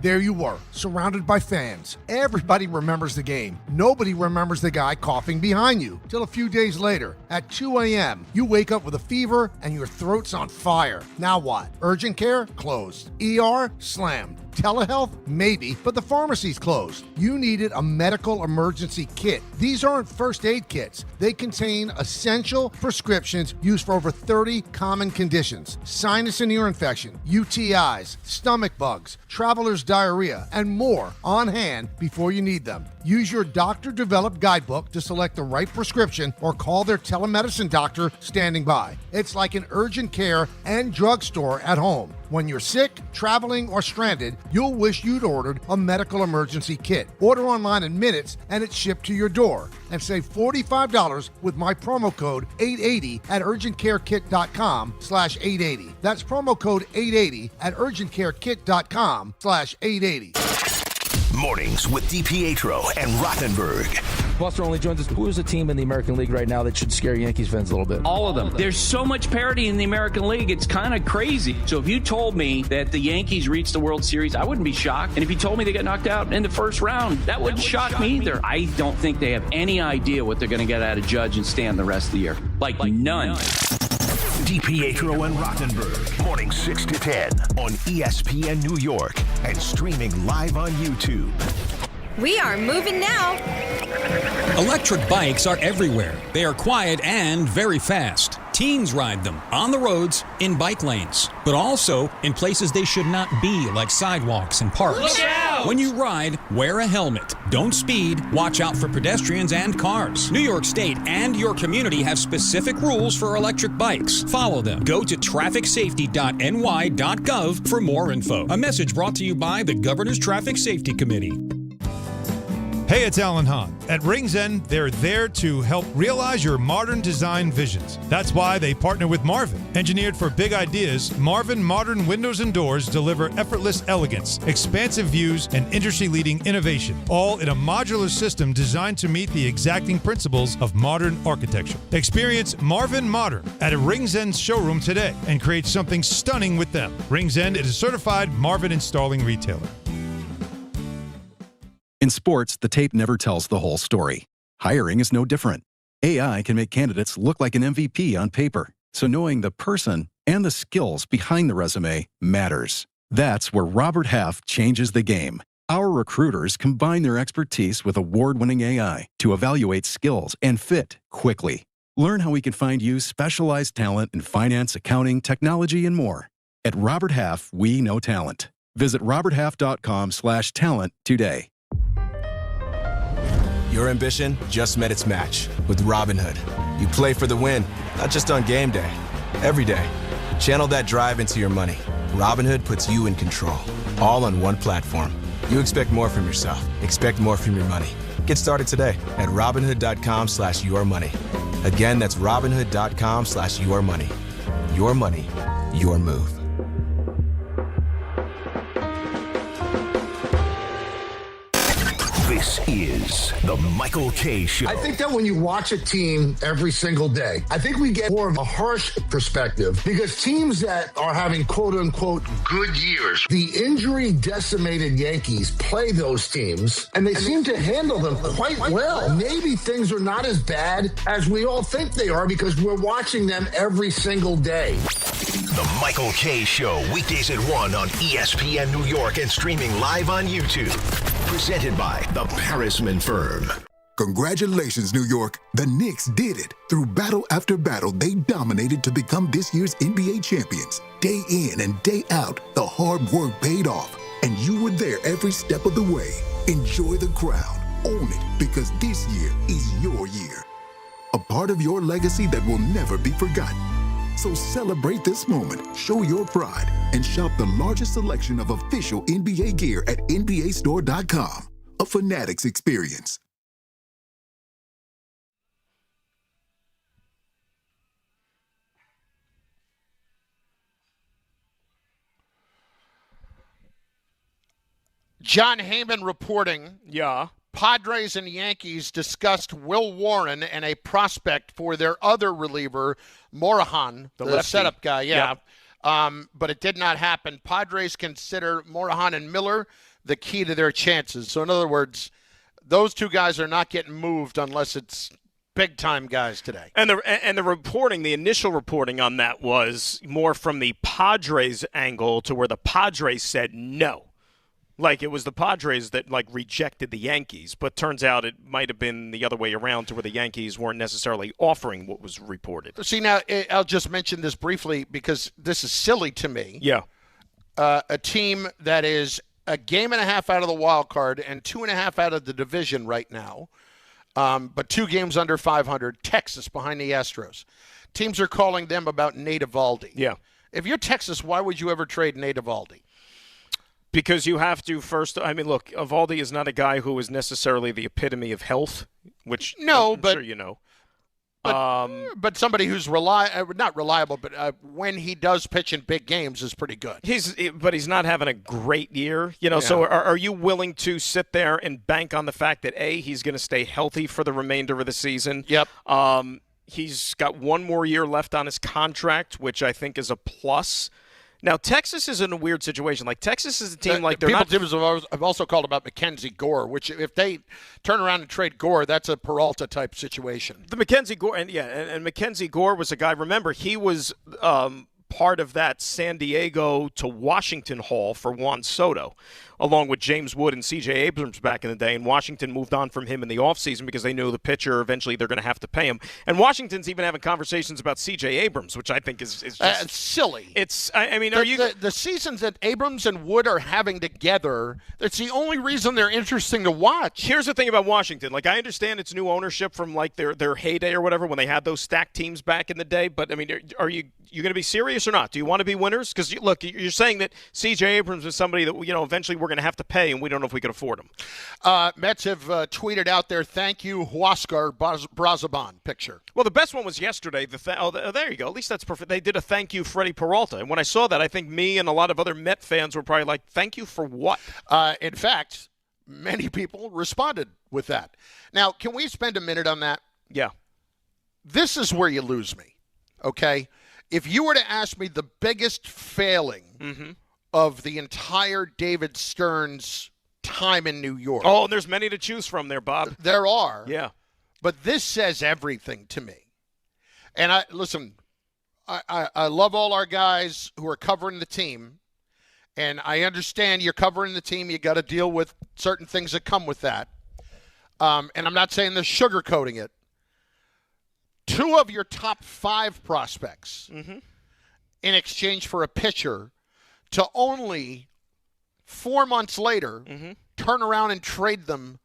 There you were, surrounded by fans. Everybody remembers the game. Nobody remembers the guy coughing behind you. Till a few days later, at 2 a.m., you wake up with a fever and your throat's on fire. Now what? Urgent care? Closed. ER? Slammed. Telehealth? Maybe, but the pharmacy's closed. You needed a medical emergency kit. These aren't first aid kits. They contain essential prescriptions used for over 30 common conditions. Sinus and ear infection, UTIs, stomach bugs, traveler's diarrhea, and more on hand before you need them. Use your doctor-developed guidebook to select the right prescription or call their telemedicine doctor standing by. It's like an urgent care and drugstore at home. When you're sick, traveling, or stranded, you'll wish you'd ordered a medical emergency kit. Order online in minutes and it's shipped to your door. And save $45 with my promo code 880 at urgentcarekit.com/880. That's promo code 880 at urgentcarekit.com/880. Mornings with DiPietro and Rothenberg. Buster only joins us. Who is a team in the American League right now that should scare Yankees fans a little bit? All of them. There's so much parity in the American League, it's kind of crazy. So if you told me that the Yankees reached the World Series, I wouldn't be shocked. And if you told me they got knocked out in the first round, that wouldn't shock me either. I don't think they have any idea what they're going to get out of Judge and Stan the rest of the year. Like none. DiPietro and Rothenberg. Morning 6 to 10 on ESPN New York and streaming live on YouTube. We are moving now. Electric bikes are everywhere. They are quiet and very fast. Teens ride them on the roads, in bike lanes, but also in places they should not be, like sidewalks and parks. Look out! When you ride, wear a helmet. Don't speed. Watch out for pedestrians and cars. New York State and your community have specific rules for electric bikes. Follow them. Go to trafficsafety.ny.gov for more info. A message brought to you by the Governor's Traffic Safety Committee. Hey, it's Alan Hahn. At Rings End, they're there to help realize your modern design visions. That's why they partner with Marvin. Engineered for big ideas, Marvin Modern Windows and Doors deliver effortless elegance, expansive views, and industry-leading innovation, all in a modular system designed to meet the exacting principles of modern architecture. Experience Marvin Modern at a Rings End showroom today and create something stunning with them. Rings End is a certified Marvin installing retailer. In sports, the tape never tells the whole story. Hiring is no different. AI can make candidates look like an MVP on paper, so knowing the person and the skills behind the resume matters. That's where Robert Half changes the game. Our recruiters combine their expertise with award-winning AI to evaluate skills and fit quickly. Learn how we can find you specialized talent in finance, accounting, technology, and more. At Robert Half, we know talent. Visit roberthalf.com/talent today. Your ambition just met its match with Robinhood. You play for the win, not just on game day, every day. Channel that drive into your money. Robinhood puts you in control, all on one platform. You expect more from yourself. Expect more from your money. Get started today at Robinhood.com/yourmoney. Again, that's Robinhood.com/yourmoney. Your money, your move. This is the Michael K. Show. I think that when you watch a team every single day, I think we get more of a harsh perspective because teams that are having quote unquote good years, the injury decimated Yankees play those teams and they seem to handle them quite well. Maybe things are not as bad as we all think they are because we're watching them every single day. The Michael K. Show, weekdays at 1 on ESPN New York and streaming live on YouTube. Presented by the Parisman Firm. Congratulations, New York. The Knicks did it. Through battle after battle, they dominated to become this year's NBA champions. Day in and day out, the hard work paid off, and you were there every step of the way. Enjoy the crown. Own it, because this year is your year. A part of your legacy that will never be forgotten. So celebrate this moment, show your pride, and shop the largest selection of official NBA gear at NBAstore.com. A Fanatics experience. John Heyman reporting. Yeah. Padres and Yankees discussed Will Warren and a prospect for their other reliever, Morahan, the setup guy. Yeah. Yep. But it did not happen. Padres consider Morahan and Miller the key to their chances. So, in other words, those two guys are not getting moved unless it's big-time guys today. And the reporting, the initial reporting on that was more from the Padres angle to where the Padres said no. Like, it was the Padres that, like, rejected the Yankees. But turns out it might have been the other way around to where the Yankees weren't necessarily offering what was reported. See, now, I'll just mention this briefly because this is silly to me. Yeah. A team that is a game and a half out of the wild card and 2.5 out of the division right now, but 2 games under 500, Texas behind the Astros. Teams are calling them about Nate Eovaldi. Yeah. If you're Texas, why would you ever trade Nate Eovaldi? Because you have to first – I mean, look, Eovaldi is not a guy who is necessarily the epitome of health, which I'm sure you know. But somebody who's not reliable, but when he does pitch in big games is pretty good. But he's not having a great year, you know. Yeah. So are you willing to sit there and bank on the fact that he's going to stay healthy for the remainder of the season? Yep. He's got 1 more year left on his contract, which I think is a plus. Now, Texas is in a weird situation. Like, Texas is a team like they're not – People have also called about Mackenzie Gore, which if they turn around and trade Gore, that's a Peralta-type situation. The Mackenzie Gore – and Mackenzie Gore was a guy – remember, he was part of that San Diego to Washington haul for Juan Soto, along with James Wood and C.J. Abrams back in the day. And Washington moved on from him in the offseason because they knew the pitcher eventually they're going to have to pay him. And Washington's even having conversations about C.J. Abrams, which I think is just silly. I mean, the seasons that Abrams and Wood are having together, that's the only reason they're interesting to watch. Here's the thing about Washington. Like, I understand it's new ownership from like their heyday or whatever when they had those stacked teams back in the day. But I mean, are you going to be serious or not? Do you want to be winners? Because look, you're saying that C.J. Abrams is somebody that eventually we're going to have to pay, and we don't know if we can afford him. Mets have tweeted out their thank you Huascar Brazaban picture. Well, the best one was yesterday. There you go. At least that's perfect. They did a thank you Freddie Peralta, and when I saw that, I think me and a lot of other Met fans were probably like, "Thank you for what?" In fact, many people responded with that. Now, can we spend a minute on that? Yeah. This is where you lose me. Okay. If you were to ask me the biggest failing of the entire David Stearns time in New York. Oh, and there's many to choose from there, Bob. There are. Yeah. But this says everything to me. And I love all our guys who are covering the team. And I understand you're covering the team. You got to deal with certain things that come with that. And I'm not saying they're sugarcoating it. 2 of your top 5 prospects in exchange for a pitcher to only 4 months later turn around and trade him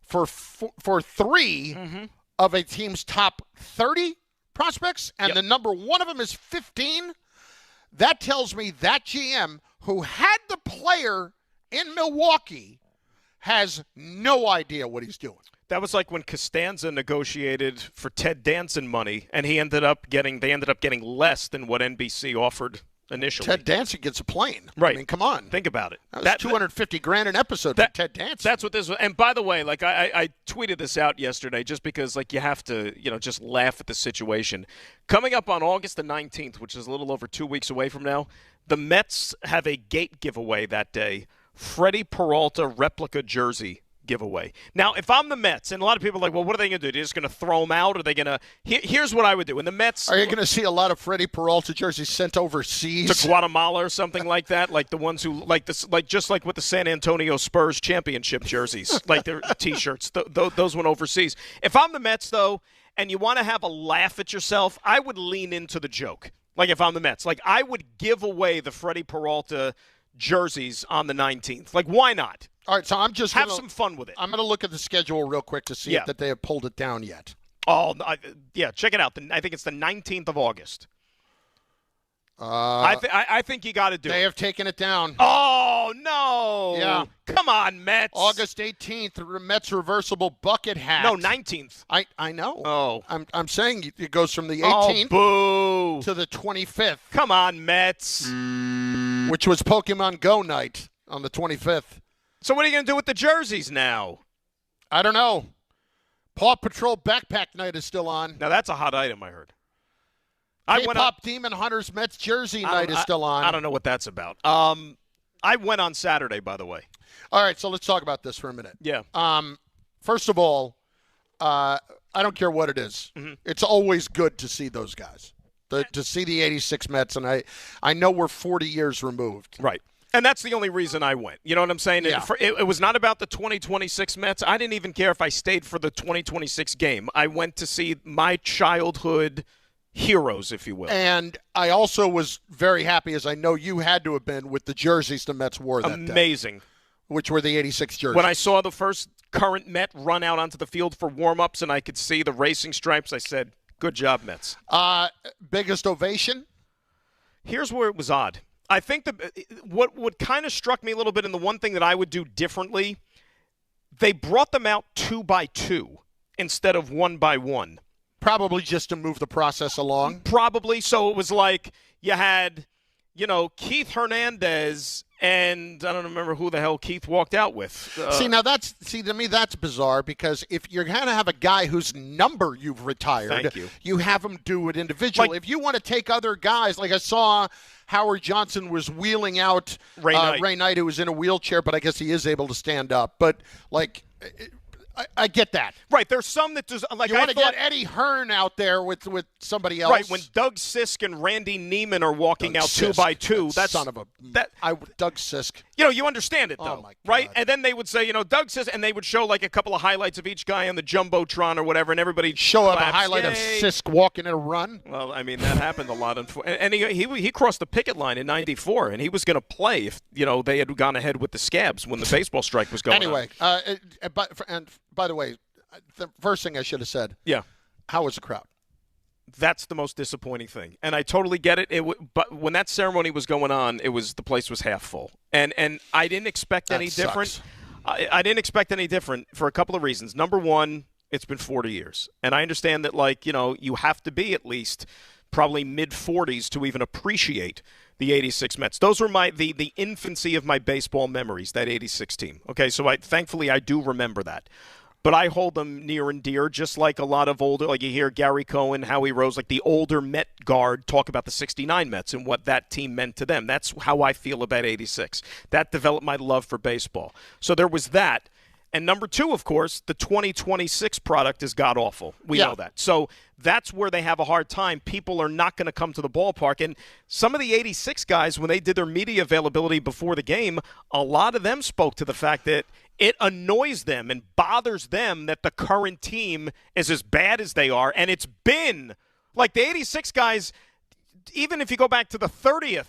for 3 of a team's top 30 prospects, and the number 1 of them is 15. That tells me that GM who had the player in Milwaukee has no idea what he's doing. That was like when Costanza negotiated for Ted Danson money, and they ended up getting less than what NBC offered initially. Ted Danson gets a plane. Right. I mean, come on. Think about it. That was $250,000 an episode for Ted Danson. That's what this was. And by the way, like I tweeted this out yesterday just because like you have to, just laugh at the situation. Coming up on August the 19th, which is a little over 2 weeks away from now, the Mets have a gate giveaway that day. Freddie Peralta replica jersey giveaway. Now, if I'm the Mets, and a lot of people are like, well, what are they going to do? They're just going to throw them out? Or are they going to – here's what I would do. And the Mets – Are you going to see a lot of Freddie Peralta jerseys sent overseas? To Guatemala or something like that? Like the ones who – just like with the San Antonio Spurs championship jerseys, like their T-shirts, those went overseas. If I'm the Mets, though, and you want to have a laugh at yourself, I would lean into the joke. Like if I'm the Mets. Like I would give away the Freddie Peralta jerseys on the 19th. Like why not? All right, so I'm just have some fun with it. I'm going to look at the schedule real quick to see if that they have pulled it down yet. Oh, yeah, check it out. I think it's the 19th of August. I think you got to do it. They have taken it down. Oh, no. Yeah. Come on, Mets. August 18th, Mets reversible bucket hat. No, 19th. I know. Oh. I'm saying it goes from the 18th to the 25th. Come on, Mets. Which was Pokemon Go night on the 25th. So what are you going to do with the jerseys now? I don't know. Paw Patrol Backpack Night is still on. Now, that's a hot item, I heard. K-Pop Demon Hunters Mets Jersey Night is still on. I don't know what that's about. I went on Saturday, by the way. All right, so let's talk about this for a minute. Yeah. First of all, I don't care what it is. Mm-hmm. It's always good to see those guys, to see the 86 Mets, and I know we're 40 years removed. Right. And that's the only reason I went. You know what I'm saying? Yeah. It was not about the 2026 Mets. I didn't even care if I stayed for the 2026 game. I went to see my childhood heroes, if you will. And I also was very happy, as I know you had to have been, with the jerseys the Mets wore that day. Amazing. Which were the 86 jerseys. When I saw the first current Met run out onto the field for warm-ups and I could see the racing stripes, I said, good job, Mets. Biggest ovation? Here's where it was odd. I think what kind of struck me a little bit, and the one thing that I would do differently, they brought them out 2 by 2 instead of 1 by 1. Probably just to move the process along. Probably. So it was like you had, Keith Hernandez, and I don't remember who the hell Keith walked out with. To me that's bizarre, because if you're going to have a guy whose number you've retired, you have him do it individually. If you want to take other guys, like I saw Howard Johnson was wheeling out Ray Knight, who was in a wheelchair, but I guess he is able to stand up. But, I get that. Right, there's some that does. Like, you want to get Eddie Hearn out there with somebody else. Right, when Doug Sisk and Randy Neiman are walking out 2 by 2, that's Doug Sisk. You understand it though, my God. right? And then they would say, Doug Sisk, and they would show like a couple of highlights of each guy on the jumbotron or whatever, and everybody show up claps. a highlight Yay. of Sisk walking in a run. Well, I mean that happened a lot, and he crossed the picket line in '94, and he was going to play if they had gone ahead with the Scabs when the baseball strike was going on. Anyway, by the way, the first thing I should have said. Yeah. How was the crowd? That's the most disappointing thing, and I totally get it. But when that ceremony was going on, the place was half full, and I didn't expect any different. I didn't expect any different for a couple of reasons. Number one, it's been 40 years, and I understand that you have to be at least probably mid-40s to even appreciate the 86 Mets. Those were the infancy of my baseball memories, that 86 team. Okay, so thankfully I do remember that. But I hold them near and dear, just like a lot of older, like you hear Gary Cohen, Howie Rose, like the older Met guard talk about the 69 Mets and what that team meant to them. That's how I feel about 86. That developed my love for baseball. So there was that. And number two, of course, the 2026 product is god-awful. We know that. So that's where they have a hard time. People are not going to come to the ballpark. And some of the 86 guys, when they did their media availability before the game, a lot of them spoke to the fact that it annoys them and bothers them that the current team is as bad as they are. And it's been, like the 86 guys, even if you go back to the 30th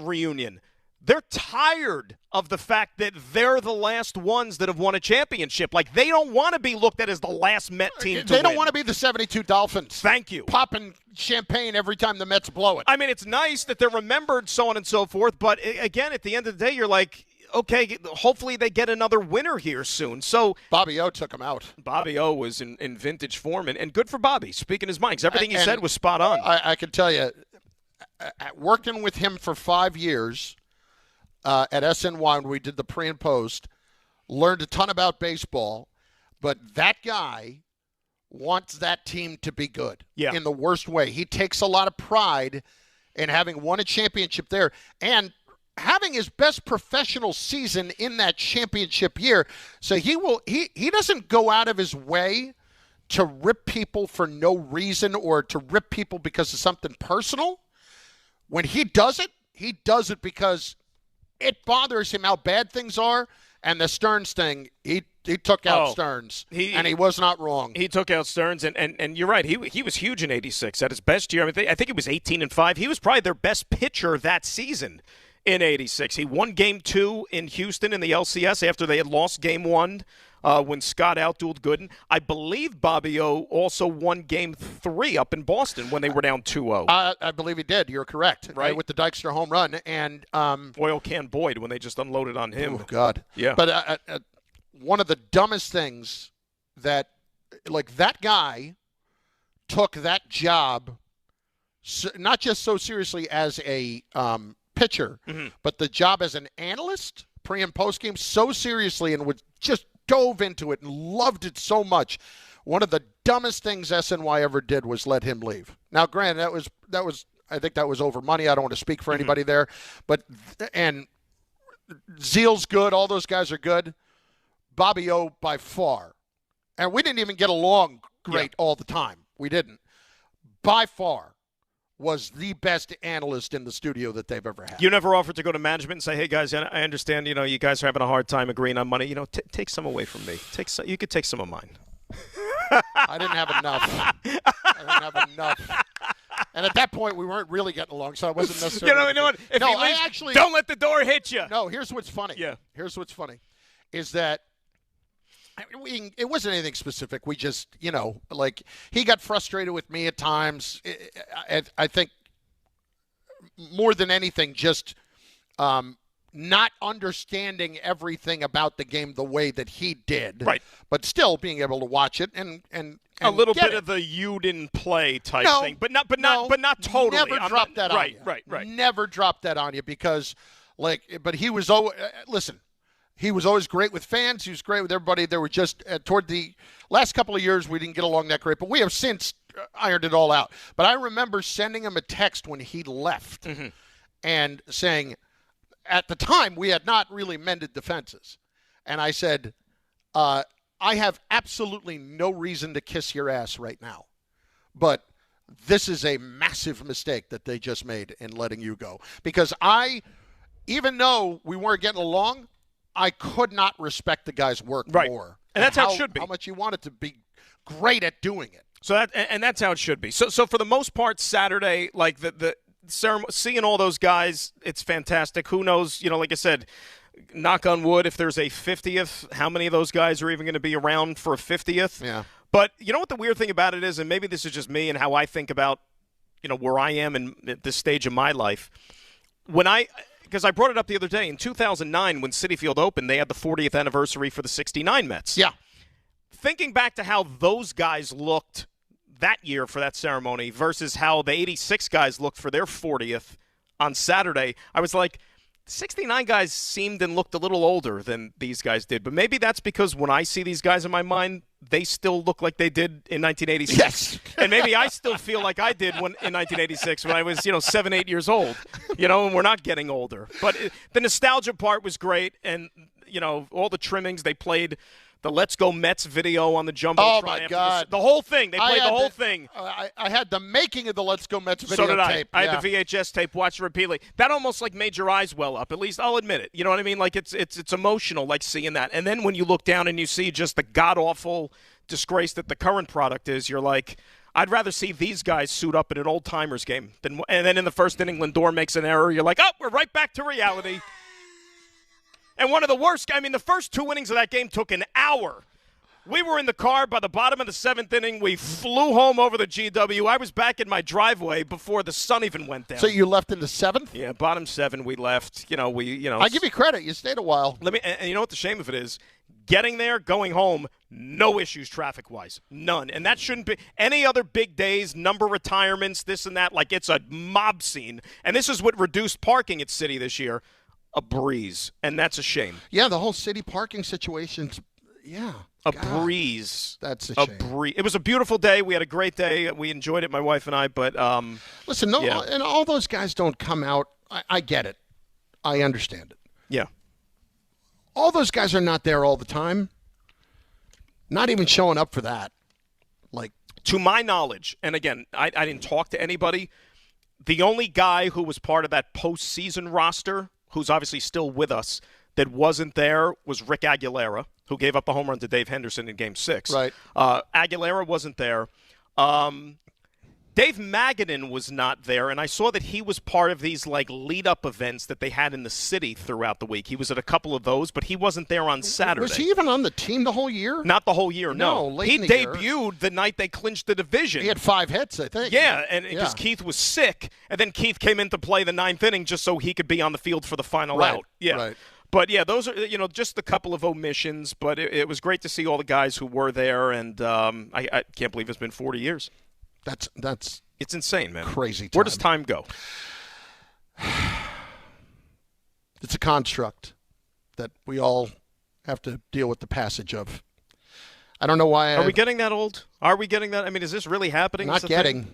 reunion, they're tired of the fact that they're the last ones that have won a championship. Like, they don't want to be looked at as the last Met team to They don't win. want to be the 72 Dolphins. Thank you. Popping champagne every time the Mets blow it. I mean, it's nice that they're remembered, so on and so forth. But, again, at the end of the day, you're like, okay, hopefully they get another winner here soon. So Bobby O took him out. Bobby O was in vintage form, and good for Bobby, speaking his mind, 'cause everything he said was spot on. I can tell you, working with him for 5 years at SNY when we did the pre and post, learned a ton about baseball, but that guy wants that team to be good in the worst way. He takes a lot of pride in having won a championship there and having his best professional season in that championship year. So he doesn't go out of his way to rip people for no reason or to rip people because of something personal. When he does it because it bothers him how bad things are. And the Stearns thing, he took out Stearns, and he was not wrong. He took out Stearns, and you're right. He was huge in '86 at his best year. I mean, I think it was 18-5. He was probably their best pitcher that season in '86. He won Game 2 in Houston in the LCS after they had lost Game 1 when Scott outdueled Gooden. I believe Bobby O also won Game 3 up in Boston when they were down 2-0. I believe he did. You're correct. Right. With the Dykstra home run. And Oil Can Boyd when they just unloaded on him. Oh, God. Yeah. But one of the dumbest things that guy took that job not just so seriously as a pitcher, but the job as an analyst, pre- and post-game, so seriously and would just dove into it and loved it so much. One of the dumbest things SNY ever did was let him leave. Now, granted, that was I think that was over money. I don't want to speak for anybody there, but and Zeal's good. All those guys are good. Bobby O by far. And we didn't even get along great all the time. We didn't. By far was the best analyst in the studio that they've ever had. You never offered to go to management and say, hey, guys, I understand, you guys are having a hard time agreeing on money. Take some away from me. You could take some of mine. I didn't have enough. And at that point, we weren't really getting along, so I wasn't necessarily. You know what? Don't let the door hit you. No, here's what's funny. Yeah. Here's what's funny is that it wasn't anything specific. We just, he got frustrated with me at times. I think more than anything, just not understanding everything about the game the way that he did. Right. But still being able to watch it and a little bit it. of the you didn't play type No, thing, but not totally. Never dropped that on you. Right. Never dropped that on you because, but he was always listen. He was always great with fans. He was great with everybody. There were just toward the last couple of years we didn't get along that great, but we have since ironed it all out. But I remember sending him a text when he left and saying, at the time we had not really mended the fences, and I said, I have absolutely no reason to kiss your ass right now, but this is a massive mistake that they just made in letting you go. Because even though we weren't getting along, I could not respect the guy's work more. And that's how it should be. How much you wanted to be great at doing it. So that's how it should be. So for the most part, Saturday, like the ceremony, seeing all those guys, it's fantastic. Who knows, like I said, knock on wood, if there's a 50th, how many of those guys are even going to be around for a 50th? Yeah. But you know what the weird thing about it is, and maybe this is just me and how I think about, where I am at this stage of my life. Because I brought it up the other day, in 2009 when Citi Field opened, they had the 40th anniversary for the 69 Mets. Yeah. Thinking back to how those guys looked that year for that ceremony versus how the 86 guys looked for their 40th on Saturday, I was like, 69 guys seemed and looked a little older than these guys did. But maybe that's because when I see these guys in my mind, they still look like they did in 1986. Yes. And maybe I still feel like I did in 1986 when I was, 7, 8 years old, and we're not getting older. But the nostalgia part was great. And, all the trimmings, they played the Let's Go Mets video on the Jumbotron. Oh, my God. The whole thing. They played the whole thing. I had the making of the Let's Go Mets video tape. So did I. Tape. I had the VHS tape, watched it repeatedly. That almost made your eyes well up. At least I'll admit it. You know what I mean? It's emotional, seeing that. And then when you look down and you see just the god-awful disgrace that the current product is, you're like, I'd rather see these guys suit up in an old-timers game. And then in the first inning, Lindor makes an error. You're like, we're right back to reality. And one of the worst, the first 2 innings of that game took an hour. We were in the car by the bottom of the 7th inning. We flew home over the GW. I was back in my driveway before the sun even went down. So you left in the 7th? Yeah, bottom 7 we left. I give you credit. You stayed a while. And you know what the shame of it is? Getting there, going home, no issues traffic-wise. None. And that shouldn't be any other big days, number retirements, this and that. It's a mob scene. And this is what reduced parking at Citi this year. A breeze, and that's a shame. Yeah, the whole city parking situation's, breeze. That's a shame. Breeze. It was a beautiful day. We had a great day. We enjoyed it, my wife and I. But listen, and all those guys don't come out. I get it. I understand it. Yeah. All those guys are not there all the time. Not even showing up for that. To my knowledge, and again, I didn't talk to anybody. The only guy who was part of that postseason roster, who's obviously still with us, that wasn't there was Rick Aguilera, who gave up a home run to Dave Henderson in Game 6. Right. Aguilera wasn't there. Dave Magadan was not there, and I saw that he was part of these lead-up events that they had in the city throughout the week. He was at a couple of those, but he wasn't there on Saturday. Was he even on the team the whole year? Not the whole year, no. Late he in the debuted year. the night they clinched the division. He had 5 hits, I think. Yeah, and because Keith was sick, and then Keith came in to play the 9th inning just so he could be on the field for the final out. Yeah. Right. But, yeah, those are, just a couple of omissions, but it was great to see all the guys who were there, and I can't believe it's been 40 years. That's It's insane, man. Crazy time. Where does time go? It's a construct that we all have to deal with the passage of. I don't know why. Are we getting that old? Are we getting that? Is this really happening? Not getting.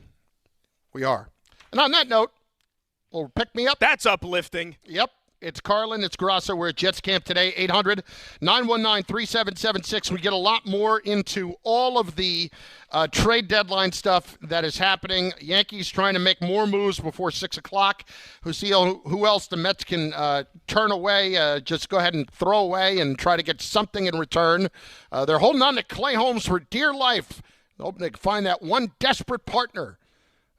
We are. And on that note, we'll pick me up. That's uplifting. Yep. It's Carlin. It's Grasso. We're at Jets camp today. 800-919-3776. We get a lot more into all of the trade deadline stuff that is happening. Yankees trying to make more moves before 6 o'clock. Who else the Mets can turn away, just go ahead and throw away and try to get something in return. They're holding on to Clay Holmes for dear life. Hoping they can find that one desperate partner.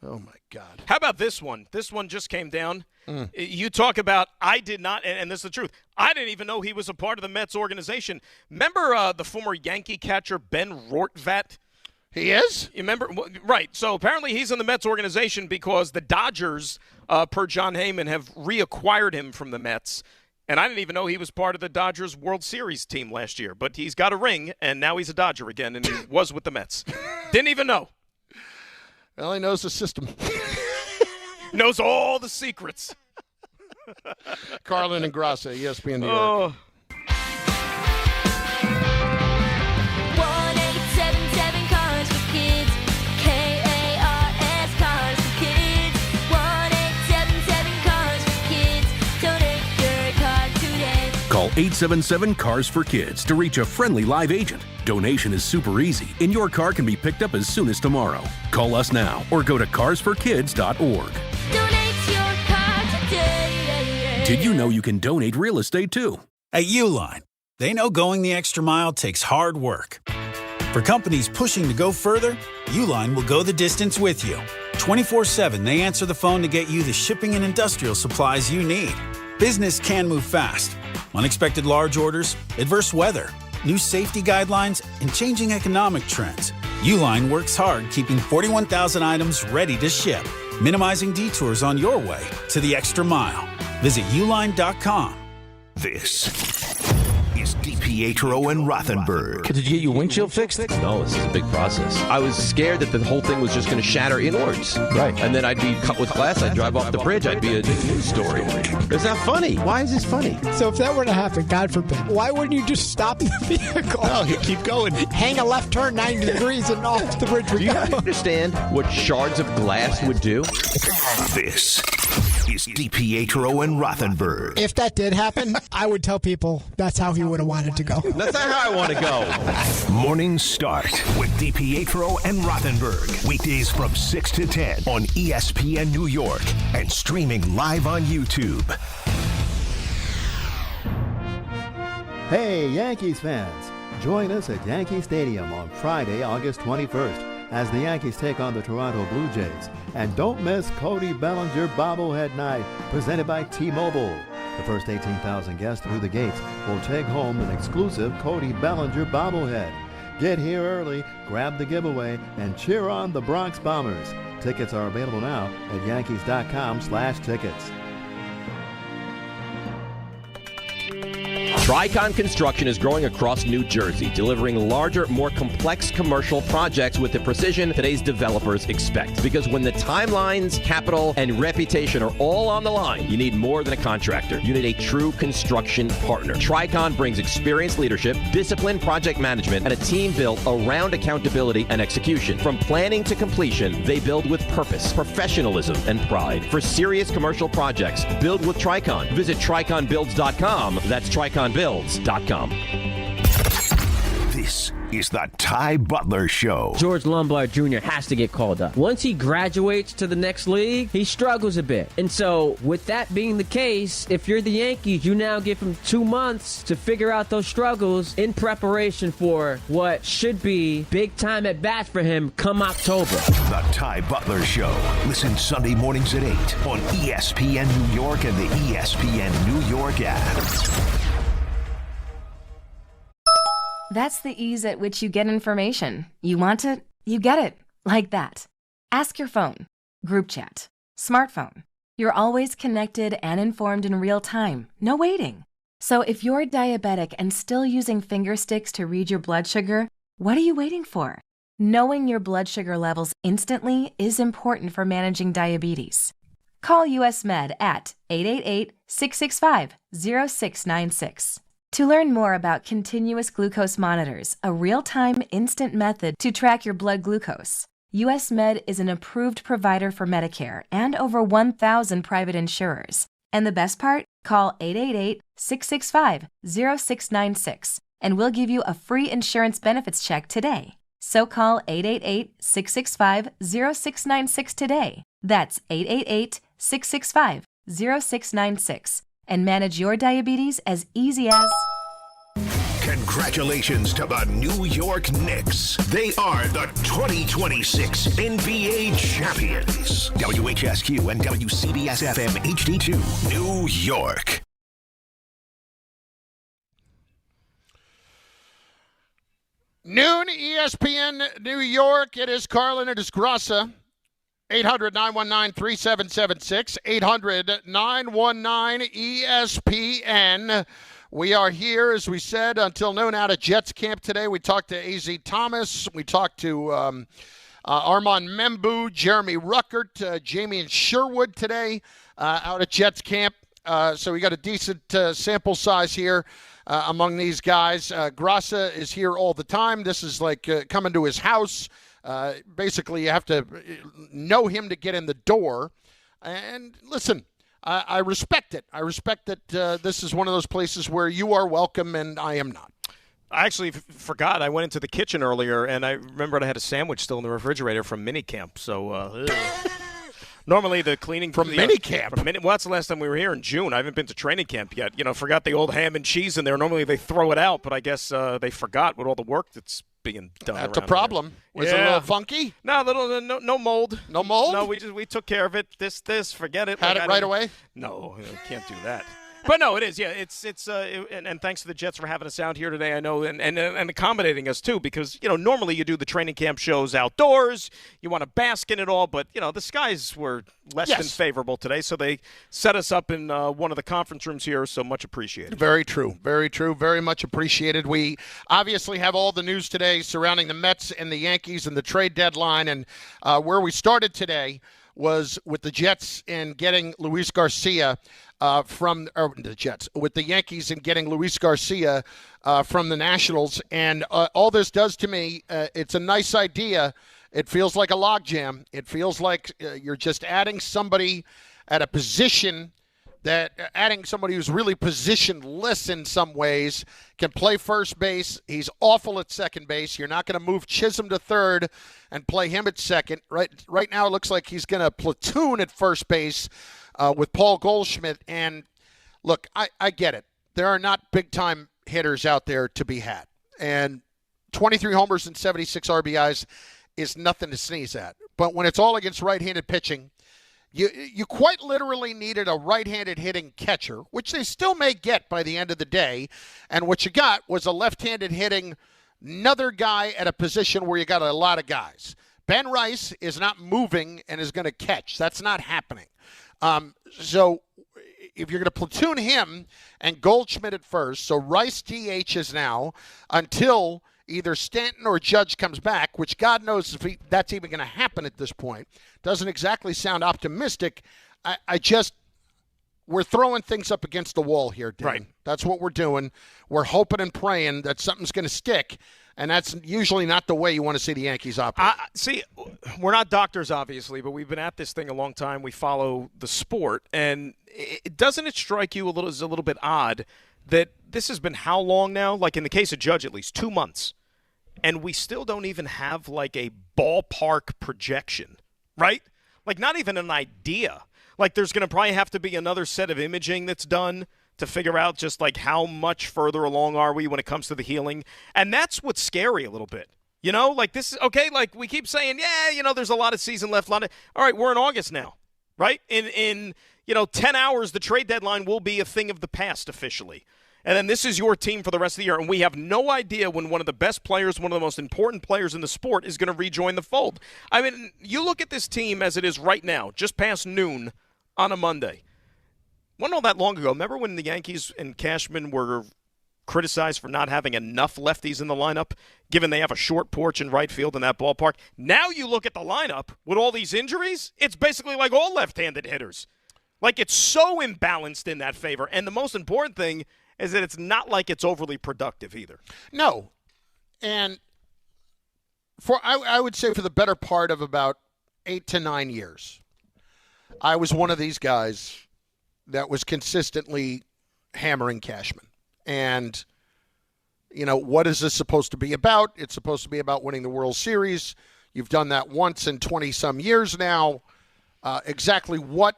Oh, my God. How about this one? This one just came down. You talk about, I did not, and this is the truth, I didn't even know he was a part of the Mets organization. Remember the former Yankee catcher Ben Rortvedt? He is? You remember? Right. So apparently he's in the Mets organization because the Dodgers, per John Heyman, have reacquired him from the Mets. And I didn't even know he was part of the Dodgers World Series team last year. But he's got a ring, and now he's a Dodger again, and he was with the Mets. Didn't even know. Well, he knows the system. Knows all the secrets. Carlin and Grasso, ESPN New York. 1-877 Cars for Kids. K-A-R-S Cars for Kids. 1-877 Cars for Kids. Donate your car today. Call 877 Cars for Kids to reach a friendly live agent. Donation is super easy, and your car can be picked up as soon as tomorrow. Call us now or go to carsforkids.org. Donate your car today. Did you know you can donate real estate too? At Uline, they know going the extra mile takes hard work. For companies pushing to go further, Uline will go the distance with you. 24/7, they answer the phone to get you the shipping and industrial supplies you need. Business can move fast. Unexpected large orders, adverse weather, new safety guidelines, and changing economic trends. Uline works hard keeping 41,000 items ready to ship, minimizing detours on your way to the extra mile. Visit uline.com. This is DiPietro and Rothenberg. Did you get your windshield fixed? No, this is a big process. I was scared that the whole thing was just going to shatter inwards. Right. And then I'd be cut with glass. I'd drive off the bridge. I'd be a news story. It's not funny. Why is this funny? So if that were to happen, God forbid, why wouldn't you just stop the vehicle? No, you keep going. Hang a left turn 90 degrees and off the bridge we Do you go. understand what shards of glass would do? This is DiPietro and Rothenberg. If that did happen, I would tell people that's how he would have wanted to go. That's not how I want to go. Morning Start with DiPietro and Rothenberg. Weekdays from 6 to 10 on ESPN New York and streaming live on YouTube. Hey, Yankees fans. Join us at Yankee Stadium on Friday, August 21st as the Yankees take on the Toronto Blue Jays. And don't miss Cody Bellinger Bobblehead Night, presented by T-Mobile. The first 18,000 guests through the gates will take home an exclusive Cody Bellinger bobblehead. Get here early, grab the giveaway, and cheer on the Bronx Bombers. Tickets are available now at Yankees.com/tickets. Tricon Construction is growing across New Jersey, delivering larger, more complex commercial projects with the precision today's developers expect. Because when the timelines, capital, and reputation are all on the line, you need more than a contractor. You need a true construction partner. Tricon brings experienced leadership, disciplined project management, and a team built around accountability and execution. From planning to completion, they build with purpose, professionalism, and pride. For serious commercial projects, build with Tricon. Visit triconbuilds.com. That's triconbuilds.com. This is the Ty Butler Show. George Lombard Jr. has to get called up. Once he graduates to the next league, he struggles a bit. And so, with that being the case, if you're the Yankees, you now give him 2 months to figure out those struggles in preparation for what should be big time at bat for him come October. The Ty Butler Show. Listen Sunday mornings at 8 on ESPN New York and the ESPN New York app. That's the ease at which you get information. You want it, you get it. Like that. Ask your phone. Group chat. Smartphone. You're always connected and informed in real time. No waiting. So if you're diabetic and still using finger sticks to read your blood sugar, what are you waiting for? Knowing your blood sugar levels instantly is important for managing diabetes. Call US Med at 888-665-0696. To learn more about continuous glucose monitors, a real-time instant method to track your blood glucose, US Med is an approved provider for Medicare and over 1,000 private insurers. And the best part? call 888-665-0696 and we'll give you a free insurance benefits check today. So call 888-665-0696 today. That's 888-665-0696 and manage your diabetes as easy as... Congratulations to the New York Knicks. They are the 2026 NBA champions. WHSQ and WCBS-FM HD2, New York. Noon, ESPN New York. It is Carlin. It is Grassa. 800-919-3776. 800-919-ESPN. We are here, as we said, until noon out at Jets camp today. We talked to A.Z. Thomas. We talked to Armand Membu, Jeremy Ruckert, Jamie and Sherwood today out at Jets camp. So we got a decent sample size here among these guys. Grassa is here all the time. This is like coming to his house. Basically, you have to know him to get in the door. And listen, I respect it. I respect that this is one of those places where you are welcome and I am not. I actually forgot. I went into the kitchen earlier, and I remembered I had a sandwich still in the refrigerator from minicamp. So normally the cleaning from minicamp. Well, that's the last time we were here in June. I haven't been to training camp yet. Forgot the old ham and cheese in there. Normally they throw it out, but I guess they forgot with all the work that's being done. That's a problem. Was it a little funky? No, no mold. No mold? No, we took care of it. This, forget it. Had it right away? No, can't do that. But no, it is. Yeah, it's and thanks to the Jets for having us out here today. I know, and accommodating us too, because normally you do the training camp shows outdoors. You want to bask in it all, but the skies were less than favorable today, so they set us up in one of the conference rooms here. So much appreciated. Very true. Very true. Very much appreciated. We obviously have all the news today surrounding the Mets and the Yankees and the trade deadline, and where we started today was with the Jets in getting Luis Garcia from the Jets, with the Yankees in getting Luis Garcia from the Nationals. And all this does to me, it's a nice idea. It feels like a logjam. It feels like you're just adding somebody at a position adding somebody who's really positionless in some ways, can play first base. He's awful at second base. You're not going to move Chisholm to third and play him at second. Right now it looks like he's going to platoon at first base with Paul Goldschmidt. And look, I get it. There are not big-time hitters out there to be had. And 23 homers and 76 RBIs is nothing to sneeze at. But when it's all against right-handed pitching, You quite literally needed a right-handed hitting catcher, which they still may get by the end of the day. And what you got was a left-handed hitting another guy at a position where you got a lot of guys. Ben Rice is not moving and is going to catch. That's not happening. So if you're going to platoon him and Goldschmidt at first, so Rice DHs now until either Stanton or Judge comes back, which God knows if that's even going to happen at this point. Doesn't exactly sound optimistic. We're throwing things up against the wall here, Dan. Right. That's what we're doing. We're hoping and praying that something's going to stick, and that's usually not the way you want to see the Yankees operate. See, we're not doctors, obviously, but we've been at this thing a long time. We follow the sport, and doesn't it strike you as a little bit odd that this has been how long now? Like in the case of Judge, at least 2 months. And we still don't even have like a ballpark projection, right? Like not even an idea. Like there's going to probably have to be another set of imaging that's done to figure out just like how much further along are we when it comes to the healing. And that's what's scary a little bit. Like this is okay. Like we keep saying, there's a lot of season left. All right, we're in August now, right? In 10 hours, the trade deadline will be a thing of the past officially. And then this is your team for the rest of the year. And we have no idea when one of the best players, one of the most important players in the sport is going to rejoin the fold. I mean, you look at this team as it is right now, just past noon on a Monday. Wasn't all that long ago. Remember when the Yankees and Cashman were criticized for not having enough lefties in the lineup, given they have a short porch in right field in that ballpark? Now you look at the lineup with all these injuries, it's basically like all left-handed hitters. Like it's so imbalanced in that favor. And the most important thing is that it's not like it's overly productive either. No. And I would say for the better part of about 8 to 9 years, I was one of these guys that was consistently hammering Cashman. And, what is this supposed to be about? It's supposed to be about winning the World Series. You've done that once in 20-some years now. Exactly what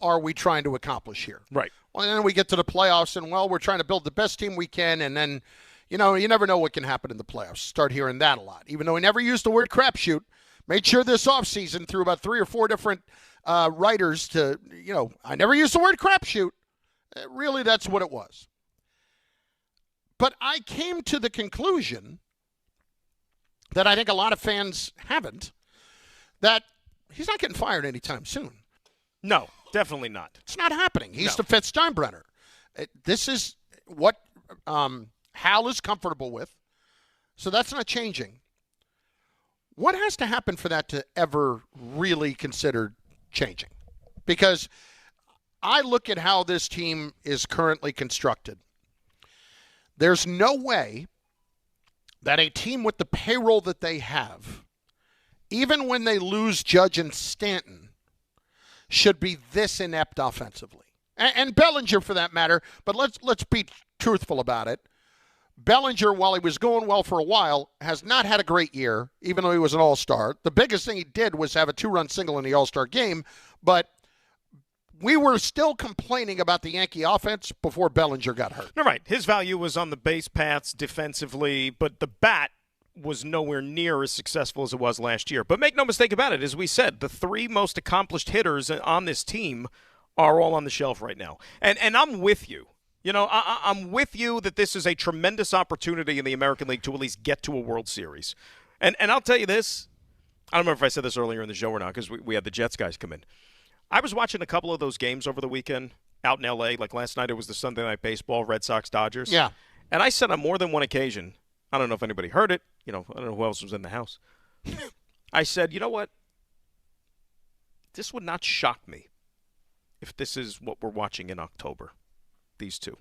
are we trying to accomplish here? Right. Well, and then we get to the playoffs, and, we're trying to build the best team we can, and then, you never know what can happen in the playoffs. Start hearing that a lot. Even though he never used the word crapshoot, made sure this offseason through about 3 or 4 different writers to, I never used the word crapshoot. Really, that's what it was. But I came to the conclusion that I think a lot of fans haven't, that he's not getting fired anytime soon. No, definitely not. It's not happening. He's the fifth Steinbrenner. This is what Hal is comfortable with, so that's not changing. What has to happen for that to ever really consider changing? Because I look at how this team is currently constructed. There's no way that a team with the payroll that they have, even when they lose Judge and Stanton, should be this inept offensively. And Bellinger, for that matter, but let's be truthful about it. Bellinger, while he was going well for a while, has not had a great year, even though he was an all-star. The biggest thing he did was have a 2-run single in the all-star game, but we were still complaining about the Yankee offense before Bellinger got hurt. No, right. His value was on the base paths defensively, but the bat was nowhere near as successful as it was last year. But make no mistake about it, as we said, the 3 most accomplished hitters on this team are all on the shelf right now. And I'm with you. I'm with you that this is a tremendous opportunity in the American League to at least get to a World Series. And I'll tell you this. I don't remember if I said this earlier in the show or not because we had the Jets guys come in. I was watching a couple of those games over the weekend out in L.A. Like last night, it was the Sunday Night Baseball, Red Sox, Dodgers. Yeah. And I said on more than one occasion, I don't know if anybody heard it. I don't know who else was in the house. I said, you know what? This would not shock me if this is what we're watching in October, these two.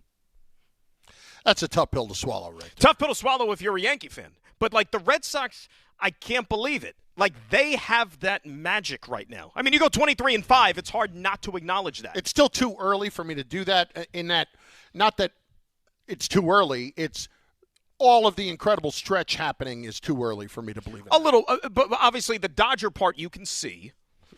That's a tough pill to swallow, right? Tough pill to swallow if you're a Yankee fan. But, like, the Red Sox, I can't believe it. Like, they have that magic right now. I mean, you go 23-5, it's hard not to acknowledge that. It's still too early for me to do that in that, not that it's too early, it's all of the incredible stretch happening is too early for me to believe it. A little, but obviously the Dodger part you can see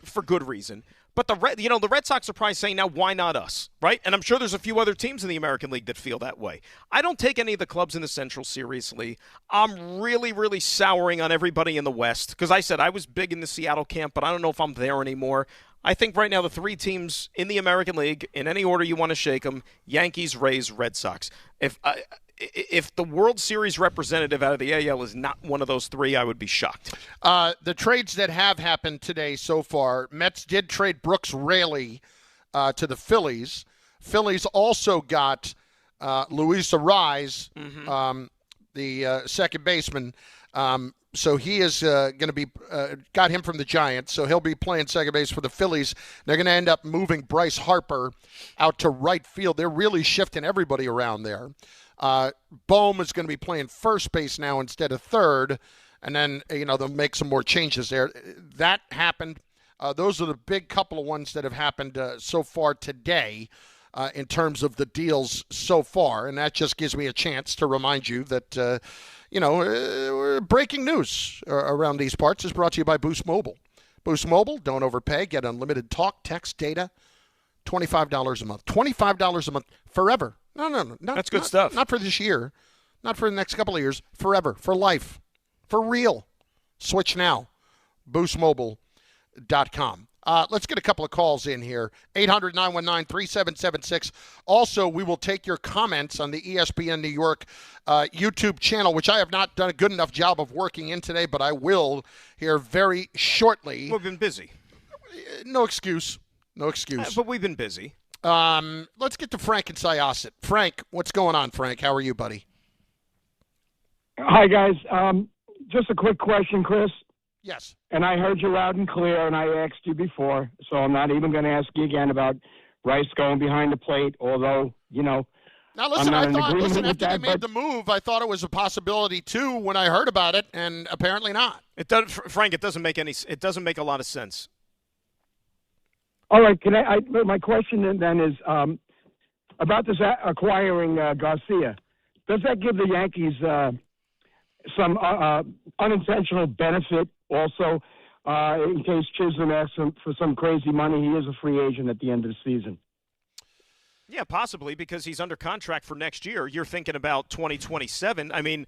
for good reason. But the Red Sox are probably saying, now, why not us, right? And I'm sure there's a few other teams in the American League that feel that way. I don't take any of the clubs in the Central seriously. I'm really, really souring on everybody in the West because I said I was big in the Seattle camp, but I don't know if I'm there anymore. I think right now the 3 teams in the American League, in any order you want to shake them, Yankees, Rays, Red Sox. If the World Series representative out of the AL is not one of those 3, I would be shocked. The trades that have happened today so far, Mets did trade Brooks Raley to the Phillies. Phillies also got Luis Arraez, the second baseman. So he is going to be got him from the Giants, so he'll be playing second base for the Phillies. They're going to end up moving Bryce Harper out to right field. They're really shifting everybody around there. Bohm is going to be playing first base now instead of third, and then they'll make some more changes there. That happened. Those are the big couple of ones that have happened so far today in terms of the deals so far, and that just gives me a chance to remind you that breaking news around these parts is brought to you by Boost Mobile. Boost Mobile, don't overpay, get unlimited talk, text, data, $25 a month. $25 a month forever. No. That's good stuff. Not for this year. Not for the next couple of years. Forever. For life. For real. Switch now. BoostMobile.com. Let's get a couple of calls in here. 800-919-3776. Also, we will take your comments on the ESPN New York YouTube channel, which I have not done a good enough job of working in today, but I will here very shortly. We've been busy. No excuse. No excuse. But we've been busy. Let's get to Frank and Syosset. Frank, what's going on, Frank? How are you, buddy? Hi, guys. Just a quick question, Chris. Yes. And I heard you loud and clear, and I asked you before, so I'm not even going to ask you again about Rice going behind the plate, although, Now, listen, after they made the move, I thought it was a possibility, too, when I heard about it, and apparently not. Frank, it doesn't make a lot of sense. All right. My question then is about this acquiring Garcia. Does that give the Yankees some unintentional benefit also in case Chisholm asks him for some crazy money? He is a free agent at the end of the season. Yeah, possibly, because he's under contract for next year. You're thinking about 2027. I mean,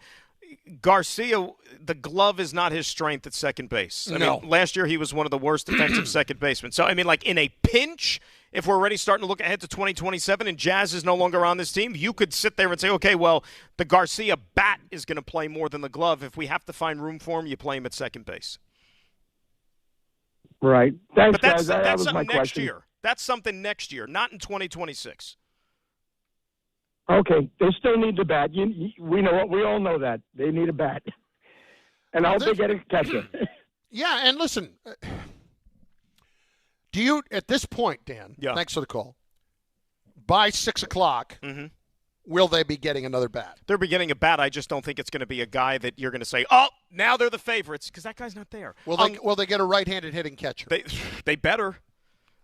Garcia, the glove is not his strength at second base. I mean, last year he was one of the worst defensive second basemen. So, I mean, like in a pinch, if we're already starting to look ahead to 2027 and Jazz is no longer on this team, you could sit there and say, okay, well, the Garcia bat is going to play more than the glove. If we have to find room for him, you play him at second base. Right. Thanks, but that's guys. That was something my next question. year. That's something next year, not in 2026. Okay, they still need the bat. We know what we all know that they need a bat, and I hope they get a catcher. Yeah, and listen, do you at this point, Dan? Yeah. Thanks for the call. By 6 o'clock, will they be getting another bat? They'll be getting a bat. I just don't think it's going to be a guy that you're going to say, oh, now they're the favorites, because that guy's not there. Will they get a right-handed hitting catcher? They better.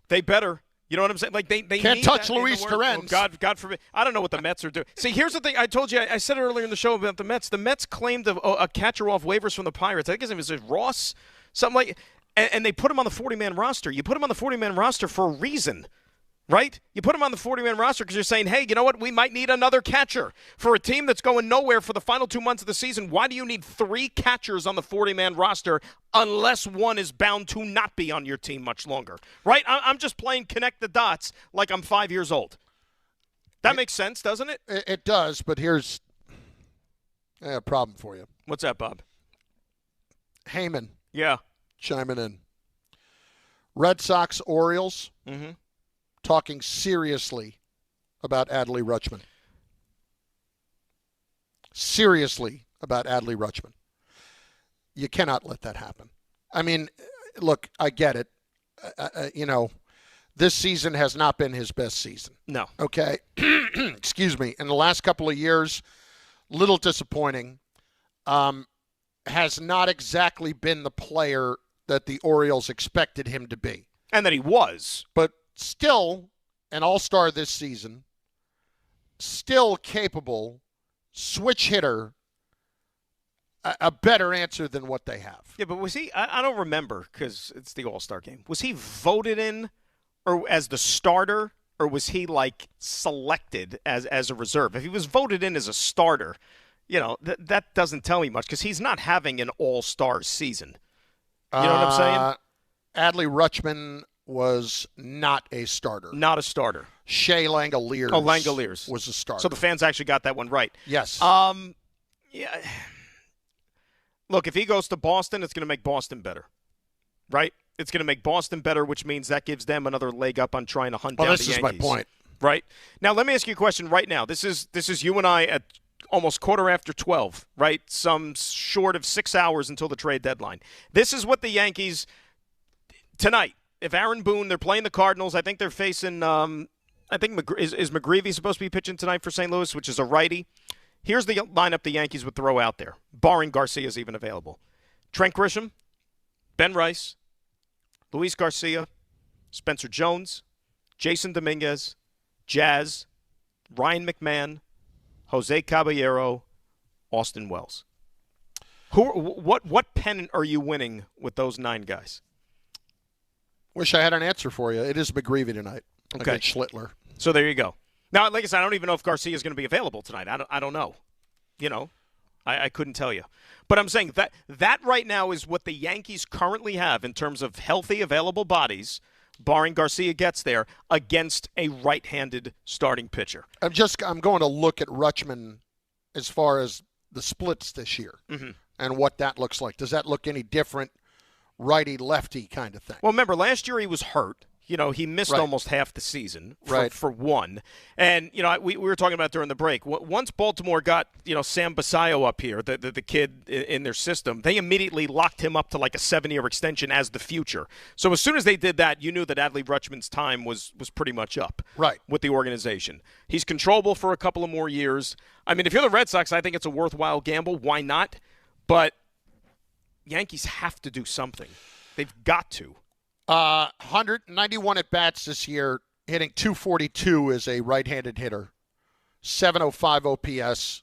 They better. You know what I'm saying? Like they can't need touch that in Luis the work. Torrens. Oh, God forbid. I don't know what the Mets are doing. See, here's the thing. I told you. I said it earlier in the show about the Mets. The Mets claimed a catcher off waivers from the Pirates. I think his name was Ross, something like. And they put him on the 40-man roster. You put him on the 40-man roster for a reason. Right? You put him on the 40-man roster because you're saying, hey, you know what? We might need another catcher. For a team that's going nowhere for the final 2 months of the season, why do you need 3 catchers on the 40-man roster unless one is bound to not be on your team much longer? Right? I'm just playing connect the dots like I'm 5 years old. That makes sense, doesn't it? It does, but here's a problem for you. What's that, Bob? Heyman. Yeah. Chiming in. Red Sox, Orioles. Mm-hmm. Talking seriously about Adley Rutschman. Seriously about Adley Rutschman. You cannot let that happen. I mean, look, I get it. This season has not been his best season. No. Okay? Excuse me. In the last couple of years, little disappointing. Has not exactly been the player that the Orioles expected him to be. And that he was. But still an all-star this season, still capable, switch hitter, a better answer than what they have. Yeah, but was he – I don't remember because it's the all-star game. Was he voted in or as the starter, or was he, like, selected as a reserve? If he was voted in as a starter, you know, that doesn't tell me much because he's not having an all-star season. You know what I'm saying? Adley Rutschman was not a starter. Not a starter. Shea Langoliers. Oh, Langoliers was a starter. So the fans actually got that one right. Yes. Yeah. Look, if he goes to Boston, it's going to make Boston better, right? It's going to make Boston better, which means that gives them another leg up on trying to hunt down the Yankees. This is my point. Right? Now, let me ask you a question right now. This is you and I at almost 12:15, right? Some short of 6 hours until the trade deadline. This is what the Yankees tonight. If Aaron Boone, they're playing the Cardinals. I think they're facing. I think is McGreevy supposed to be pitching tonight for St. Louis, which is a righty. Here's the lineup the Yankees would throw out there, barring Garcia's even available: Trent Grisham, Ben Rice, Luis Garcia, Spencer Jones, Jason Dominguez, Jazz, Ryan McMahon, Jose Caballero, Austin Wells. What pennant are you winning with those 9 guys? Wish I had an answer for you. It is McGreevy tonight against Schlittler. So there you go. Now, like I said, I don't even know if Garcia is going to be available tonight. I don't know. You know, I couldn't tell you. But I'm saying that right now is what the Yankees currently have in terms of healthy, available bodies, barring Garcia gets there, against a right-handed starting pitcher. I'm going to look at Rutschman as far as the splits this year and what that looks like. Does that look any different, righty-lefty kind of thing? Well, remember, last year he was hurt. You know, he missed almost half the season for one. And, you know, we were talking about during the break. Once Baltimore got, you know, Sam Basayo up here, the kid in their system, they immediately locked him up to like a 7-year extension as the future. So as soon as they did that, you knew that Adley Rutschman's time was pretty much up with the organization. He's controllable for a couple of more years. I mean, if you're the Red Sox, I think it's a worthwhile gamble. Why not? But Yankees have to do something. They've got to. 191 at bats this year, hitting 242 as a right-handed hitter, 705 OPS.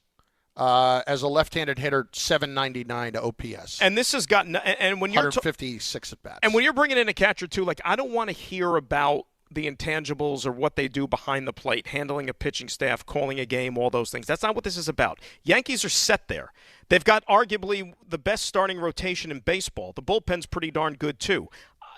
As a left-handed hitter, 799 OPS. And this has gotten and when you're 156 at bats. And when you're bringing in a catcher too, like I don't want to hear about the intangibles or what they do behind the plate, handling a pitching staff, calling a game, all those things. That's not what this is about. Yankees are set there. They've got arguably the best starting rotation in baseball. The bullpen's pretty darn good too.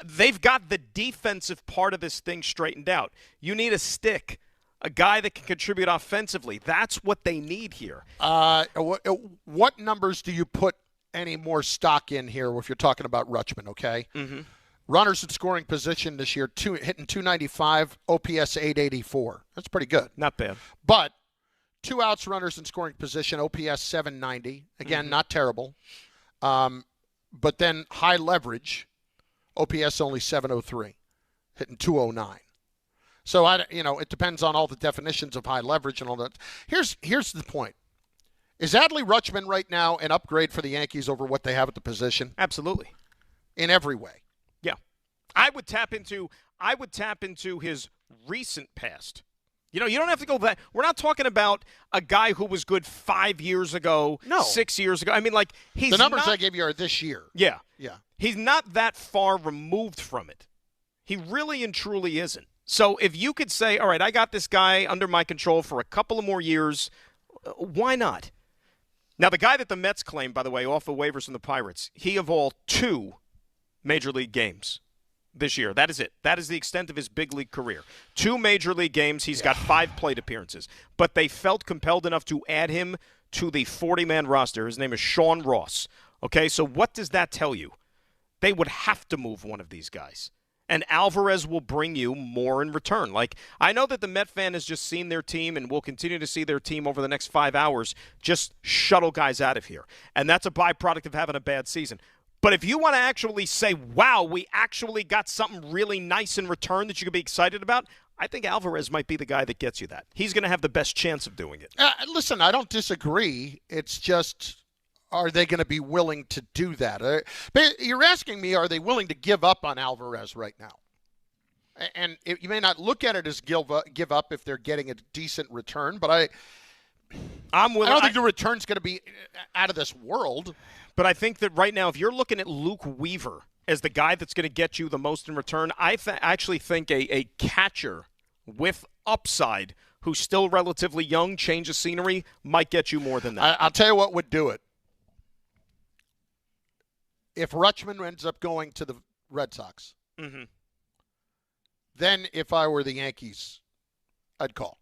They've got the defensive part of this thing straightened out. You need a stick, a guy that can contribute offensively. That's what they need here. What numbers do you put any more stock in here if you're talking about Rutschman, okay? Mm-hmm. Runners in scoring position this year, hitting 295, OPS 884. That's pretty good. Not bad. But 2 outs, runners in scoring position, OPS 790. Again, not terrible. But then high leverage, OPS only 703, hitting 209. So, it depends on all the definitions of high leverage and all that. Here's the point. Is Adley Rutschman right now an upgrade for the Yankees over what they have at the position? Absolutely. In every way. Yeah. I would tap into his recent past. You don't have to go that. We're not talking about a guy who was good 5 years ago, 6 years ago. I mean, like, he's the numbers I gave you are this year. Yeah. Yeah. He's not that far removed from it. He really and truly isn't. So if you could say, all right, I got this guy under my control for a couple of more years, why not? Now, the guy that the Mets claimed, by the way, off the waivers from the Pirates, he of all 2 Major League games this year. That is it. That is the extent of his big league career. 2 Major League games. He's got 5 plate appearances. But they felt compelled enough to add him to the 40-man roster. His name is Sean Ross. Okay, so what does that tell you? They would have to move one of these guys. And Alvarez will bring you more in return. Like, I know that the Met fan has just seen their team and will continue to see their team over the next 5 hours just shuttle guys out of here. And that's a byproduct of having a bad season. But if you want to actually say, wow, we actually got something really nice in return that you could be excited about, I think Alvarez might be the guy that gets you that. He's going to have the best chance of doing it. Listen, I don't disagree. It's just, are they going to be willing to do that? But you're asking me, are they willing to give up on Alvarez right now? And you may not look at it as give up if they're getting a decent return, but I'm willing. I don't think the return's going to be out of this world. But I think that right now, if you're looking at Luke Weaver as the guy that's going to get you the most in return, I actually think a catcher with upside who's still relatively young, change of scenery, might get you more than that. I'll tell you what would do it. If Rutschman ends up going to the Red Sox, then if I were the Yankees, I'd call.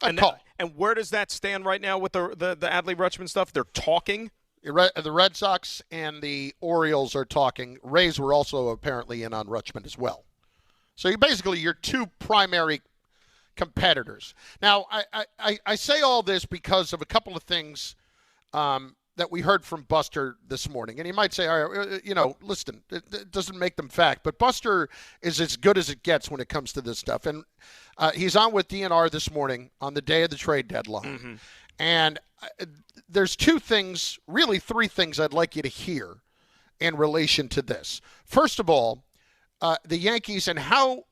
And where does that stand right now with the Adley Rutschman stuff? They're talking? The Red Sox and the Orioles are talking. Rays were also apparently in on Rutschman as well. So you're 2 primary competitors. Now, I say all this because of a couple of things that we heard from Buster this morning. And you might say, all right, listen, it doesn't make them fact. But Buster is as good as it gets when it comes to this stuff. And he's on with DNR this morning on the day of the trade deadline. And there's 2 things, really 3 things I'd like you to hear in relation to this. First of all, the Yankees and how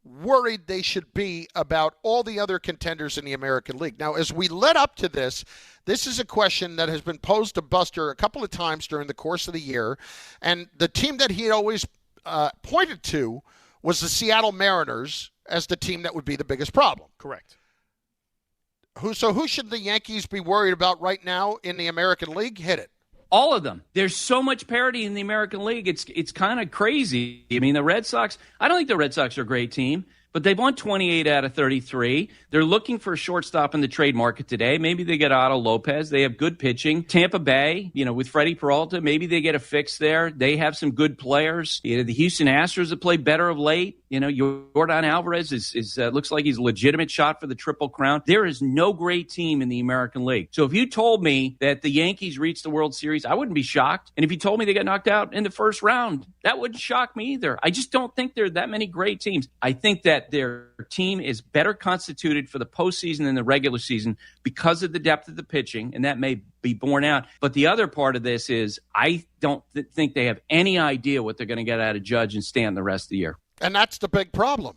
worried they should be about all the other contenders in the American League. Now, as we led up to this is a question that has been posed to Buster a couple of times during the course of the year, and the team that he had always pointed to was the Seattle Mariners as the team that would be the biggest problem. Correct. So who should the Yankees be worried about right now in the American League? Hit it. All of them. There's so much parity in the American League. It's kind of crazy. I mean, the Red Sox, I don't think the Red Sox are a great team, but they've won 28 out of 33. They're looking for a shortstop in the trade market today. Maybe they get Otto Lopez. They have good pitching. Tampa Bay, with Freddie Peralta, maybe they get a fix there. They have some good players. The Houston Astros have played better of late. You know, Yordan Alvarez is looks like he's a legitimate shot for the Triple Crown. There is no great team in the American League. So if you told me that the Yankees reached the World Series, I wouldn't be shocked. And if you told me they got knocked out in the first round, that wouldn't shock me either. I just don't think there are that many great teams. I think that their team is better constituted for the postseason than the regular season because of the depth of the pitching, and that may be borne out. But the other part of this is I don't think they have any idea what they're going to get out of Judge and Stanton the rest of the year. And that's the big problem.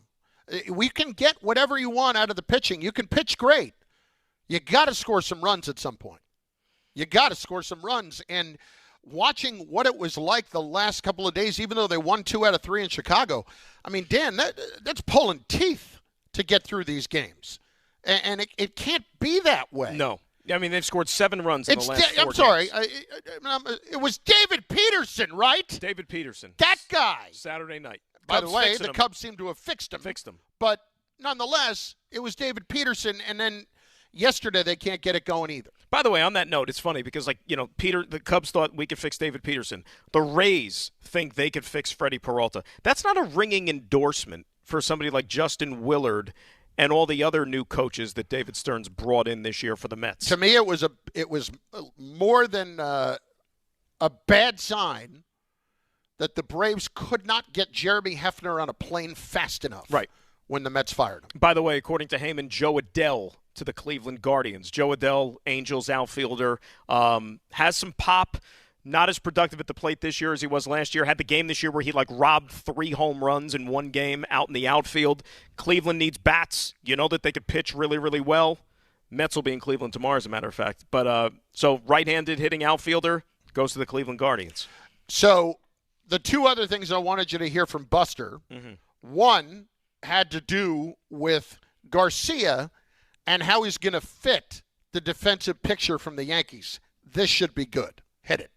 We can get whatever you want out of the pitching. You can pitch great. You got to score some runs at some point. You got to score some runs. And watching what it was like the last couple of days, even though they won 2 out of 3 in Chicago, I mean, Dan, that's pulling teeth to get through these games. And it can't be that way. No. I mean, they've scored 7 runs in the last 4 I'm sorry. games. It was David Peterson, right? David Peterson. That guy. Saturday night. By the way, the him. Cubs seem to have fixed him. But nonetheless, it was David Peterson, and then yesterday they can't get it going either. By the way, on that note, it's funny because, the Cubs thought we could fix David Peterson. The Rays think they could fix Freddie Peralta. That's not a ringing endorsement for somebody like Justin Willard and all the other new coaches that David Stearns brought in this year for the Mets. To me, it was more than a bad sign that the Braves could not get Jeremy Hefner on a plane fast enough. Right. When the Mets fired him. By the way, according to Heyman, Joe Adell to the Cleveland Guardians. Joe Adell, Angels outfielder, has some pop. Not as productive at the plate this year as he was last year. Had the game this year where he robbed 3 home runs in one game out in the outfield. Cleveland needs bats. You know that they could pitch really, really well. Mets will be in Cleveland tomorrow, as a matter of fact. But so right-handed hitting outfielder goes to the Cleveland Guardians. So the 2 other things I wanted you to hear from Buster. Mm-hmm. One had to do with Garcia and how he's going to fit the defensive picture from the Yankees. This should be good. Hit it.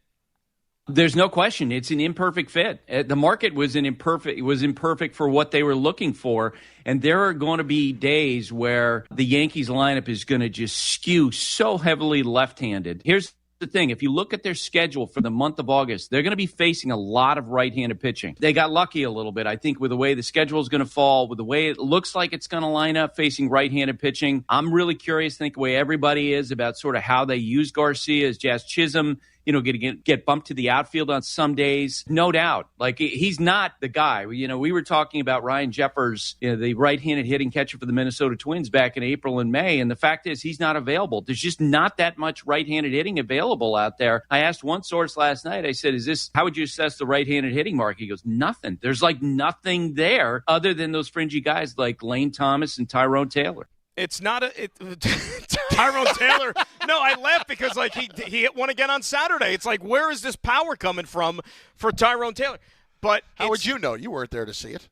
There's no question. It's an imperfect fit. The market was imperfect for what they were looking for. And there are going to be days where the Yankees lineup is going to just skew so heavily left-handed. Here's the thing. If you look at their schedule for the month of August, they're going to be facing a lot of right-handed pitching. They got lucky a little bit, I think, with the way the schedule is going to fall, with the way it looks like it's going to line up facing right-handed pitching. I'm really curious, I think, the way everybody is about sort of how they use Garcia as Jazz Chisholm, get bumped to the outfield on some days. No doubt. He's not the guy. We were talking about Ryan Jeffers, the right-handed hitting catcher for the Minnesota Twins back in April and May, and the fact is he's not available. There's just not that much right-handed hitting available out there. I asked one source last night, I said, how would you assess the right-handed hitting market? He goes, nothing. There's nothing there other than those fringy guys like Lane Thomas and Tyrone Taylor. It's not Tyrone Taylor. No, I laugh because he hit one again on Saturday. It's where is this power coming from for Tyrone Taylor? But how would you know? You weren't there to see it.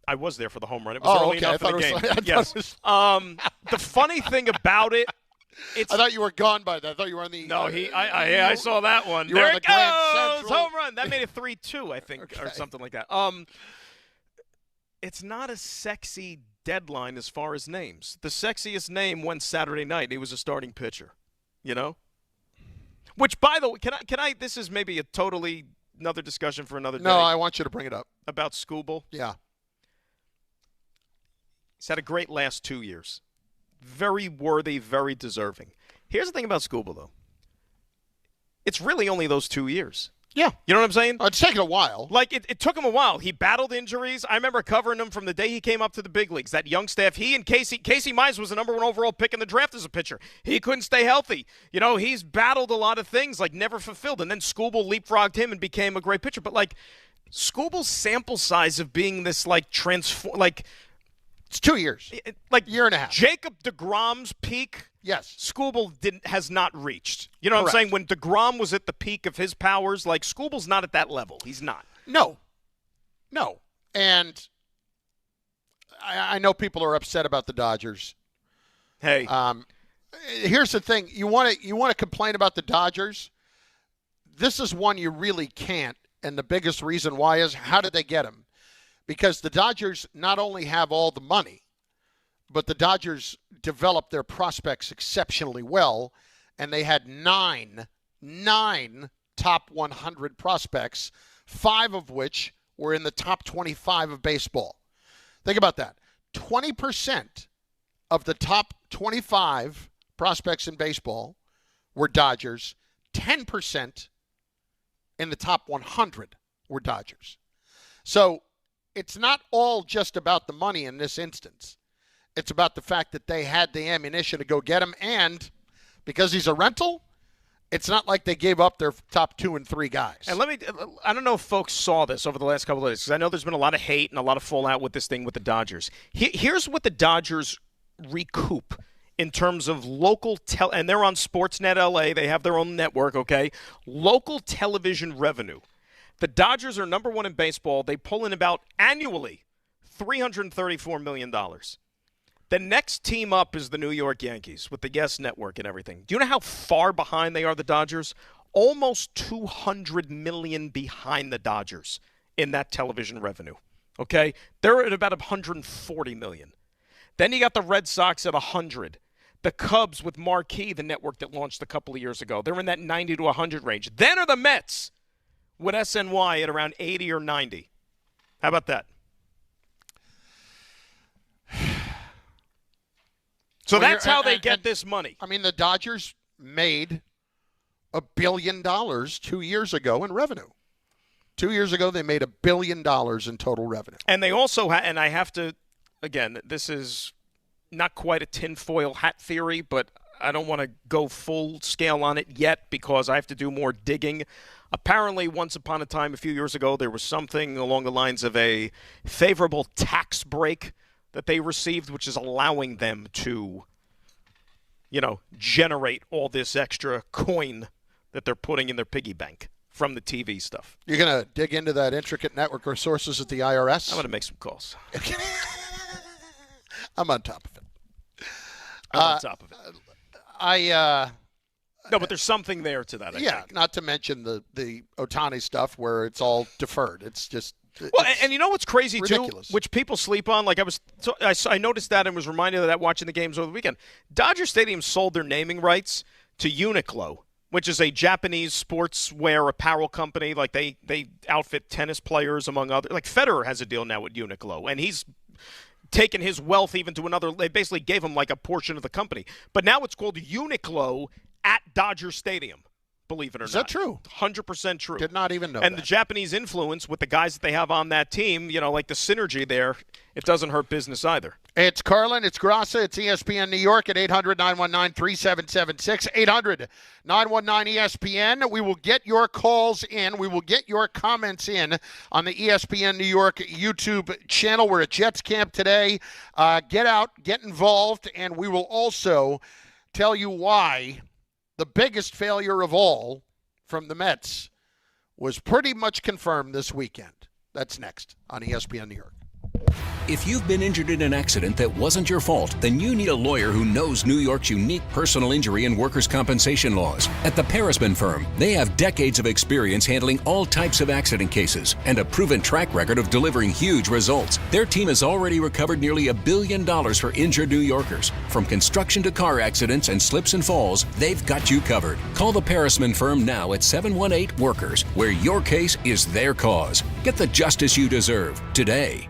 I was there for the home run. It was early enough in the game. Yes. The funny thing about it, I thought you were gone by that. I thought you were on the. No, I saw that one. There it goes, home run. That made it 3-2, I think, or something like that. It's not a sexy deadline as far as names. The sexiest name went Saturday night. He was a starting pitcher, Which, by the way, can I? This is maybe a totally another discussion for another day. No, I want you to bring it up about Skubal. Yeah, he's had a great last 2 years. Very worthy, very deserving. Here's the thing about Skubal, though. It's really only those 2 years. Yeah. You know what I'm saying? It's taken a while. It took him a while. He battled injuries. I remember covering him from the day he came up to the big leagues. That young staff, he and Casey Mize was the number 1 overall pick in the draft as a pitcher. He couldn't stay healthy. He's battled a lot of things, never fulfilled. And then Skubal leapfrogged him and became a great pitcher. But, Skubal's sample size of being this, it's 2 years. Year and a half. Jacob deGrom's peak. Yes. Skubal has not reached. You know what I'm saying? When DeGrom was at the peak of his powers, Skubal's not at that level. He's not. No. And I know people are upset about the Dodgers. Hey. Here's the thing. You want to complain about the Dodgers? This is one you really can't. And the biggest reason why is how did they get him? Because the Dodgers not only have all the money, but the Dodgers developed their prospects exceptionally well, and they had nine top 100 prospects, 5 of which were in the top 25 of baseball. Think about that. 20% of the top 25 prospects in baseball were Dodgers. 10% in the top 100 were Dodgers. So it's not all just about the money in this instance. It's about the fact that they had the ammunition to go get him, and because he's a rental, it's not like they gave up their top 2 and 3 guys. And I don't know if folks saw this over the last couple of days, because I know there's been a lot of hate and a lot of fallout with this thing with the Dodgers. Here's what the Dodgers recoup in terms of local and they're on Sportsnet LA. They have their own network, okay? Local television revenue. The Dodgers are number 1 in baseball. They pull in about annually $334 million. The next team up is the New York Yankees with the Yes Network and everything. Do you know how far behind they are, the Dodgers? Almost $200 million behind the Dodgers in that television revenue, okay? They're at about $140 million. Then you got the Red Sox at $100. The Cubs with Marquee, the network that launched a couple of years ago, they're in that 90 to 100 range. Then are the Mets with SNY at around 80 or 90. How about that? So that's how they get this money. I mean, the Dodgers made $1 billion 2 years ago in revenue. 2 years ago, they made $1 billion in total revenue. And they also and I have to, again, this is not quite a tinfoil hat theory, but I don't want to go full scale on it yet because I have to do more digging. Apparently, once upon a time, a few years ago, there was something along the lines of a favorable tax break that they received, which is allowing them to, generate all this extra coin that they're putting in their piggy bank from the TV stuff. You're going to dig into that intricate network of sources at the IRS? I'm going to make some calls. I'm on top of it. I'm on top of it. No, but there's something there to that, I think. Not to mention the Ohtani stuff where it's all deferred. It's just and you know what's crazy ridiculous. Too, which people sleep on. Like I noticed that and was reminded of that watching the games over the weekend. Dodger Stadium sold their naming rights to Uniqlo, which is a Japanese sportswear apparel company. Like they outfit tennis players among others. Like Federer has a deal now with Uniqlo, and he's taken his wealth even to another. They basically gave him like a portion of the company, but now it's called Uniqlo at Dodger Stadium. Believe it or not. Is that true? 100% true. Did not even know And that. the Japanese influence with the guys that they have on that team, like the synergy there, it doesn't hurt business either. It's Carlin, it's Grassa, it's ESPN New York at 800-919-3776, 800-919-ESPN. We will get your calls in. We will get your comments in on the ESPN New York YouTube channel. We're at Jets camp today. Get out, get involved, and we will also tell you why the biggest failure of all from the Mets was pretty much confirmed this weekend. That's next on ESPN New York. If you've been injured in an accident that wasn't your fault, then you need a lawyer who knows New York's unique personal injury and workers' compensation laws. At the Parisman Firm, they have decades of experience handling all types of accident cases and a proven track record of delivering huge results. Their team has already recovered nearly $1 billion for injured New Yorkers. From construction to car accidents and slips and falls, they've got you covered. Call the Parisman Firm now at 718-WORKERS, where your case is their cause. Get the justice you deserve today.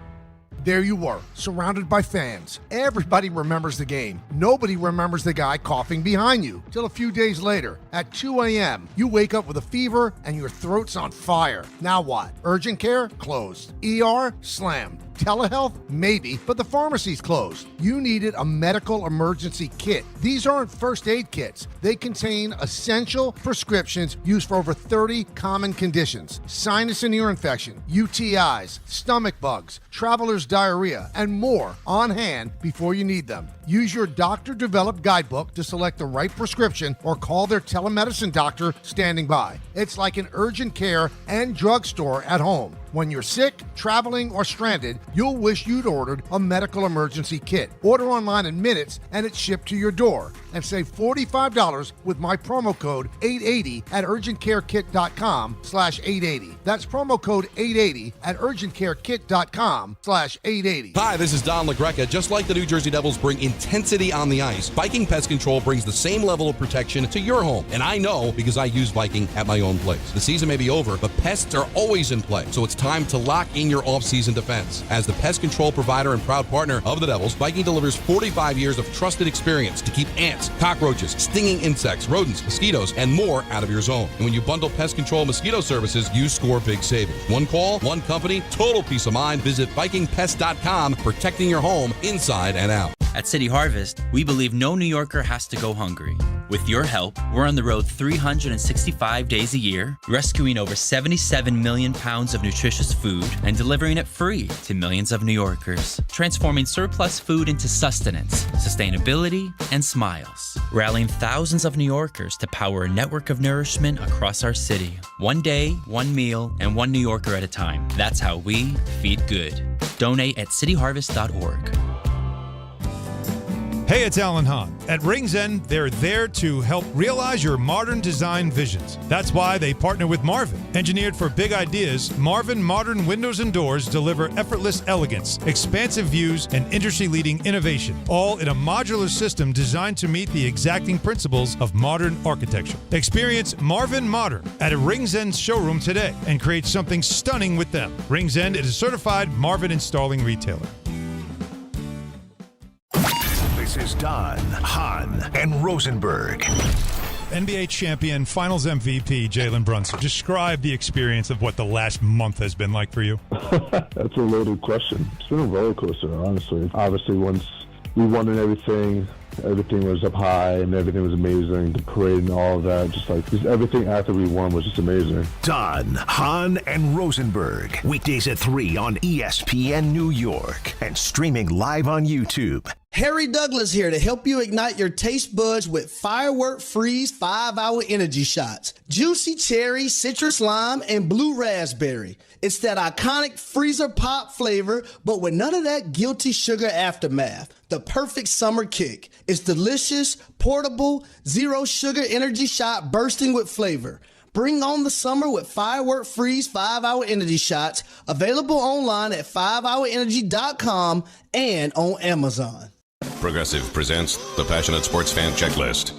There you were, surrounded by fans. Everybody remembers the game. Nobody remembers the guy coughing behind you. Till a few days later, at 2 a.m., you wake up with a fever and your throat's on fire. Now what? Urgent care? Closed. ER? Slammed. Telehealth? Maybe, but the pharmacy's closed. You needed a medical emergency kit. These aren't first aid kits. They contain essential prescriptions used for over 30 common conditions. Sinus and ear infection, UTIs, stomach bugs, traveler's diarrhea, and more on hand before you need them. Use your doctor-developed guidebook to select the right prescription or call their telemedicine doctor standing by. It's like an urgent care and drugstore at home. When you're sick, traveling, or stranded, you'll wish you'd ordered a medical emergency kit. Order online in minutes and it's shipped to your door. And save $45 with my promo code 880 at urgentcarekit.com/880. That's promo code 880 at urgentcarekit.com/880. Hi, this is Don LaGreca. Just like the New Jersey Devils bring intensity on the ice, Viking Pest Control brings the same level of protection to your home. And I know because I use Viking at my own place. The season may be over, but pests are always in play. So it's time to lock in your off-season defense. As the pest control provider and proud partner of the Devils, Viking delivers 45 years of trusted experience to keep ants, cockroaches, stinging insects, rodents, mosquitoes, and more out of your zone. And when you bundle pest control mosquito services, you score big savings. One call, one company, total peace of mind. Visit VikingPest.com, protecting your home inside and out. At City Harvest, we believe no New Yorker has to go hungry. With your help, we're on the road 365 days a year, rescuing over 77 million pounds of nutritious food and delivering it free to millions of New Yorkers, transforming surplus food into sustenance, sustainability, and smiles, rallying thousands of New Yorkers to power a network of nourishment across our city. One day, one meal, and one New Yorker at a time. That's how we feed good. Donate at cityharvest.org. Hey, it's Alan Hahn. At Rings End, they're there to help realize your modern design visions. That's why they partner with Marvin. Engineered for big ideas, Marvin Modern Windows and Doors deliver effortless elegance, expansive views, and industry-leading innovation, all in a modular system designed to meet the exacting principles of modern architecture. Experience Marvin Modern at a Rings End showroom today and create something stunning with them. Rings End is a certified Marvin installing retailer. This is Don, Hahn, and Rosenberg. NBA champion, Finals MVP, Jalen Brunson. Describe the experience of what the last month has been like for you. That's a loaded question. It's been a roller coaster, honestly. Obviously, once we won and everything was up high and everything was amazing. The parade and all of that, just everything after we won was just amazing. Don, Hahn, and Rosenberg. Weekdays at 3 on ESPN New York and streaming live on YouTube. Harry Douglas here to help you ignite your taste buds with Firework Freeze 5-Hour Energy Shots. Juicy cherry, citrus lime, and blue raspberry. It's that iconic freezer pop flavor, but with none of that guilty sugar aftermath. The perfect summer kick. It's delicious, portable, zero sugar energy shot bursting with flavor. Bring on the summer with Firework Freeze 5-Hour Energy Shots. Available online at 5hourenergy.com and on Amazon. Progressive presents the Passionate Sports Fan Checklist.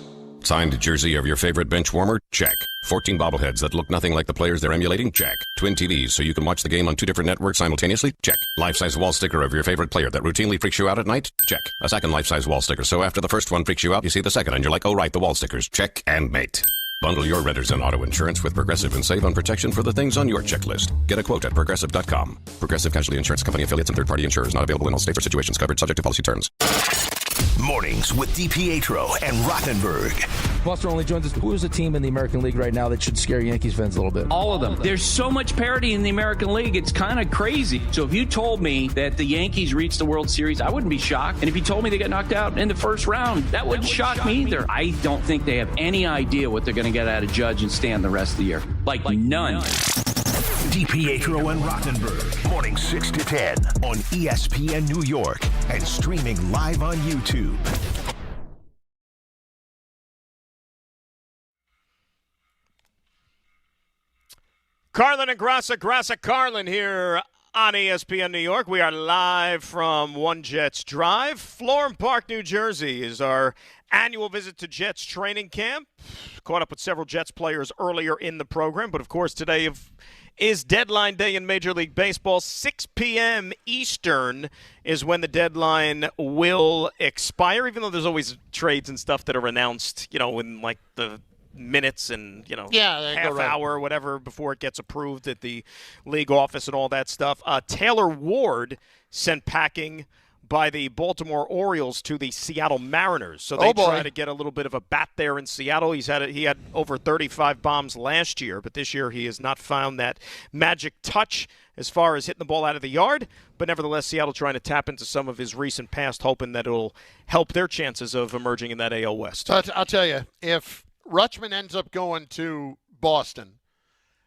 Signed jersey of your favorite bench warmer? Check. 14 bobbleheads that look nothing like the players they're emulating? Check. Twin TVs so you can watch the game on 2 different networks simultaneously? Check. Life-size wall sticker of your favorite player that routinely freaks you out at night? Check. A second life-size wall sticker so after the first one freaks you out, you see the second and you're like, oh right, the wall stickers. Check and mate. Bundle your renters and auto insurance with Progressive and save on protection for the things on your checklist. Get a quote at Progressive.com. Progressive Casualty Insurance Company affiliates and third-party insurers not available in all states or situations covered subject to policy terms. Mornings with DiPietro and Rothenberg. Buster only joins us. Who's a team in the American League right now that should scare Yankees fans a little bit? All of them. There's so much parity in the American League, it's kind of crazy. So if you told me that the Yankees reached the World Series, I wouldn't be shocked. And if you told me they got knocked out in the first round, that wouldn't shock me either. I don't think they have any idea what they're going to get out of Judge and Stan the rest of the year. Like none. DiPietro and Rothenberg. Morning 6 to 10 on ESPN New York and streaming live on YouTube. Carlin and Grassa Carlin here on ESPN New York. We are live from One Jets Drive. Florham Park, New Jersey is our annual visit to Jets training camp. Caught up with several Jets players earlier in the program, but of course today is deadline day in Major League Baseball. 6 p.m. Eastern is when the deadline will expire, even though there's always trades and stuff that are announced, in like the minutes and, half hour or whatever before it gets approved at the league office and all that stuff. Taylor Ward sent packing by the Baltimore Orioles to the Seattle Mariners. So they try to get a little bit of a bat there in Seattle. He had over 35 bombs last year, but this year he has not found that magic touch as far as hitting the ball out of the yard. But nevertheless, Seattle trying to tap into some of his recent past, hoping that it'll help their chances of emerging in that AL West. I'll tell you, if Rutschman ends up going to Boston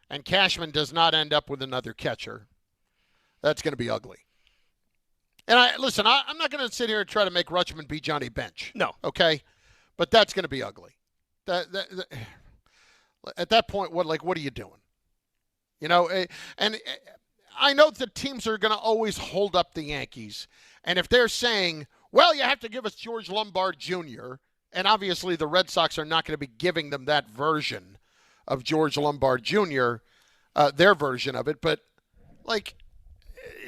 and Cashman does not end up with another catcher, that's going to be ugly. And I'm not going to sit here and try to make Rutschman be Johnny Bench. No. Okay? But that's going to be ugly. At that point, what are you doing? And I know that teams are going to always hold up the Yankees. And if they're saying, well, you have to give us George Lombard Jr., and obviously the Red Sox are not going to be giving them that version of George Lombard Jr., their version of it, but Like,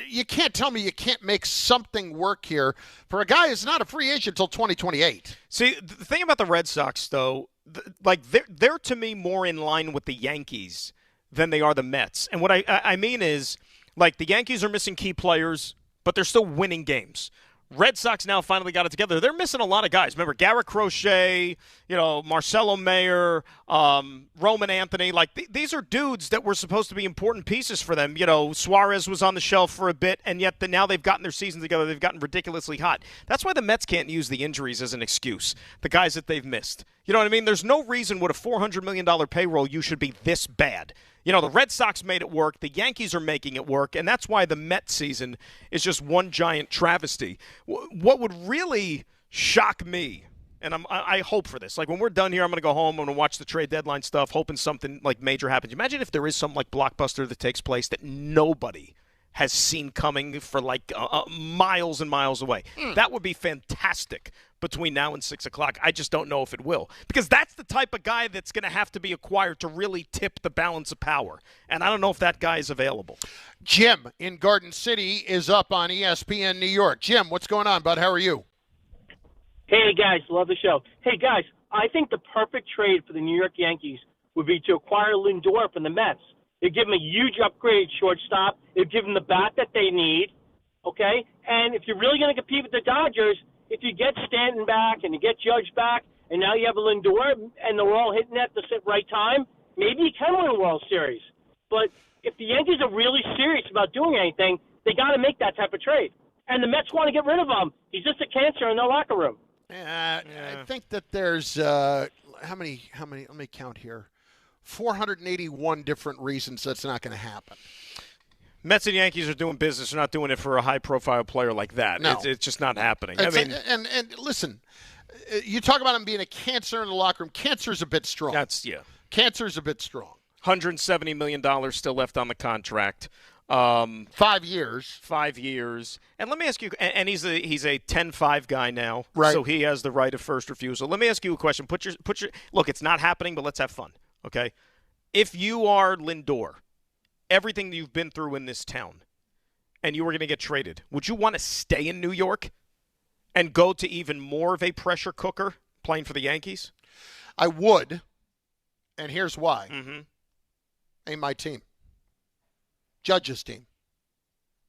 you can't tell me you can't make something work here for a guy who's not a free agent until 2028. See, the thing about the Red Sox, though, they're to me more in line with the Yankees than they are the Mets. And what I mean is, like, the Yankees are missing key players, but they're still winning games. Red Sox now finally got it together. They're missing a lot of guys. Remember, Garrett Crochet, Marcelo Mayer, Roman Anthony. Like, these are dudes that were supposed to be important pieces for them. Suarez was on the shelf for a bit, and yet now they've gotten their season together. They've gotten ridiculously hot. That's why the Mets can't use the injuries as an excuse, the guys that they've missed. You know what I mean? There's no reason with a $400 million payroll you should be this bad. The Red Sox made it work. The Yankees are making it work, and that's why the Mets season is just one giant travesty. What would really shock me, and I hope for this, like when we're done here, I'm going to go home, I'm going to watch the trade deadline stuff, hoping something like major happens. Imagine if there is some like blockbuster that takes place that nobody has seen coming for like miles and miles away. That would be fantastic between now and 6 o'clock. I just don't know if it will, because that's the type of guy that's going to have to be acquired to really tip the balance of power. And I don't know if that guy is available. Jim in Garden City is up on ESPN New York. Jim, what's going on, bud? How are you? Hey, guys. Love the show. Hey, guys, I think the perfect trade for the New York Yankees would be to acquire Lindor from the Mets. It'd give them a huge upgrade shortstop. It'd give them the bat that they need, okay? And if you're really going to compete with the Dodgers, if you get Stanton back and you get Judge back, and now you have a Lindor and they're all hitting at the right time, maybe you can win a World Series. But if the Yankees are really serious about doing anything, they got to make that type of trade. And the Mets want to get rid of him. He's just a cancer in their locker room. I think that there's how many? Let me count here. 481 different reasons that's not going to happen. Mets and Yankees are doing business. They're not doing it for a high-profile player like that. No. It's just not happening. And listen, you talk about him being a cancer in the locker room. Cancer's a bit strong. Cancer's a bit strong. $170 million still left on the contract. 5 years. 5 years. And let me ask you, and he's a 10-5 guy now, right? So he has the right of first refusal. Let me ask you a question. Put your look. It's not happening, but let's have fun. Okay, if you are Lindor, everything you've been through in this town, and you were going to get traded, would you want to stay in New York and go to even more of a pressure cooker playing for the Yankees? I would, and here's why. Ain't my team. Judge's team.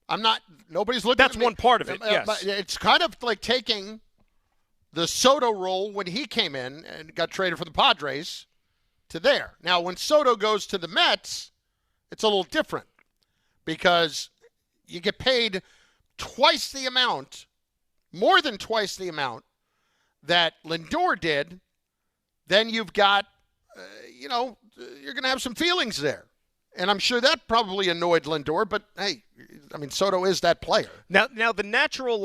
I'm not. Nobody's looking. That's at me. One part of it. Yes, it's kind of like taking the Soto role when he came in and got traded for the Padres to there. Now, when Soto goes to the Mets, it's a little different because you get paid twice the amount, more than twice the amount that Lindor did. Then you've got, you're going to have some feelings there. And I'm sure that probably annoyed Lindor, but hey, I mean, Soto is that player. Now the natural,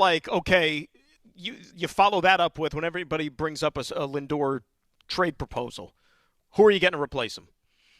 you follow that up with when everybody brings up a Lindor trade proposal. Who are you getting to replace him?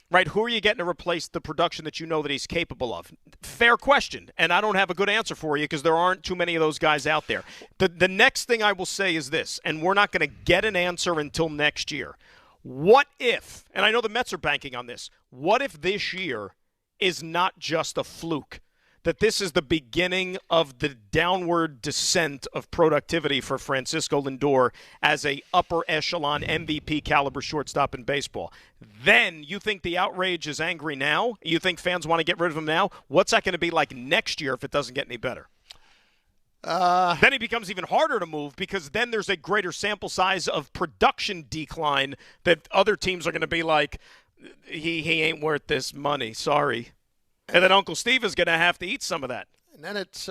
Right? Who are you getting to replace the production that you know that he's capable of? Fair question, and I don't have a good answer for you because there aren't too many of those guys out there. The next thing I will say is this, and we're not going to get an answer until next year. What if, and I know the Mets are banking on this, what if this year is not just a fluke? That this is the beginning of the downward descent of productivity for Francisco Lindor as a upper echelon MVP caliber shortstop in baseball. Then you think the outrage is angry now? You think fans want to get rid of him now? What's that going to be like next year if it doesn't get any better? Then it becomes even harder to move because then there's a greater sample size of production decline that other teams are going to be like, he ain't worth this money. Sorry. And then Uncle Steve is going to have to eat some of that. And then it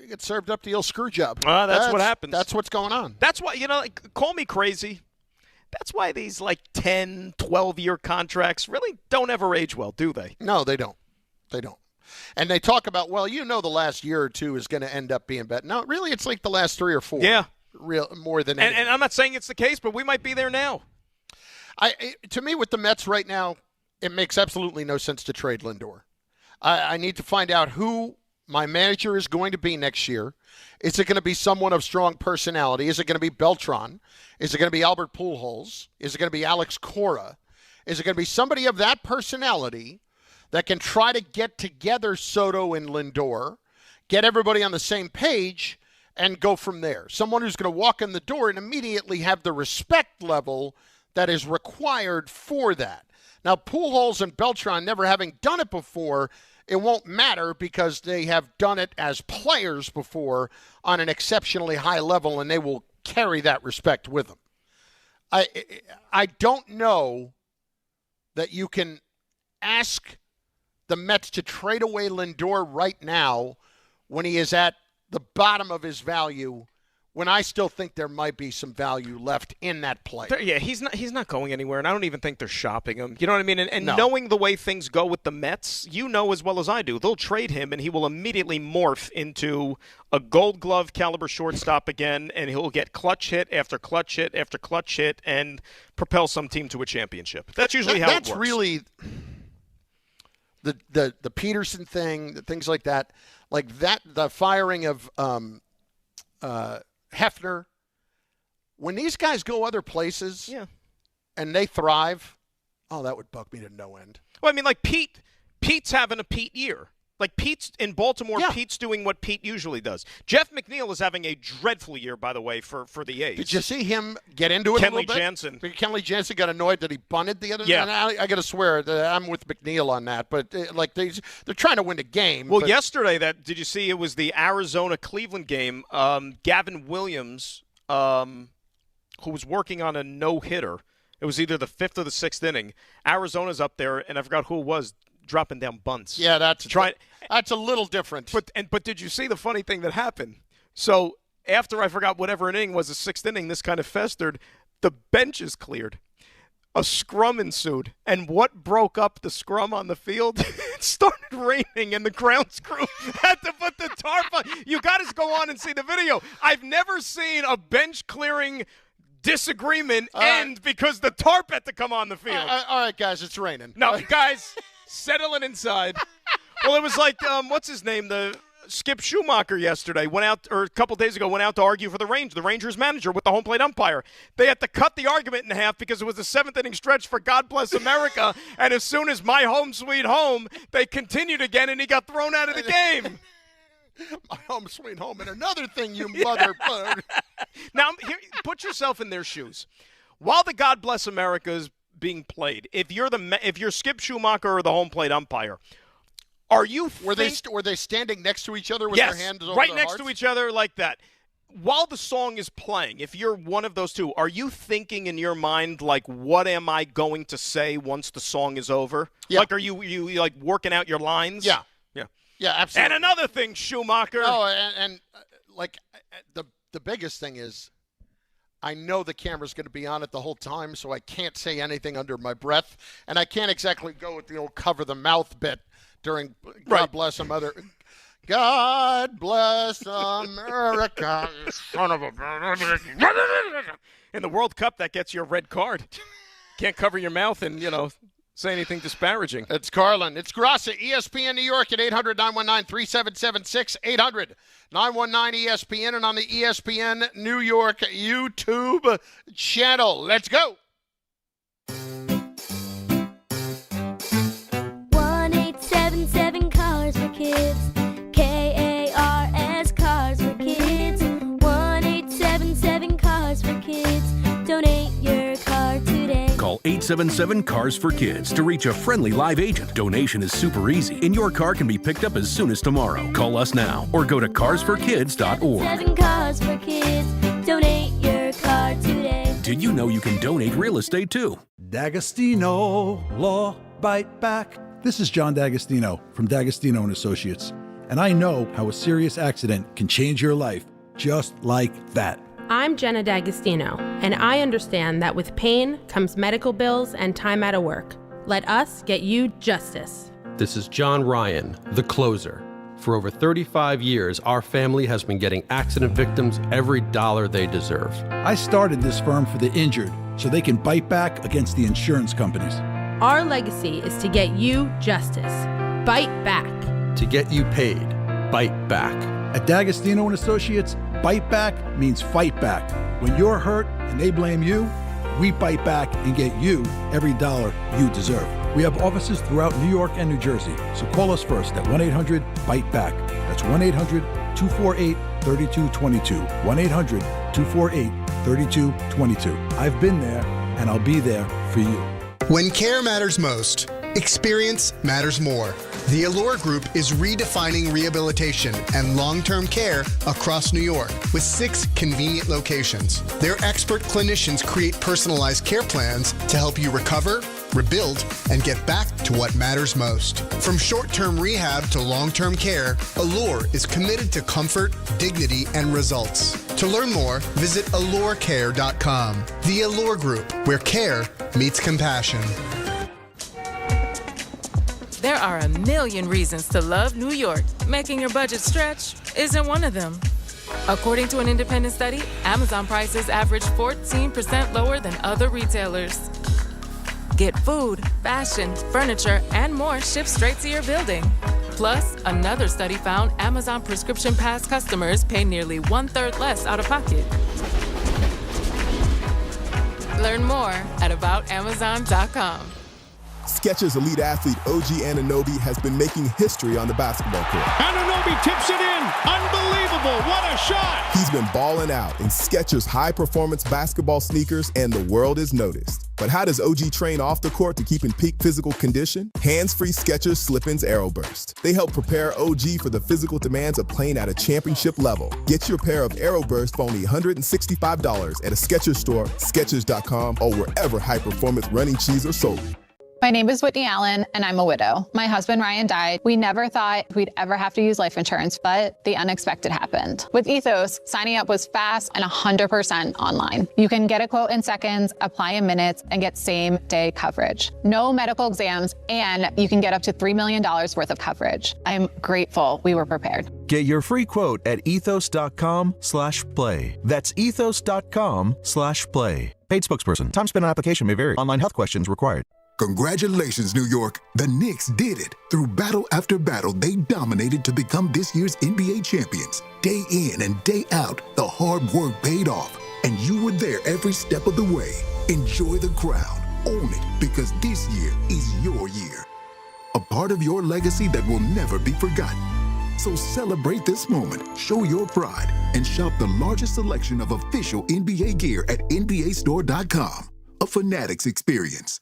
gets served up the old screw job. That's what happens. That's what's going on. That's why, call me crazy. That's why these 10, 12-year contracts really don't ever age well, do they? No, they don't. They don't. And they talk about, the last year or two is going to end up being better. No, really, it's like the last 3 or 4. Yeah. More than anything. And I'm not saying it's the case, but we might be there now. To me, with the Mets right now, it makes absolutely no sense to trade Lindor. I need to find out who my manager is going to be next year. Is it going to be someone of strong personality? Is it going to be Beltran? Is it going to be Albert Pujols? Is it going to be Alex Cora? Is it going to be somebody of that personality that can try to get together Soto and Lindor, get everybody on the same page, and go from there. Someone who's going to walk in the door and immediately have the respect level that is required for that. Now, Pujols and Beltran never having done it before, it won't matter because they have done it as players before on an exceptionally high level, and they will carry that respect with them. I don't know that you can ask the Mets to trade away Lindor right now when he is at the bottom of his value, when I still think there might be some value left in that play. Yeah, he's not going anywhere, and I don't even think they're shopping him. You know what I mean? And No. knowing the way things go with the Mets, you know as well as I do, they'll trade him, and he will immediately morph into a Gold Glove caliber shortstop again, and he'll get clutch hit after clutch hit after clutch hit and propel some team to a championship. That's usually how it works. That's really the Peterson thing, things like that. Like that, the firing of Hefner. When these guys go other places and they thrive, that would bug me to no end. Well, I mean, like Pete's having a Pete year. Like Pete's in Baltimore, Pete's doing what Pete usually does. Jeff McNeil is having a dreadful year, by the way, for the A's. Did you see him get into it a little bit? Kenley Jansen got annoyed that he bunted the other Yeah. night. I got to swear that I'm with McNeil on that. But they're trying to win the game. Well, but yesterday, did you see it was the Arizona-Cleveland game? Gavin Williams, who was working on a no-hitter. It was either the 5th or the 6th inning. Arizona's up there, and I forgot who it was, dropping down bunts. Yeah, that's a little different. But did you see the funny thing that happened? So after I forgot whatever inning was the 6th inning, this kind of festered. The benches cleared. A scrum ensued. And what broke up the scrum on the field? It started raining, and the grounds crew had to put the tarp on. You got to go on and see the video. I've never seen a bench clearing disagreement end because the tarp had to come on the field. All right, guys, it's raining. No, guys, settle it inside. Well, it was like, what's his name? The Skip Schumacher yesterday went out, or a couple days ago, went out to argue for the Rangers manager with the home plate umpire. They had to cut the argument in half because it was the 7th inning stretch for God Bless America, and as soon as My Home Sweet Home, they continued again, and he got thrown out of the game. My Home Sweet Home, and another thing, you mother. Now, here, put yourself in their shoes. While the God Bless America is being played, if you're Skip Schumacher or the home plate umpire, were they standing next to each other with their hands over right their next hearts? to each other like that? While the song is playing, if you're one of those two, are you thinking in your mind, like, what am I going to say once the song is over? Yeah. Like, are you like working out your lines? Yeah. Yeah, absolutely. And another thing, Schumacher. Oh, and the biggest thing is, I know the camera's going to be on it the whole time, so I can't say anything under my breath, and I can't exactly go with the old cover the mouth bit during God Bless America. God bless America, you son of a... In the World Cup, that gets you a red card. Can't cover your mouth and, say anything disparaging. It's Carlin. It's Grassa, ESPN New York at 800-919-3776, 800-919-ESPN, and on the ESPN New York YouTube channel. Let's go. 1-877 Cars for Kids. KARS Cars for Kids. 1-877 Cars for Kids. Donate your car today. Call 877-CARS-FOR-KIDS to reach a friendly live agent. Donation is super easy, and your car can be picked up as soon as tomorrow. Call us now or go to carsforkids.org. 7 Cars for Kids. Donate your car today. Did you know you can donate real estate too? D'Agostino Law Bite Back. This is John D'Agostino from D'Agostino & Associates, and I know how a serious accident can change your life just like that. I'm Jenna D'Agostino, and I understand that with pain comes medical bills and time out of work. Let us get you justice. This is John Ryan, the closer. For over 35 years, our family has been getting accident victims every dollar they deserve. I started this firm for the injured so they can bite back against the insurance companies. Our legacy is to get you justice. Bite back. To get you paid, bite back. At D'Agostino & Associates, bite back means fight back. When you're hurt and they blame you, we bite back and get you every dollar you deserve. We have offices throughout New York and New Jersey, so call us first at 1-800-BITE-BACK. That's 1-800-248-3222. 1-800-248-3222. I've been there, and I'll be there for you. When care matters most, experience matters more. The Allure Group is redefining rehabilitation and long-term care across New York with 6 convenient locations. Their expert clinicians create personalized care plans to help you recover, rebuild, and get back to what matters most. From short-term rehab to long-term care, Allure is committed to comfort, dignity, and results. To learn more, visit allurecare.com. The Allure Group, where care meets compassion. There are a million reasons to love New York. Making your budget stretch isn't one of them. According to an independent study, Amazon prices average 14% lower than other retailers. Get food, fashion, furniture, and more shipped straight to your building. Plus, another study found Amazon Prescription Pass customers pay nearly 1/3 less out of pocket. Learn more at aboutamazon.com. Skechers elite athlete OG Anunoby has been making history on the basketball court. Anunoby tips it in. Unbelievable. What a shot. He's been balling out in Skechers high-performance basketball sneakers, and the world is noticed. But how does OG train off the court to keep in peak physical condition? Hands-free Skechers Slip-ins Aeroburst. They help prepare OG for the physical demands of playing at a championship level. Get your pair of Aeroburst for only $165 at a Skechers store, Skechers.com, or wherever high-performance running shoes are sold. My name is Whitney Allen, and I'm a widow. My husband, Ryan, died. We never thought we'd ever have to use life insurance, but the unexpected happened. With Ethos, signing up was fast and 100% online. You can get a quote in seconds, apply in minutes, and get same-day coverage. No medical exams, and you can get up to $3 million worth of coverage. I'm grateful we were prepared. Get your free quote at ethos.com/play. That's ethos.com/play. Paid spokesperson. Time spent on application may vary. Online health questions required. Congratulations, New York. The Knicks did it. Through battle after battle, they dominated to become this year's NBA champions. Day in and day out, the hard work paid off, and you were there every step of the way. Enjoy the crown. Own it, because this year is your year. A part of your legacy that will never be forgotten. So celebrate this moment, show your pride, and shop the largest selection of official NBA gear at NBAstore.com. A Fanatics experience.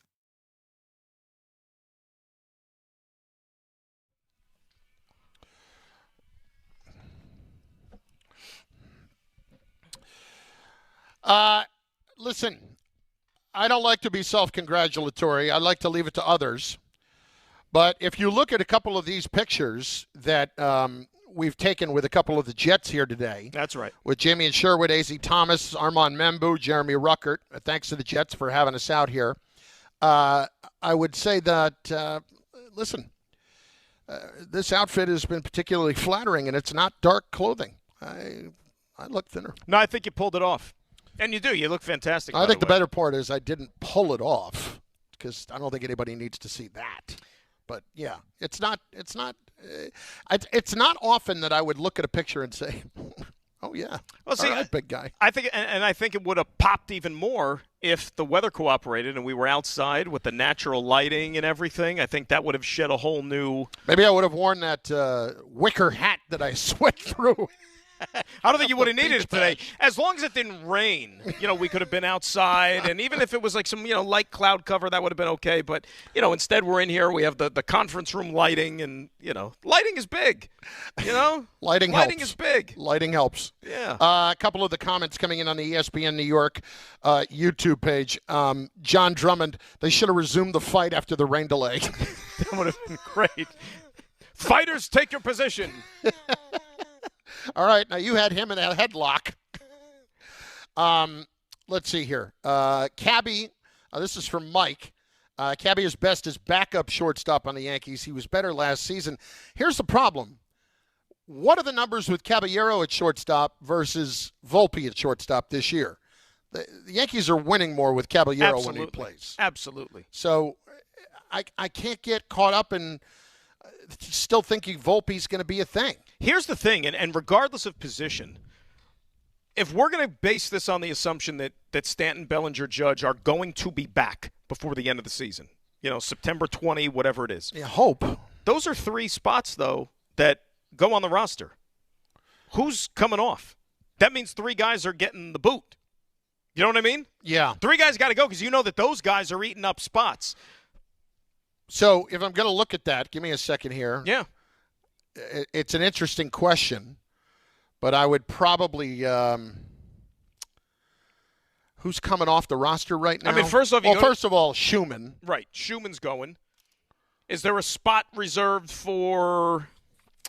Listen, I don't like to be self-congratulatory. I like to leave it to others. But if you look at a couple of these pictures that we've taken with a couple of the Jets here today. That's right. With Jamie and Sherwood, A.Z. Thomas, Armand Membu, Jeremy Ruckert. Thanks to the Jets for having us out here. I would say that, listen, this outfit has been particularly flattering, and it's not dark clothing. I look thinner. No, I think you pulled it off. And you do. You look fantastic. I think the better part is I didn't pull it off, because I don't think anybody needs to see that. But yeah, it's not often that I would look at a picture and say, "Oh yeah, well, see, all right, big guy." I think, and I think it would have popped even more if the weather cooperated and we were outside with the natural lighting and everything. I think that would have shed a whole new. Maybe I would have worn that wicker hat that I sweat through. I don't think you would have needed it today. As long as it didn't rain, we could have been outside. And even if it was like some, light cloud cover, that would have been okay. But, instead we're in here. We have the conference room lighting. And, lighting is big. Lighting is big. Lighting helps. Yeah. A couple of the comments coming in on the ESPN New York YouTube page. John Drummond, they should have resumed the fight after the rain delay. That would have been great. Fighters, take your position. All right, now you had him in a headlock. Let's see here. Cabby, this is from Mike. Cabby is best as backup shortstop on the Yankees. He was better last season. Here's the problem. What are the numbers with Caballero at shortstop versus Volpe at shortstop this year? The Yankees are winning more with Caballero when he plays. Absolutely. So I can't get caught up in still thinking Volpe's going to be a thing. Here's the thing, and regardless of position, if we're going to base this on the assumption that Stanton, Bellinger, Judge are going to be back before the end of the season, September 20, whatever it is. Yeah, hope. Those are 3 spots, though, that go on the roster. Who's coming off? That means 3 guys are getting the boot. You know what I mean? Yeah. 3 guys got to go because you know that those guys are eating up spots. So if I'm going to look at that, give me a second here. Yeah. It's an interesting question, but I would probably who's coming off the roster right now? I mean, first of all, Schumann. Right. Schumann's going. Is there a spot reserved for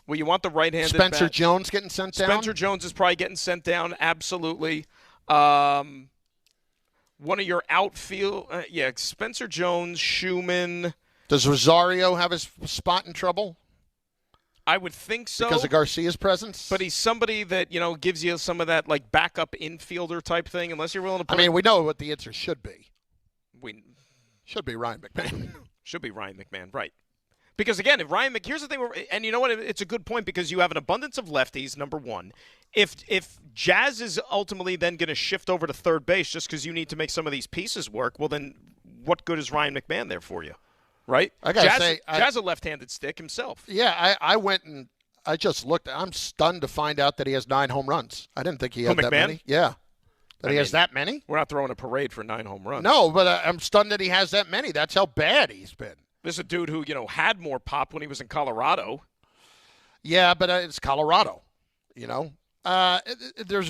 you want the right-handed Spencer bat? Jones getting sent down? Spencer Jones is probably getting sent down, absolutely. One of your outfield Spencer Jones, Schumann. Does Rosario have his spot in trouble? I would think so. Because of Garcia's presence? But he's somebody that, gives you some of that, like, backup infielder type thing, unless you're willing to put we know what the answer should be. Should be Ryan McMahon. Should be Ryan McMahon, right. Because, again, if here's the thing, and you know what, it's a good point because you have an abundance of lefties, number one. If Jazz is ultimately then going to shift over to third base just because you need to make some of these pieces work, well, then what good is Ryan McMahon there for you? Right? I got to say, Jazz a left-handed stick himself. Yeah, I went and I just looked. I'm stunned to find out that he has 9 home runs. I didn't think he had that many. Yeah. He has that many? We're not throwing a parade for 9 home runs. No, but I'm stunned that he has that many. That's how bad he's been. This is a dude who, had more pop when he was in Colorado. Yeah, but it's Colorado, There's a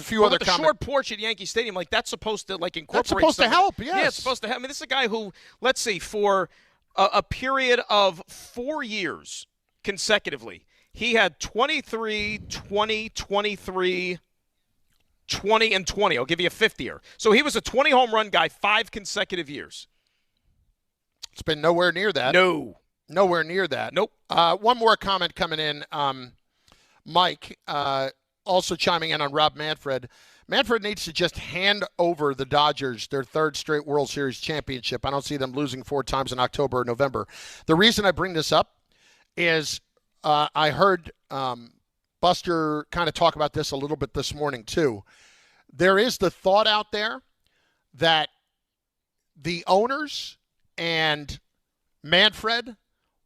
few other comments. The short porch at Yankee Stadium, that's supposed to, incorporate. That's supposed to help, yes. Yeah, it's supposed to help. This is a guy who, let's see, for a period of 4 years consecutively, he had 23, 20, 23, 20, and 20. I'll give you a 50-year. So he was a 20 home run guy 5 consecutive years. It's been nowhere near that. No. Nowhere near that. Nope. One more comment coming in. Mike, also chiming in on Rob Manfred. Manfred needs to just hand over the Dodgers their 3rd straight World Series championship. I don't see them losing 4 times in October or November. The reason I bring this up is I heard Buster kind of talk about this a little bit this morning too. There is the thought out there that the owners and Manfred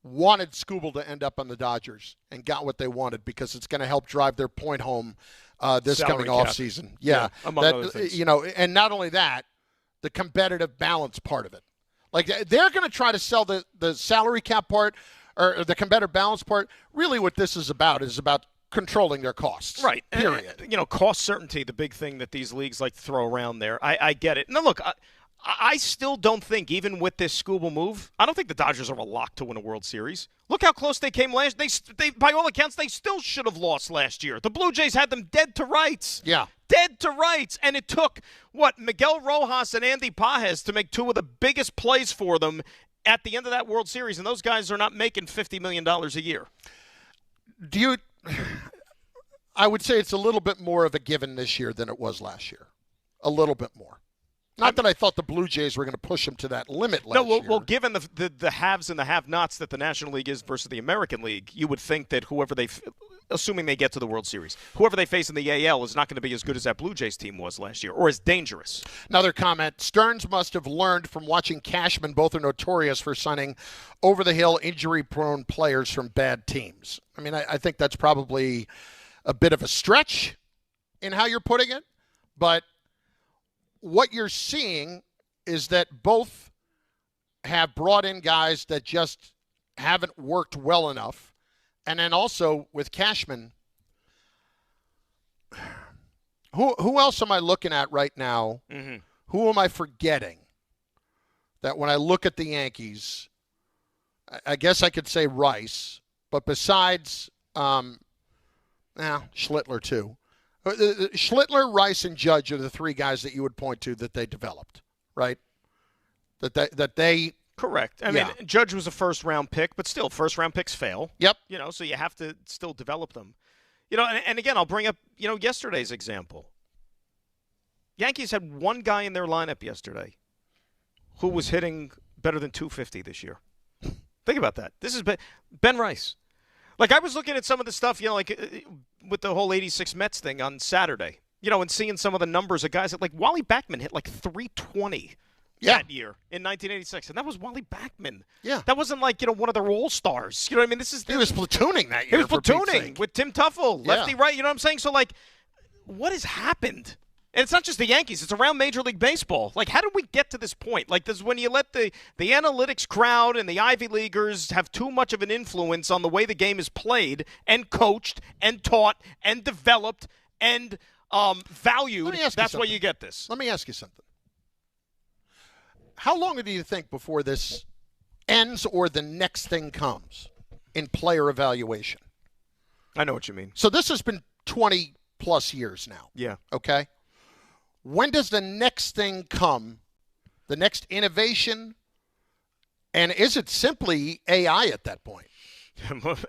wanted Skubal to end up on the Dodgers and got what they wanted because it's going to help drive their point home this coming offseason. Yeah. Among other things. And not only that, the competitive balance part of it. Like, they're going to try to sell the salary cap part or the competitive balance part. Really what this is about controlling their costs. Right. Period. Cost certainty, the big thing that these leagues like to throw around there. I get it. Now, look, I still don't think, even with this Skubal move, I don't think the Dodgers are a lock to win a World Series. Look how close they came last. They by all accounts, they still should have lost last year. The Blue Jays had them dead to rights. Yeah. Dead to rights. And it took, Miguel Rojas and Andy Pages to make 2 of the biggest plays for them at the end of that World Series. And those guys are not making $50 million a year. I would say it's a little bit more of a given this year than it was last year. A little bit more. Not that I thought the Blue Jays were going to push them to that limit last year. Well, given the haves and the have-nots that the National League is versus the American League, you would think that assuming they get to the World Series, whoever they face in the AL is not going to be as good as that Blue Jays team was last year, or as dangerous. Another comment, Stearns must have learned from watching Cashman. Both are notorious for signing over-the-hill, injury-prone players from bad teams. I mean, I think that's probably a bit of a stretch in how you're putting it, but what you're seeing is that both have brought in guys that just haven't worked well enough. And then also with Cashman, who else am I looking at right now? Mm-hmm. Who am I forgetting? That when I look at the Yankees, I guess I could say Rice, but besides Schlittler too. Schlittler, Rice, and Judge are the 3 guys that you would point to that they developed, right? That they correct. I mean, Judge was a first-round pick, but still, first-round picks fail. Yep. So you have to still develop them. And again, I'll bring up yesterday's example. Yankees had 1 guy in their lineup yesterday who was hitting better than .250 this year. Think about that. This is Ben Rice. Like, I was looking at some of the stuff, with the whole 86 Mets thing on Saturday. and seeing some of the numbers of guys like Wally Backman hit like 320 that year in 1986, and that was Wally Backman. Yeah, that wasn't like one of their all-stars. You know what I mean? He was platooning that He year. was platooning with Tim Tuffle, lefty right. You know what I'm saying? So like, what has happened? And it's not just the Yankees; it's around Major League Baseball. Like, how did we get to this point? Like, this is when you let the analytics crowd and the Ivy Leaguers have too much of an influence on the way the game is played and coached and taught and developed and valued. That's why you get this. Let me ask you something. How long do you think before this ends or the next thing comes in player evaluation? I know what you mean. So this has been 20-plus years now. Yeah. Okay? When does the next thing come, the next innovation, and is it simply AI at that point?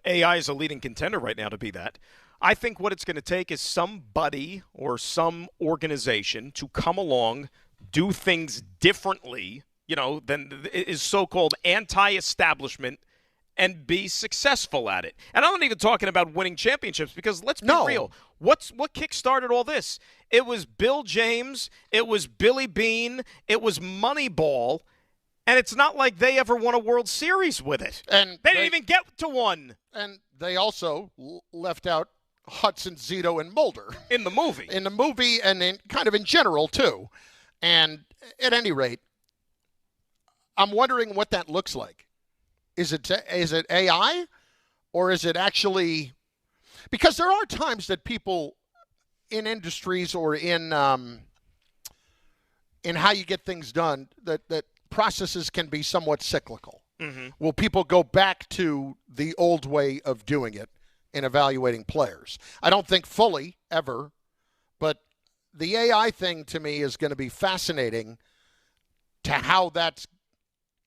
AI is a leading contender right now to be that. I think what it's going to take is somebody or some organization to come along, do things differently, than is so-called anti-establishment, and be successful at it. And I'm not even talking about winning championships, because let's be real. What kick-started all this? It was Bill James. It was Billy Beane. It was Moneyball. And it's not like they ever won a World Series with it. And they didn't even get to one. And they also left out Hudson, Zito, and Mulder. In the movie. In the movie, and kind of in general, too. And at any rate, I'm wondering what that looks like. Is it AI, or is it actually – because there are times that people in industries or in how you get things done, that processes can be somewhat cyclical. Mm-hmm. Will people go back to the old way of doing it in evaluating players? I don't think fully, ever, but the AI thing to me is going to be fascinating to how that's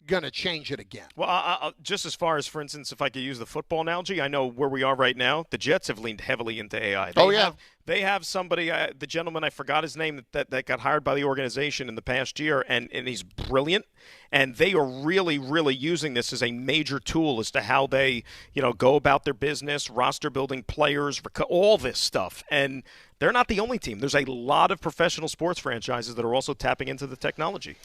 going to change it again. Well, just as far as, for instance, if I could use the football analogy, I know where we are right now. The Jets have leaned heavily into AI. They have somebody, the gentleman, I forgot his name, that got hired by the organization in the past year, and he's brilliant. And they are really, really using this as a major tool as to how they, go about their business, roster building players, all this stuff. And they're not the only team. There's a lot of professional sports franchises that are also tapping into the technology.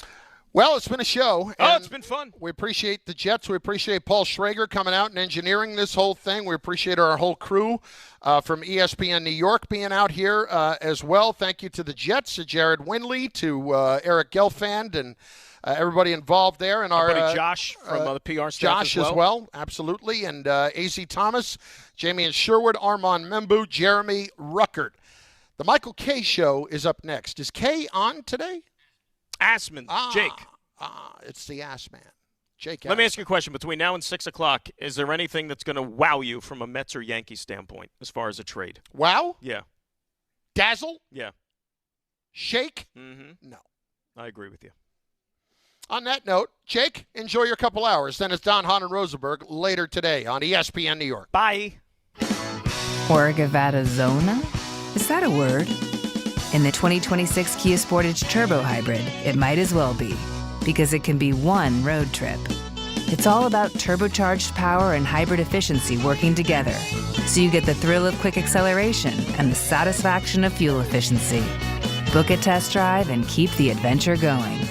Well, it's been a show. It's been fun. We appreciate the Jets. We appreciate Paul Schrager coming out and engineering this whole thing. We appreciate our whole crew from ESPN New York being out here as well. Thank you to the Jets, to Jared Windley, to Eric Gelfand, and everybody involved there. And our buddy Josh from the PR staff Josh as well, absolutely. And A.Z. Thomas, Jamie and Sherwood, Armand Membu, Jeremy Ruckert. The Michael Kay Show is up next. Is Kay on today? Assman, Jake. It's the Assman. Jake. Let me ask you a question. Between now and 6 o'clock, is there anything that's going to wow you from a Mets or Yankees standpoint as far as a trade? Wow? Yeah. Dazzle? Yeah. Shake? Mm-hmm. No. I agree with you. On that note, Jake, enjoy your couple hours. Then it's Don, Hahn, and Rosenberg later today on ESPN New York. Bye. Orgavattazona? Is that a word? In the 2026 Kia Sportage Turbo Hybrid, it might as well be, because it can be one road trip. It's all about turbocharged power and hybrid efficiency working together, so you get the thrill of quick acceleration and the satisfaction of fuel efficiency. Book a test drive and keep the adventure going.